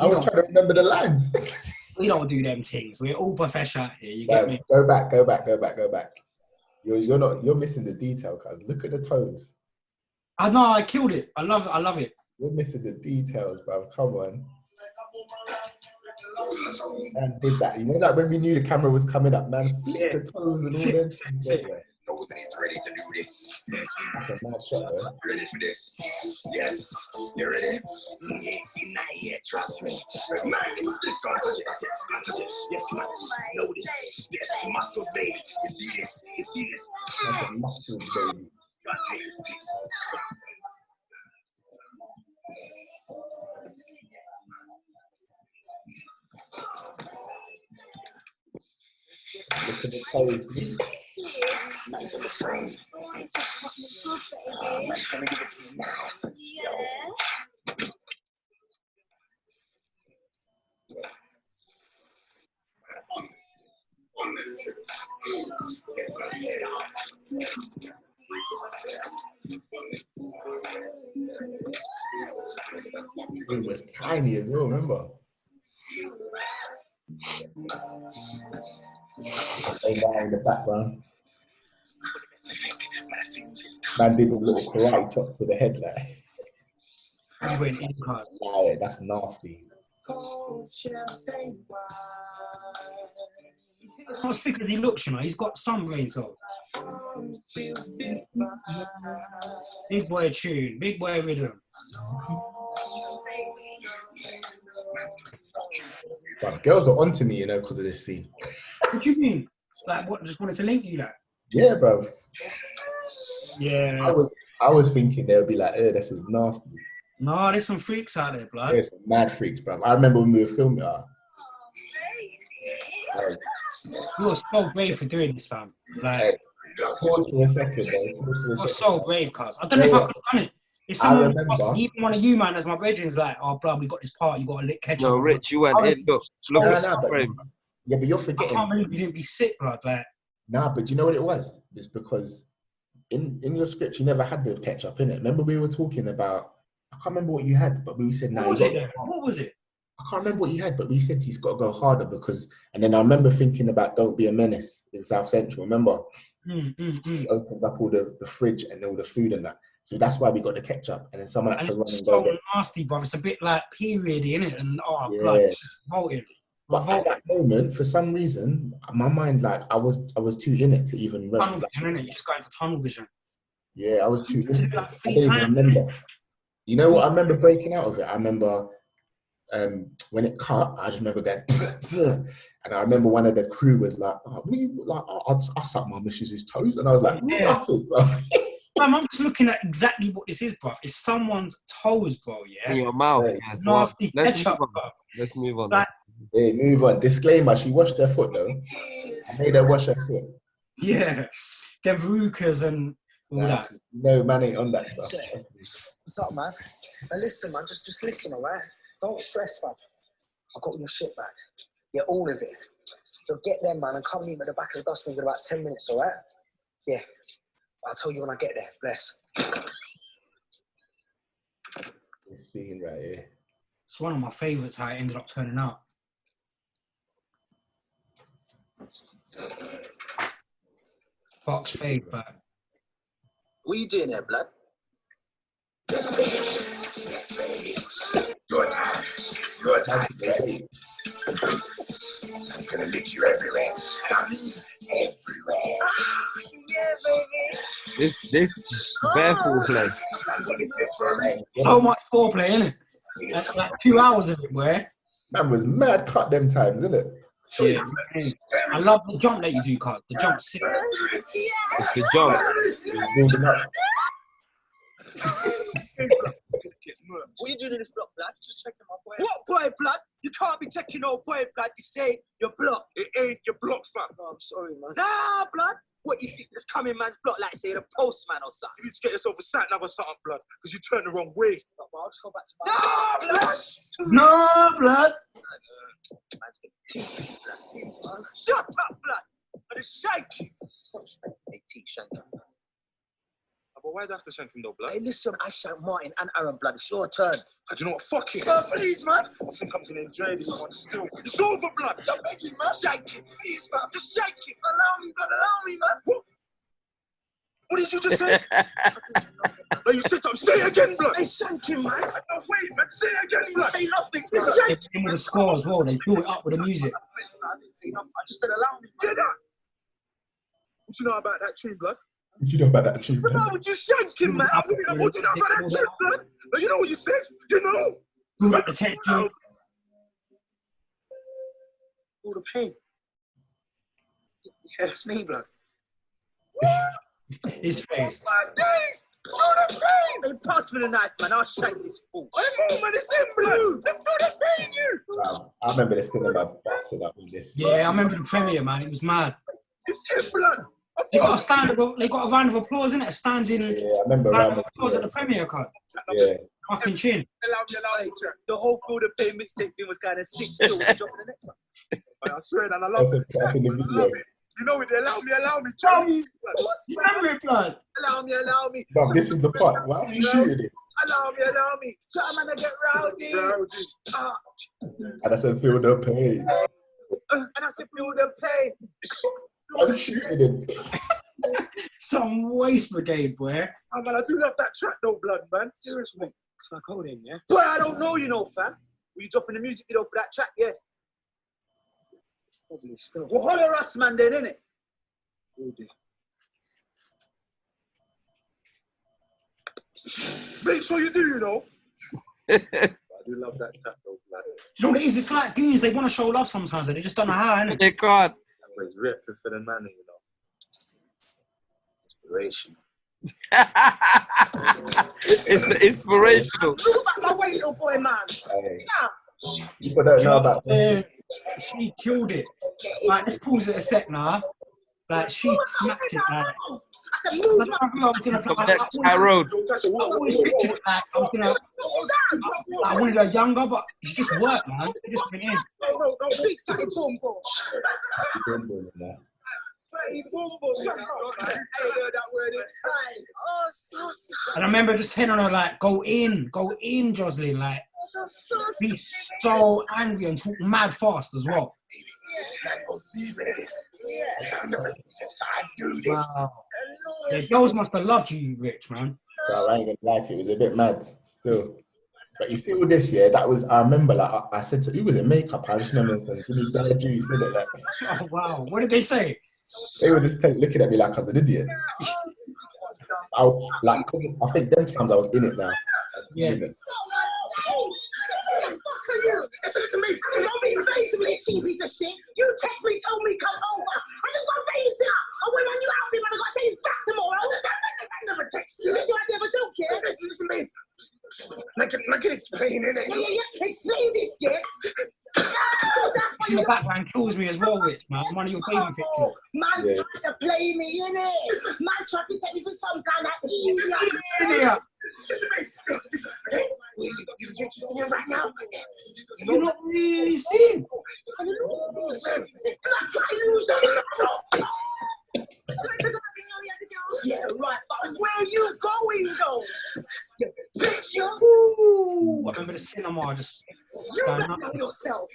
S3: was trying to remember the lines.
S4: We don't do them things. We're all professional out here. You get me?
S3: Go back. You're missing the detail, cuz. Look at the toes.
S4: I know, I killed it. I love it.
S3: You're missing the details, bro. Come on. Man did that. You know that when we knew the camera was coming up, man, flick the toes and all them things.
S11: ready to do this.
S3: That's a mad shot, though.
S11: Ready for this? Yes. You ready? You ain't seen that yet, trust me. Man, who's this? Go and touch it, touch it, go and touch it. Yes, man. Know this. Yes, muscle, baby. You see this? You see this?
S3: That's a muscle, baby.
S11: Go and take this, take this.
S3: Look at the toes.
S11: Man's on the frame. Man's trying to give it to you now.
S3: It was tiny as well, remember? Stay down in the background. Man did a little karate chop to the head, like.
S4: He went in hard.
S3: Yeah, that's nasty.
S4: Not as thick as he looks, you know. He's got some brain cells. Big boy tune, big boy rhythm.
S3: But girls are onto me, you know, because of this scene.
S4: What do you mean? Like, what? Just wanted to link you, like?
S3: Yeah, bro.
S4: Yeah.
S3: I was thinking they would be like, this is nasty.
S4: No, there's some freaks out there, blood.
S3: There's some mad freaks, bro. I remember when we were filming
S4: You were so brave for doing this, fam. Like,
S3: hey, pause for a second, though.
S4: You're so brave, cuz. I don't know if I could have done it. If someone, even one of you, man, as my brethren's like, oh, blood, we got this part, you got to lick ketchup.
S5: No, Rich, you went in. Look at the frame.
S3: Yeah, but you're forgetting.
S4: I can't believe you didn't be sick, blood. Like,
S3: nah, but you know what it was? It's because in your script, you never had the ketchup in it. Remember we were talking about, I can't remember what you had, but we said, no.
S4: What was it?
S3: I can't remember what you had, but we said he's got to go harder because, and then I remember thinking about Don't Be a Menace in South Central, remember? He opens up all the fridge and all the food and that. So that's why we got the ketchup. And then someone had to run and go.
S4: It's so nasty, bro. It's a bit like period, innit? And blood, it's just revolting.
S3: But at that moment, for some reason, my mind, like, I was too in it to even
S4: tunnel vision, innit? You just got into tunnel vision.
S3: Yeah, I was too in it. I don't even remember. You know what? I remember breaking out of it. I remember when it cut, I just remember going, and I remember one of the crew was like, I suck my missus's toes. And I was like, what?
S4: I'm just looking at exactly what this is, bro. It's someone's toes, bro, yeah?
S5: In your mouth.
S3: Hey,
S5: yeah,
S4: nasty ketchup, bro.
S5: Let's move on.
S3: Like, hey, move on. Disclaimer, she washed her foot, though. I made her wash her foot.
S4: Yeah. The verrucas and all that.
S3: No, man ain't on that stuff.
S6: What's up, man? Now listen, man, just listen, all right? Don't stress, fam. I got your shit back. Yeah, all of it. You'll get them, man, and come meet me at the back of the dustbins in about 10 minutes, all right? Yeah. I'll tell you when I get there. Bless.
S3: This scene right here.
S4: It's one of my favourites, how it ended up turning out. Box favourite.
S6: What are you doing there, blood?
S11: Good. I'm gonna lick you everywhere. I mean, everywhere. Yeah, baby.
S5: This bare foreplay.
S4: So much foreplay, innit? Like 2 hours of it, where?
S3: Man was mad cut them times, isn't it?
S4: Cheers. I love the jump that you do, Carl. The jump sick.
S5: It's the jump.
S3: Building up.
S6: What are you doing in this block, blood? Just checking my boy. What boy, blood? You can't be checking no boy, blood. You say your block. It ain't your block, fam. Oh, I'm sorry, man. Nah, blood. What do you think that's coming man's block like, say, the postman or something? You need to get yourself a sat nav or something, blood, because you turned the wrong way. No, I'll just go back to my... No, blood!
S4: No, blood!
S6: Man's been teased, blood. Shut up, blood! I just shank you. Hey, T, shank you.
S11: But why do I have to shank him though, blood?
S6: Hey, listen, I shank Martin and Aaron, blood. It's your turn.
S11: Do you know what? Fuck it.
S6: Please, man.
S11: I think I'm gonna enjoy this one still. It's over, blood.
S6: I beg you, man. Shank him, please, man. Just shank him. Allow me, blood. Allow me, man.
S11: What did you just say? No, you said something. Say it again, blood.
S6: Hey, shank him, man.
S11: No, wait, man. Say it again, blood.
S6: Say nothing.
S4: They
S6: Just shank
S4: came with the score as well. They built it up with the music.
S6: I didn't say nothing. I just said allow me.
S11: Get that. What you know about that tune, blood?
S3: You know about that tune,
S6: Why
S3: man?
S6: would you shank him, man? What do you know about that tune, man? You know what you said? You know?
S4: Who got the tech, dude?
S6: All the pain. Yeah, that's me, blood.
S4: His face.
S6: My days! All the pain! Hey, pass me the knife, man. I'll shank this fool. I'm on, man. It's in, blood. They feel the pain, you.
S3: Wow. I remember the cinema busting up with this.
S4: Yeah, I remember the premiere, man. It was mad.
S6: It's in, blood.
S4: They got a round of applause, innit? A standing
S3: Yeah, I remember
S4: round of applause at the premiere, cut.
S3: Yeah.
S4: Fucking chin.
S6: The whole Feel the Pain mixtape thing was kind of sick still. We're dropping the next one. I swear that I love it.
S3: That's in the video.
S6: You know it. Allow me.
S4: You remember it, blood?
S6: Allow me.
S3: But this is the part. Why is he shooting it?
S6: Allow me. So I'm gonna get rowdy.
S3: And I said, feel the pain.
S6: And I said, feel the pain.
S3: I was shooting him.
S4: Some waste brigade, boy.
S6: Oh, man, I do love that track though, blood, man. Seriously. Can I call him, yeah? Boy, I don't know, you know, fam. Were you dropping the music video for that track, yeah? Probably still. Well, holler us, man, then, innit? Oh, dear. Make sure you do, you know. I do love that track though, blood.
S4: Do you know what it is? It's like goons. They want to show love sometimes, and they just don't know how, innit?
S5: They can't.
S6: That was Writter for the man, you know. Inspiration.
S5: It's inspirational.
S6: Look back my way, little boy, man.
S3: Hey.
S6: Yeah.
S3: People don't know about that.
S4: She killed it. Like, let's pause it a sec now. Like, she smacked it. Like,
S6: I said, move, man.
S4: I was gonna
S5: From next high road.
S4: I always pictured it like I was gonna. I wanted her younger, but she just worked, man. She just went in.
S6: No, big fatty boom boom.
S4: And I remember just telling her like, go in, Jocelyn. Like, be so angry and talk mad fast as well. Wow. Yeah, girls must have loved you, Rich, man.
S3: Bro, I ain't gonna lie to you, it was a bit mad still. But you see all this, yeah, that was, I remember, like, I said to, who was it, makeup? I just remember saying, give me that juice, isn't it? Like,
S4: Oh, wow. What did they say?
S3: they were just looking at me like I was an idiot. Like, cause I think them times I was in it now.
S4: Yeah.
S6: Fuck are you? Listen to me. Don't be invasive, you cheap piece of shit. You text me, told me come over. I just got a babysitter. I went on you out there, man. I got to take his back tomorrow. I never text you. Is this your idea of a joke, yeah? Listen, babe. I can explain it. Yeah. Explain this, yeah? That's why
S4: Your background kills me as well, Rich, man. One of your baby pictures.
S6: Man's trying to play me, innit? Man trying to take me for some kind of
S4: Idiot.
S6: Listen, mate. You think you're seeing right now?
S4: You're not really seeing.
S6: Yeah, right. But where are you going, though? Picture.
S4: Ooh, I remember the cinema just
S6: You
S4: going
S6: better
S4: up.
S6: know yourself.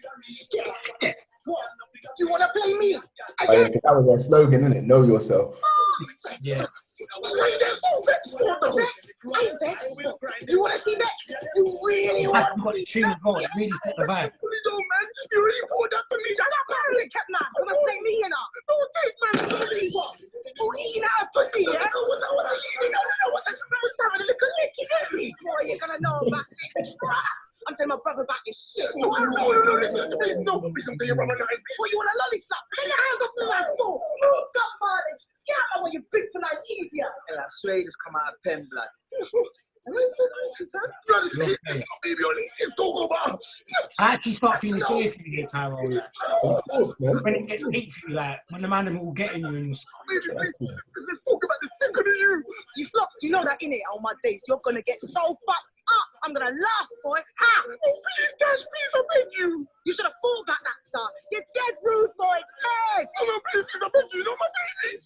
S6: What? You want to play me?
S3: Oh, yeah, 'cause that was their slogan, innit? Know yourself.
S4: Yeah.
S6: You want to see next? You really want
S4: You got the tune as well. It really fit the vibe.
S6: You really poured that to me. That's not apparently kept man. Come and take me in now. Don't take man. You eating out pussy, yeah? What's having a little lick, you get me? Boy, you're gonna know about this. I'm telling my brother about this shit. No, listen. No, listen to your brother. What, you want a lolly slap? Get your hands off the man's door. Move up, man. Get out of my way, you big for life, idiot. Yeah, I swear you just come out of pen blood.
S4: I actually start feeling sorry for you here, Tyrone.
S3: Of course, man.
S4: When it gets peak for you, like, when the man them all getting you and
S6: Let's talk about the thing of you. You flop, you know that innit? On my days, you're gonna get so fucked up. I'm gonna laugh, boy. Ha! Oh, please, Dash, please, I beg you. You should have thought about that stuff. You're dead rude, boy. Dead. Oh, no, please, I beg you. Not my baby.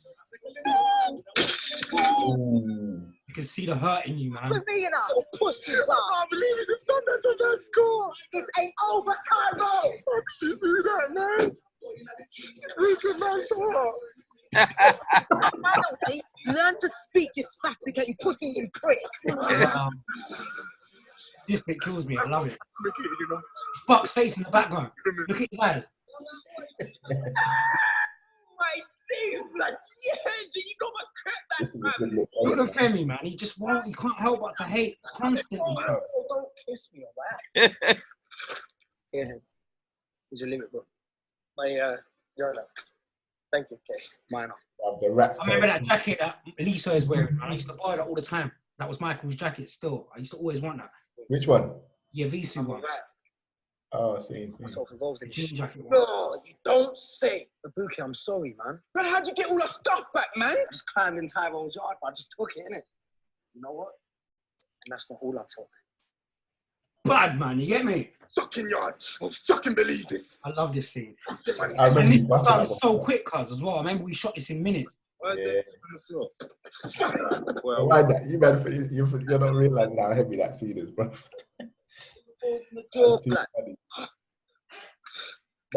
S4: you can see the hurt in you, man.
S6: With me, you know. Little pussy, I can't believe it. It's done that, so that's score. This ain't over, Tyrone. I can't do that, man. Richard, man, so hard. Learn to speak, you spastic, you pussy, you prick.
S4: This bit kills me. I love it. Fuck's face in the background. Look at his eyes.
S6: My days, blood. Yeah, you got my crap
S3: This is a good look.
S4: Look at Femi, man. He just won't. He can't help but to hate constantly.
S6: Oh, don't kiss me, alright? Yeah, there's your limit, bro. My urinal. Thank you, okay. Mine.
S3: The rats.
S4: I remember that jacket that Lisa is wearing. I used to buy that all the time. That was Michael's jacket still. I used to always want that.
S3: Which one?
S4: Yeah, Visu one.
S3: Oh, see.
S6: Myself involved in shit.
S4: Jacket one.
S6: No, you don't say. Ibuki, I'm sorry, man. But how'd you get all that stuff back, man? I just climbed in Tyrone's yard, but I just took it, innit? You know what? And that's not all I took.
S4: Bad, man. You get me?
S11: Sucking yard. I'll fucking believe this.
S4: I love this scene.
S3: I remember
S4: And
S3: you
S4: this
S3: busted
S4: was
S3: that
S4: so quick, cuz, as well. I remember we shot this in minutes.
S3: Yeah. Why that? You man, you're not realizing how heavy that scene is, bro. That's too funny.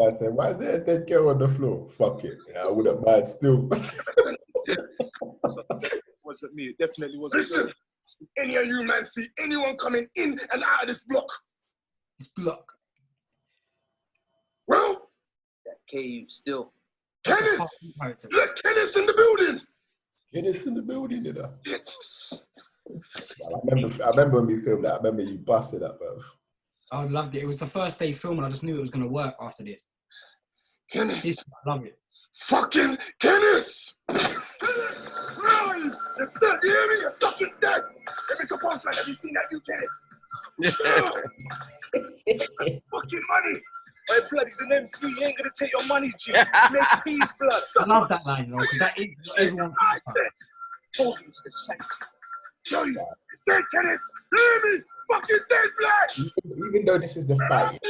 S3: I said, why is there a dead girl on the floor? Fuck it. Yeah, I wouldn't mind still.
S11: Wasn't me. It definitely wasn't. Listen, any of you man see anyone coming in and out of this block?
S4: This block.
S11: Well,
S6: That KU still.
S11: Kenneth! Look, Kenneth's in the building!
S3: Kenneth's in the building, you know. I remember when we filmed that. I remember you busted up, bro.
S4: I loved it. It was the first day filming. I just knew it was going to work after this.
S11: Kenneth!
S4: I love it.
S11: Fucking Kenneth! Run! You're dead, you hear me? You're fucking dead! If it's a boss man, have you seen that, you Kenneth? Fucking money!
S6: My blood, he's an MC. He ain't gonna take your money, G. Make peace, blood.
S4: I love that line, though, because that is what everyone thinks about.
S6: Told you it's the same.
S11: Tell you, dead, Kenneth! Hear me? Fucking dead, blood!
S3: Even though this is the fight,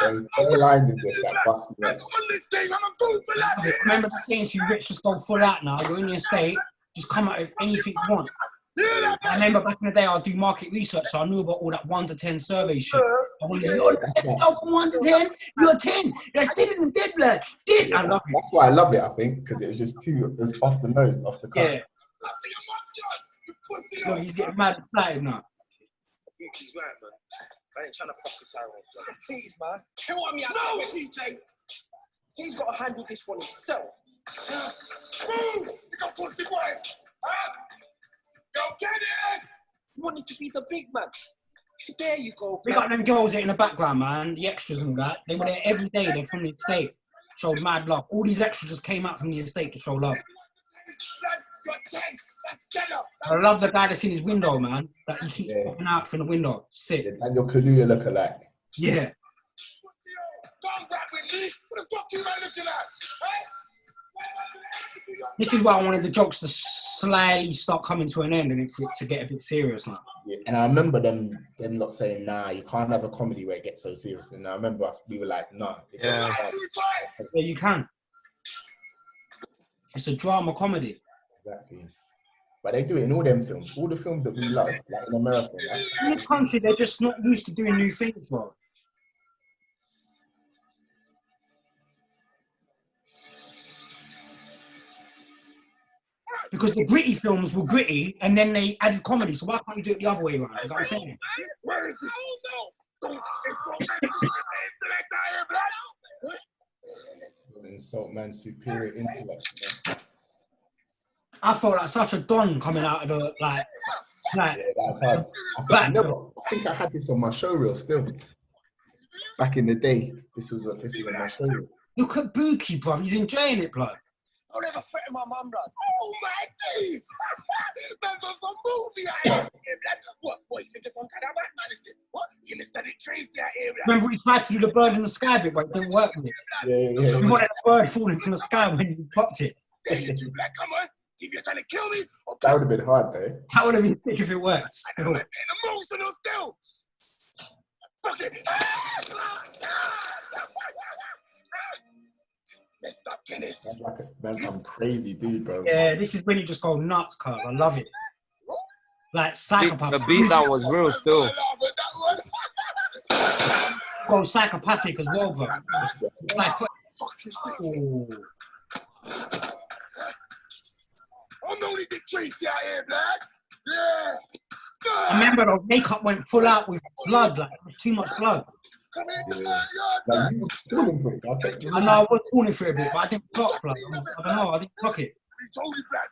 S3: there's four lines in this that bust me up.
S11: That's on this thing. I'm a fool for that.
S4: I remember the saying to you, Rich, just go full out now. You're in your estate. Just come out with anything you want. I remember back in the day, I'd do market research, so I knew about all that 1 to 10 survey shit. I wanted to let's go from 1 to 10. You're 10. That's 10 in the dead blood.
S3: Yeah, I love it. That's why I love it, I think, because it was just it was off the nose, off the cuff.
S4: Yeah. Look, he's getting mad excited now.
S6: I think he's right, man. I ain't trying to fuck with Tyrone. Please, man. Kill on me, no, TJ. He's got to handle this one himself.
S11: Move! You got pussy boy! Huh? Yo, get it!
S6: You wanted to be the big man. There you go,
S4: We got them girls there in the background, man. The extras and all that. They were there every day. They're from the estate. Showed mad love. All these extras just came out from the estate to show love. I love the guy that's in his window, man. That he keeps popping out from the window. Sick.
S3: And your Kaluuya look-alike.
S4: Yeah.
S11: Don't rap with me! What the fuck you man looking at? Hey?
S4: This is why I wanted the jokes to slightly start coming to an end and for it to get a bit serious now.
S3: Yeah, and I remember them not saying, nah, you can't have a comedy where it gets so serious. And I remember we were like, nah.
S4: Yeah, you can. It's a drama comedy.
S3: Exactly. But they do it in all them films. All the films that we love, like in America. Right?
S4: In this country, they're just not used to doing new things, bro. Because the gritty films were gritty, and then they added comedy. So why can't you do it the other way around? You know what I'm saying?
S11: Where is it? Don't
S3: insult man's superior intellect.
S4: I felt like such a don coming out of the like.
S3: Yeah, that's hard. I think I had this on my show reel still. Back in the day, this was on my show reel.
S4: Look at Buki, bro. He's enjoying it, blood.
S6: Don't ever threaten my mum, blood.
S11: Oh my days! Man's on some movie out here, blood. What? You think it's some kind of Batman, is it? What? You missed that Tracy out here, blood.
S4: Remember we tried to do the bird in the sky bit, but it didn't work with it.
S3: Yeah.
S4: We wanted a bird falling from the sky when you popped it.
S11: Come on. If you're trying to kill me, or
S3: that would have been hard, though.
S4: That would have been sick if it worked. Still.
S11: And emotional still. Fuck it. Messed up, Kenneth.
S3: That's some crazy dude, bro.
S4: Yeah, this is when you just go nuts, cuz. I love it. Like psychopath.
S5: The beatdown was real still.
S4: Go psychopathic as well, bro. Like,
S11: ooh. I'm the only Dick Tracy out here, blood. Yeah.
S4: I remember the makeup went full out with blood, like it was too much blood.
S3: Like, you were falling for it.
S4: I know I was falling for it a bit, but I didn't clock blood. I don't know, I didn't clock it.
S11: He's totally black.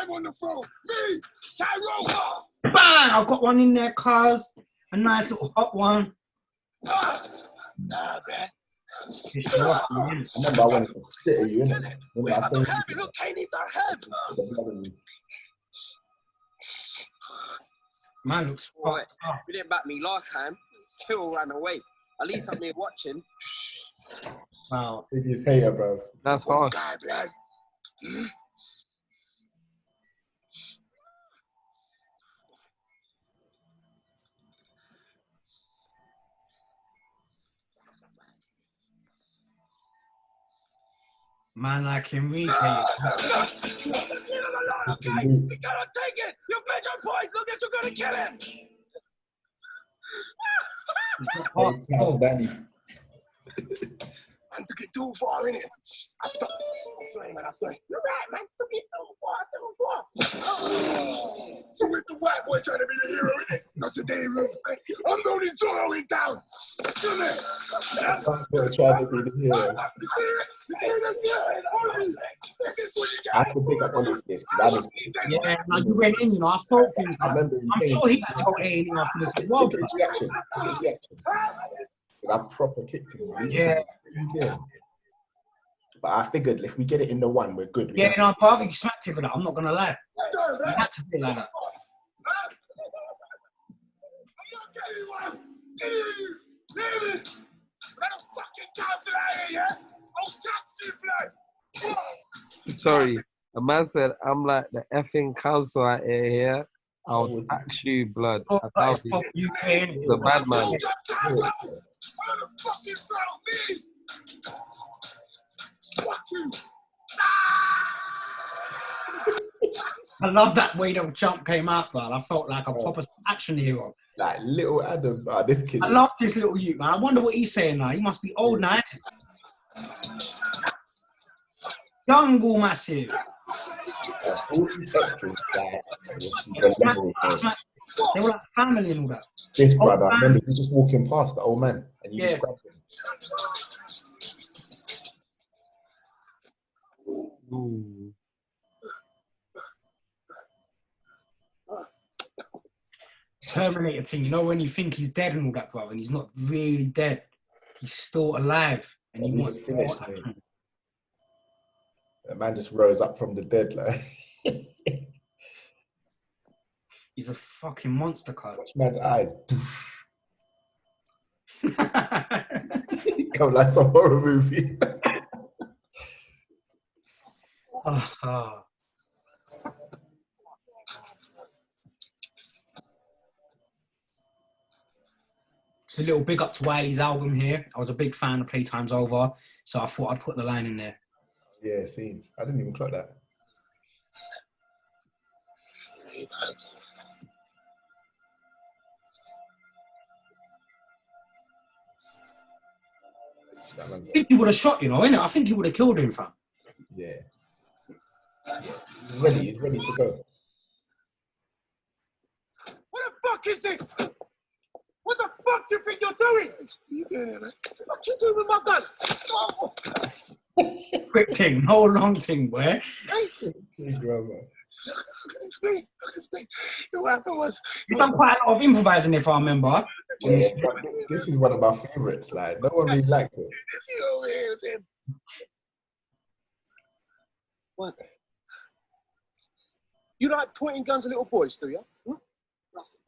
S11: I'm on the phone. Me, Tyrone.
S4: Bang! I got one in there, cuz. A nice little hot one.
S11: Nah, man.
S4: It's rough, man.
S3: I remember I wanted to spit at you, innit? Remember I said,
S1: Look, Kay needs our help.
S4: Man looks fucked up.
S6: You didn't back me last time. Kill ran away. At least I'm here watching.
S4: Wow.
S3: Biggest hater, bro.
S5: That's harsh.
S11: God, blood.
S4: Man like Enrique.
S1: You cannot take it. You've made your point. Look at you're gonna kill him.
S4: Oh,
S3: Danny.
S11: Man took it too far, innit? I'm sorry, man. I'm sorry. You're right, man. Took it too far. So with the white boy trying to be the hero, innit? Not today, Ruth. I'm the only Zorro in town. Come here.
S3: I'm trying to be the hero.
S11: You see it? You see it? This is what you
S3: I
S11: got.
S3: have to pick up on this. That was
S4: yeah, like you went in, you know, I felt things.
S3: I remember
S4: I'm sure he got told anything after this. Well,
S3: Look at his reaction. Look at his reaction. I proper kicked him.
S4: yeah.
S3: But I figured if we get it in the one, we're good.
S4: Yeah, no, but I think you smacked him for that. I'm not gonna lie. You had to do it like that.
S11: Let us fucking council out here, yeah? Oh, taxi blood.
S5: Sorry, a man said, I'm like the effing council out here. I'll tax you, blood.
S4: Oh,
S5: I
S4: that is fuck you, man.
S5: He's a bad man.
S11: How the fucking found me? Fuck you.
S4: I love that way the jump came out, man. I felt like a proper action hero.
S3: Like little Adam, this kid.
S4: I love this little youth, man. I wonder what he's saying now. He must be old now. Jungle massive.
S3: All these extras,
S4: They were like family and all that.
S3: this brother, remember, he's just walking past the old man, and you
S4: Yeah.
S3: just grabbed him.
S5: Ooh.
S4: Terminator thing, you know, when you think he's dead and all that, brother, and he's not really dead. He's still alive, and he wants more action.
S3: The man just rose up from the dead, like.
S4: He's a fucking monster, card.
S3: Watch man's eyes. Come like some horror movie. It's a little big up to Wiley's album here. I was a big fan of Playtime's Over, so I thought I'd put the line in there. Yeah, scenes. I didn't even clock that.
S4: I think he would have shot, you know, innit? I think he would have killed him, fam.
S3: Yeah. He's ready. He's ready to go.
S11: What the fuck is this? What the fuck do you think you're doing? You doing it, man? What you doing with my gun? Oh.
S4: Quick thing, no long thing, boy.
S11: Hey. I can explain. What happened was...
S4: You've done quite a lot of improvising, if I remember.
S3: Yeah, this is one of my favorites. Like, no one really liked it.
S11: This over here is him.
S6: What? You like pointing guns at little boys, do you? Hmm?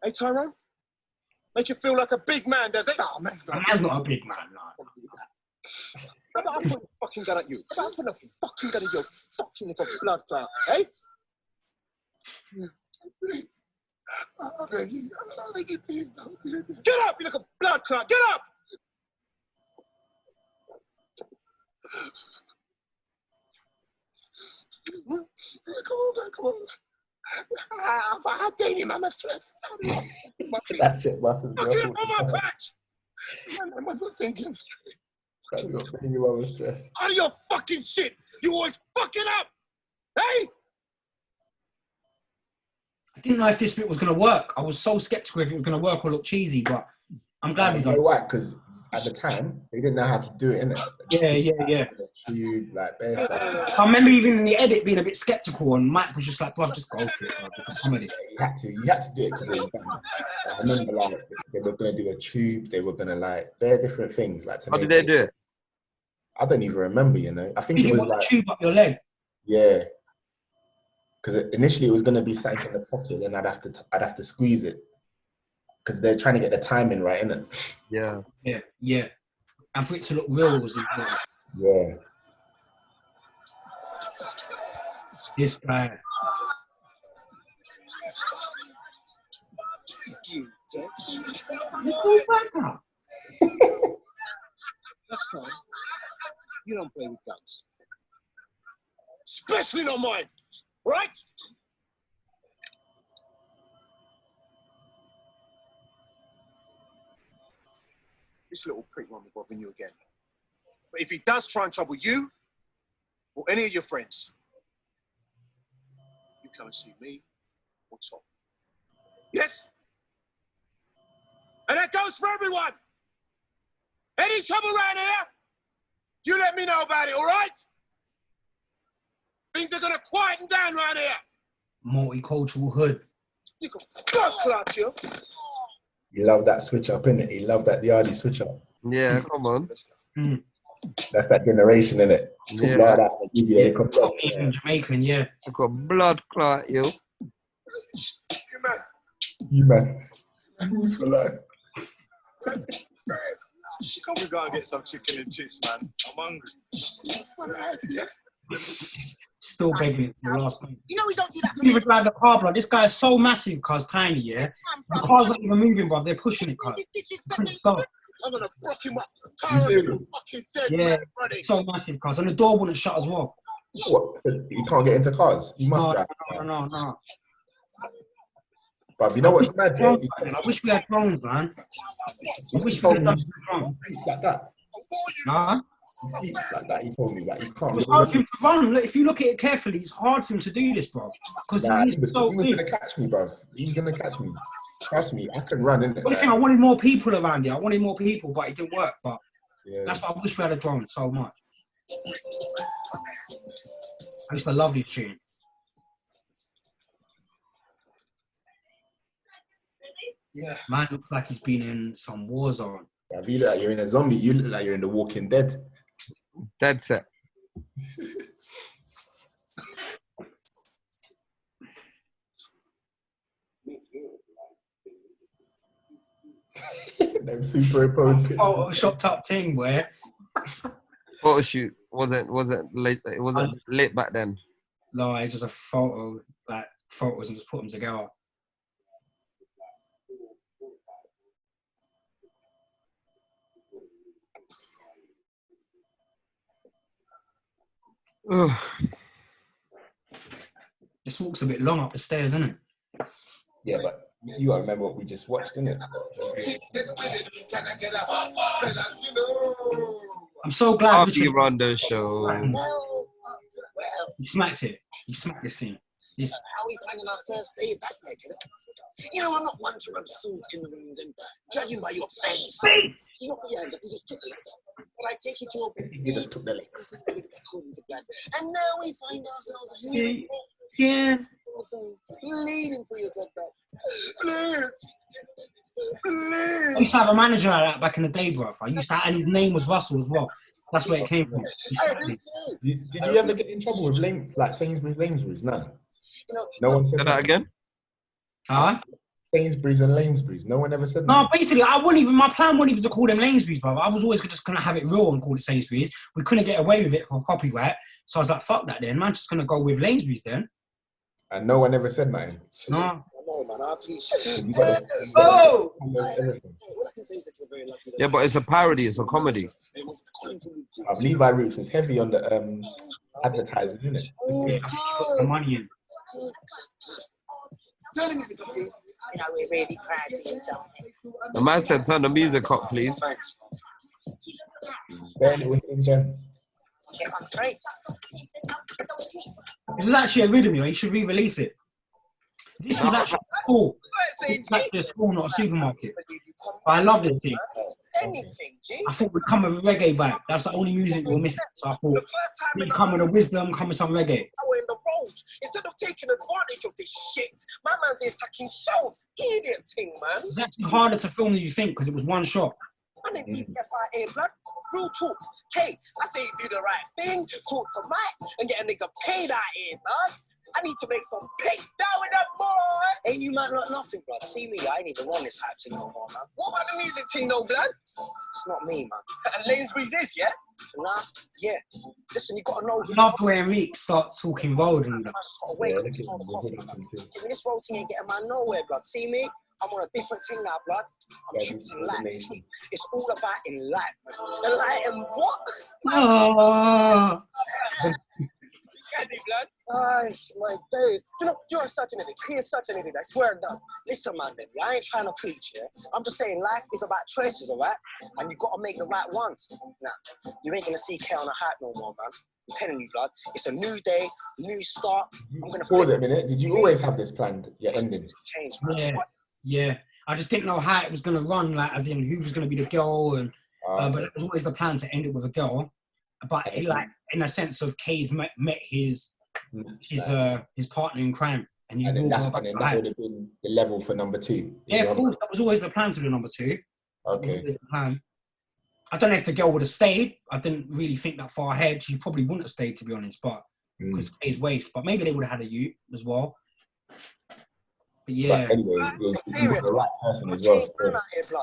S6: Hey, Tyrone? Make you feel like a big man, does it?
S11: Oh, man.
S4: Man's not a big man, no.
S6: How about I point a fucking gun at you? How about I point a fucking gun at your fucking little blood clot, eh?
S11: I beg you, please don't do this.
S6: Get up, you little blood clot, get up!
S11: Come on, man, come on. I gave him my stress.
S3: That shit must have
S11: I get on my patch. Man, I wasn't thinking straight.
S3: You over stress.
S6: Out of your fucking shit! You always fucking up! Hey!
S4: I didn't know if this bit was going to work. I was so skeptical if it was going to work or look cheesy, but I'm glad we
S3: You
S4: got
S3: know
S4: it.
S3: why? Because at the time, they didn't know how to do it, innit?
S4: Yeah.
S3: Tube, like, bare stuff.
S4: I remember even in the edit being a bit skeptical, and Mike was just like, bruv, just go for it, bruv. It's a comedy.
S3: You had to do it because it was done. I remember, like, they were going to do a tube, they were going to, like, bare different things. Like, to
S5: How did they do it?
S3: I don't even remember, you know. I think it was like...
S4: tube up your leg?
S3: Yeah. Because initially it was going to be something in the pocket, then I'd have to squeeze it. Because they're trying to get the timing right, innit?
S4: Yeah. And for it to look real was important.
S3: Yeah.
S4: This guy.
S6: Next time, you don't play with guns. Especially not mine, right? This little prick won't be bothering you again. But if he does try and trouble you, or any of your friends, you come and see me or Tom. Yes? And that goes for everyone. Any trouble around here, you let me know about it, all right? Things are gonna quieten down around here.
S4: Multicultural hood.
S6: You can blood clot you.
S3: You love that switch up, innit? You love that Yardie switch up.
S5: Yeah, come on.
S3: That's that generation, innit? Talk blood out and give you
S4: a Jamaican, yeah.
S5: I got blood clot, yo.
S3: You man. Who's for life?
S6: Come we go and get some chicken and chips, man. I'm hungry.
S4: Still begging for the last point.
S8: You know we don't do that for
S4: Even
S8: me.
S4: drive the car, bro. This guy is so massive, cuz tiny, yeah. The car's not even moving, bro. They're pushing it, cuz.
S6: I'm gonna fuck him up. Tired of fucking dead man running.
S4: So massive, cuz. And the door wouldn't shut as well.
S3: What? You can't get into cars? You must drive.
S4: No.
S3: But you know what's mad, Jay?
S4: I wish we had drones, man. I wish we had drones.
S3: Like that.
S4: Nah.
S3: Like that, he told me, like, you can't.
S4: It's hard for him to run. Look, if you look at it carefully, it's hard for him to do this, bro. Because
S3: he was going to catch me, bro. He's going to catch me. Trust me, I can run, innit?
S4: The thing, I wanted more people around here. I wanted more people, but it didn't work. But
S3: that's
S4: why I wish we had a drone so much. I used to love this tune.
S6: Yeah.
S4: Man looks like he's been in some war zone.
S3: Yeah, if you look like you're in a zombie, you look like you're in The Walking Dead.
S5: Dead set.
S3: Them superimposed pictures.
S4: Photoshopped up thing where
S5: Photo shoot wasn't lit. It wasn't lit back then.
S4: No, it's just a photo, like photos, and just put them together. This walk's a bit long up the stairs, isn't it?
S3: Yeah, but you gotta remember what we just watched, innit?
S4: I'm so glad
S5: After you run the show.
S4: He smacked it. He smacked this thing.
S6: How are we finding our first day back there, kid? You know, I'm not one to rub salt in the wounds and judging by your face. You don't put your hands up, you just took the licks. But I take you to a
S3: You just took the licks.
S6: according to plan. And now we find ourselves here.
S4: Yeah.
S6: Bleeding for your drug back. Please. Please.
S4: I used to have a manager like that back in the day, bro. I used to, and his name was Russell as well. That's where it came from.
S3: Did you ever get in trouble with Sainsbury's? No. No one said
S5: that again?
S4: Huh?
S3: Sainsbury's and Lamesbury's. No one ever said that.
S4: No, basically, my plan wasn't even to call them Lamesbury's, bro. I was always just going to have it real and call it Sainsbury's. We couldn't get away with it for copyright. So I was like, fuck that then, man. Just going to go with Lamesbury's then.
S3: And no one ever said nothing.
S4: No.
S6: No, man, I'll teach you.
S4: Oh!
S5: Yeah, but it's a parody. It's a comedy.
S3: I believe Levi Roots was heavy on the advertising, isn't it?
S4: Put the money in.
S6: Turn the music up, please.
S7: You know, we're really proud of you, Tommy.
S5: The man said, turn the music up, please.
S6: Thanks.
S3: Very little hidden gem.
S7: Get on three.
S4: It was actually a rhythm, you know. You should re-release it. This was actually a school. It's actually a school, not a supermarket. But I love this thing.
S6: Anything, G.
S4: I thought we'd come with a reggae vibe. That's the only music we were missing. So I thought, we come with a wisdom, come with some reggae.
S6: Power in the road. Instead of taking advantage of this shit, my man's here stacking shelves. Idiot thing, man.
S4: It's actually harder to film than you think because it was one shot.
S6: Man, an EFIA, blood. Real talk. Hey, I say you do the right thing, talk to Mike, and get a nigga paid out here, man. I need to make some pay down with that boy.
S10: Ain't you man like nothing, blood? See me, I ain't even on this hype thing no more, man.
S6: What about the music thing, though, blood?
S10: It's not me, man.
S6: And Lanesbury's this, yeah?
S10: Nah, yeah. Listen, you gotta know.
S4: I love the way Enrique starts talking road and that.
S10: I just gotta wake up and smell the coffee, man. This road thing ain't getting man nowhere, blood. See me? I'm on a different thing now, blood. I'm choosing life. It's all about in life, man. The light and what?
S4: Oh.
S6: Blood. Nice, my days. Do you know, you're such an idiot. He is such an idiot. I swear to God.
S10: Listen, man, baby, I ain't trying to preach, yeah? I'm just saying life is about choices, all right? And you gotta make the right ones. Nah, you ain't gonna see K on the hype no more, man. I'm telling you, blood. It's a new day, new start. I'm gonna
S3: pause it a minute. Did you always have this planned? Your ending?
S10: Change, man.
S4: Yeah, yeah. I just didn't know how it was gonna run, like as in who was gonna be the girl, and but it was always the plan to end it with a girl. But it, like in a sense of K's met his partner in crime, and that
S3: would have been the level for number 2.
S4: Yeah, of course, that was always the plan to do number 2.
S3: Okay.
S4: The plan. I don't know if the girl would have stayed. I didn't really think that far ahead. She probably wouldn't have stayed, to be honest, but because K's waste. But maybe they would have had a youth as well. But yeah.
S3: But anyway, he was the right person as well.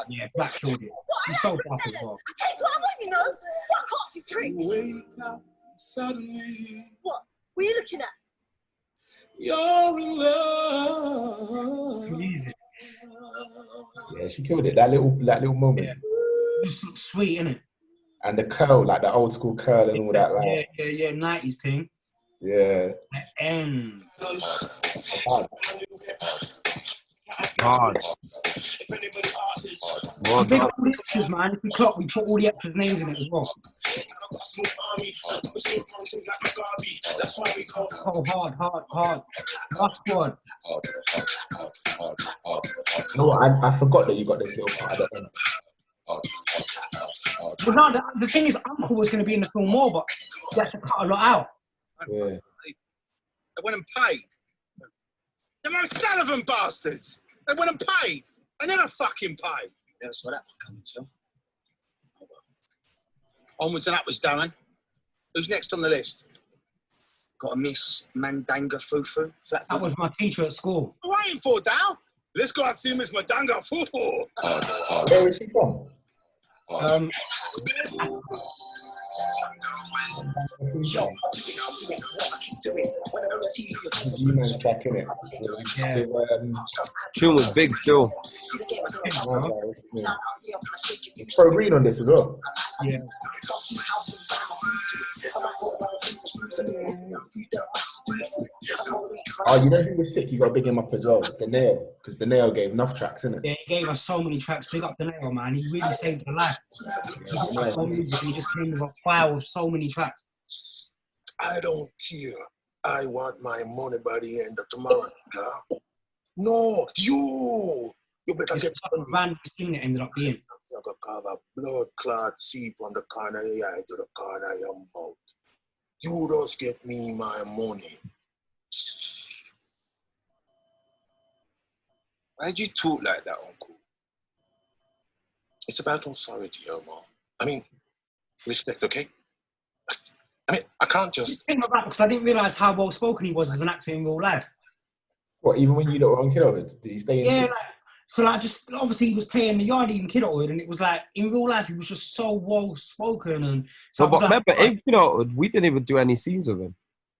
S4: Yeah, Black killed it. He's so tough as well.
S6: Take what I want, you know. Why can't you treat?
S11: Wake up suddenly.
S6: What? What are you looking at?
S11: You're in love.
S4: Easy.
S3: Yeah, she killed it. That little moment.
S4: Yeah. Just looks sweet, innit?
S3: And the curl, like the old school curl and all that. Like,
S4: yeah, 90s thing.
S3: Yeah.
S4: And
S5: Hard.
S4: Well, big all the extras, man. If we clock, we put all the extras' names in it as well. Oh, hard. Last one.
S3: No, I forgot that you got this little part at the end.
S4: Well, no, the thing is, Uncle was going to be in the film more, but he had to cut a lot out.
S3: Yeah.
S11: They went and paid. The most Sullivan bastards. They went and paid. They never fucking paid.
S10: Never saw that one coming, too.
S11: Onwards and upwards, Darren. Who's next on the list?
S10: Got a Miss Mandanga Fufu.
S4: That was my teacher at school.
S11: What are you waiting for, Dow? Let's go and see Miss Mandanga Fufu.
S3: Where is she from? Back in it.
S5: Tune was big still.
S3: Throw green on this as well.
S4: Yeah.
S3: Oh, you know who was sick? You got to big him up as well. The Nail, because the Nail gave enough tracks, innit?
S4: Yeah, he gave us so many tracks. Big up the Nail, man. He really saved the life. He just came with a file of so many tracks.
S11: I don't care. I want my money by the end of tomorrow. No, you better get
S4: a random thing that ended up being.
S11: You got to have a blood clot seep on the corner of your eye to the corner of your mouth. You just get me my money. Why'd you talk like that, Uncle? It's about authority, Omar. I mean, respect, okay? I mean, I can't just...
S4: Because I didn't realise how well spoken he was as an actor in real life.
S3: What, even when you lot were on Kidulthood, did he stay in?
S4: Yeah, just obviously he was playing the yardie in Kidulthood, and it was like in real life he was just so well spoken, and so.
S5: But remember, in Kidulthood, we didn't even do any scenes with him.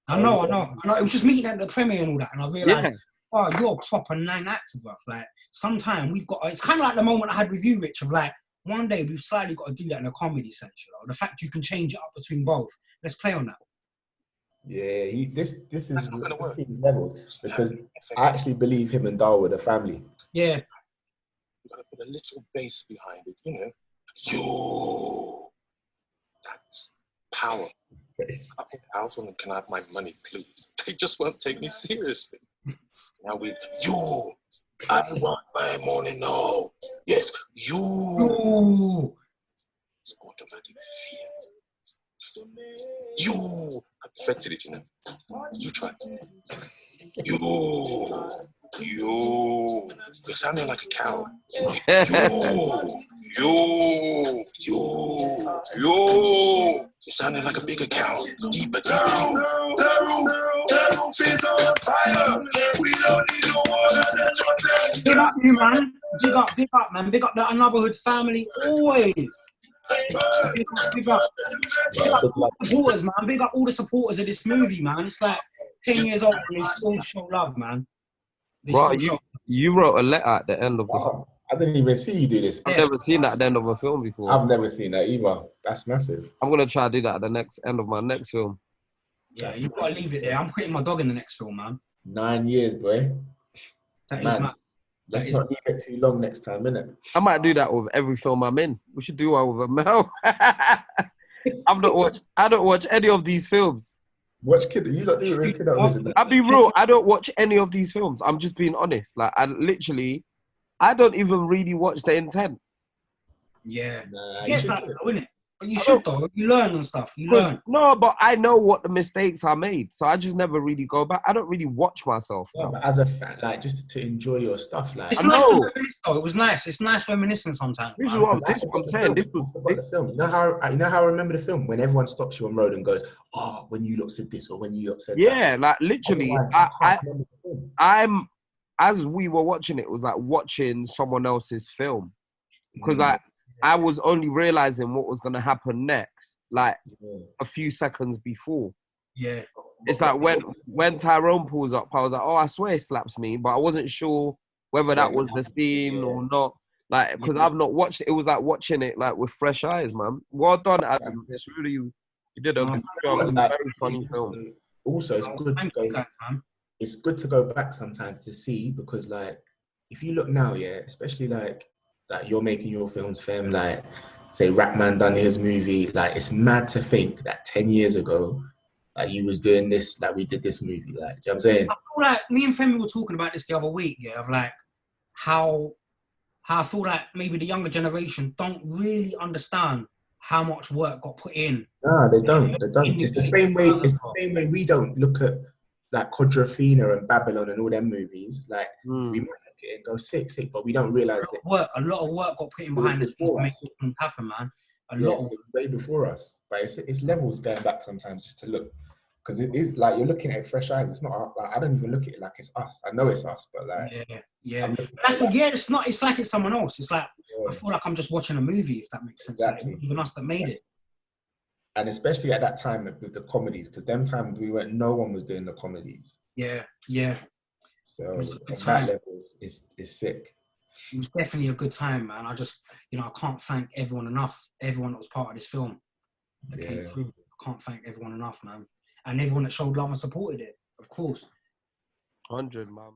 S4: I know. It was just meeting at the premiere and all that, and I realised, oh, you're a proper 9 actor, bruv. Like sometime we've got. It's kind of like the moment I had with you, Rich, of like one day we've slightly got to do that in a comedy sense. You know, the fact you can change it up between both. Let's play on that.
S3: Yeah, this is levels, because I actually believe him and Darwood are family.
S4: Yeah.
S11: You gotta put a little bass behind it, you know. Yo, that's power. I'm powerful and can I have my money, please? They just won't take me seriously. Now with you, I want my money now. Yes, you.
S4: Ooh.
S11: It's automatic fear. You. I perfected it, you know. You try. You. You're sounding like a cow. You. You're sounding like a bigger cow. Deeper. The roof is on fire. We don't need no water.
S4: Big up you, man. Big up, man. Big up the Anuvahood family always. Big up all the supporters, man. Big up all the supporters of this movie, man. It's like 10 years old and they still show love, man.
S5: Bro, you wrote a letter at the end of the film.
S3: I didn't even see you do this.
S5: I've never seen that at the end of a film before.
S3: I've never seen that either. That's massive.
S5: I'm going to try to do that at the end of my next film.
S4: Yeah, you've got to leave it there. I'm putting my dog in the next film, man.
S3: 9 years, boy.
S4: That is
S3: Man,
S4: mad.
S3: let's not leave it too long next time, innit?
S5: I might do that with every film I'm in. We should do one with a Mel. I don't watch any of these films.
S3: Watch Kid. You lot do it.
S5: I'll be real. I don't watch any of these films. I'm just being honest. Like, I don't even really watch The Intent.
S4: Yeah.
S3: Nah,
S4: yes, that though, innit? But you should though. You learn and stuff. You learn.
S5: No, but I know what the mistakes I made, so I just never really go back. I don't really watch myself.
S3: Yeah, but as a fan, like just to enjoy your stuff, like
S4: It's nice to reminisce, though. It was nice. It's nice reminiscing sometimes.
S5: This is what I'm saying.
S3: The film. You know how I remember the film when everyone stops you on road and goes, "Oh, when you lot said this or when you lot said that."
S5: Yeah, like literally, I'm as we were watching it was like watching someone else's film because like I was only realizing what was gonna happen next, like a few seconds before.
S4: Yeah,
S5: it's like when Tyrone pulls up, I was like, "Oh, I swear he slaps me," but I wasn't sure whether that was the scene or not. Like, because I've not watched it. It was like watching it like with fresh eyes, man. Well done, Adam. It's really you did a good job. It's a very funny film.
S3: Also, it's good. It's good to go back sometimes to see because, like, if you look now, yeah, especially like you're making your films, fam. Like, say, Rapman done his movie. Like, it's mad to think that 10 years ago, like, you was doing this, like, we did this movie. Like, do you know what I'm saying?
S4: I feel like me and Femi were talking about this the other week. Yeah, of like how I feel like maybe the younger generation don't really understand how much work got put in.
S3: No, they don't. They don't. It's the same way. It's the same way we don't look at like Quadrophenia and Babylon and all them movies. Like we might look at it and go sick, but we don't realize that
S4: a lot of work got put in behind this to make things happen, man. A lot of
S3: way before us. But it's levels going back sometimes just to look. Because it is like you're looking at it fresh eyes. It's not like I don't even look at it like it's us. I know it's us, but like
S4: that's what. Yeah, it's not. It's like it's someone else. It's like I feel like I'm just watching a movie. If that makes sense.
S3: Exactly.
S4: Like, even us that made it.
S3: And especially at that time with the comedies, because them times no one was doing the comedies.
S4: Yeah.
S3: So at that level, is sick.
S4: It was definitely a good time, man. I just, I can't thank everyone enough. Everyone that was part of this film that came through. I can't thank everyone enough, man. And everyone that showed love and supported it, of course.
S5: 100, man.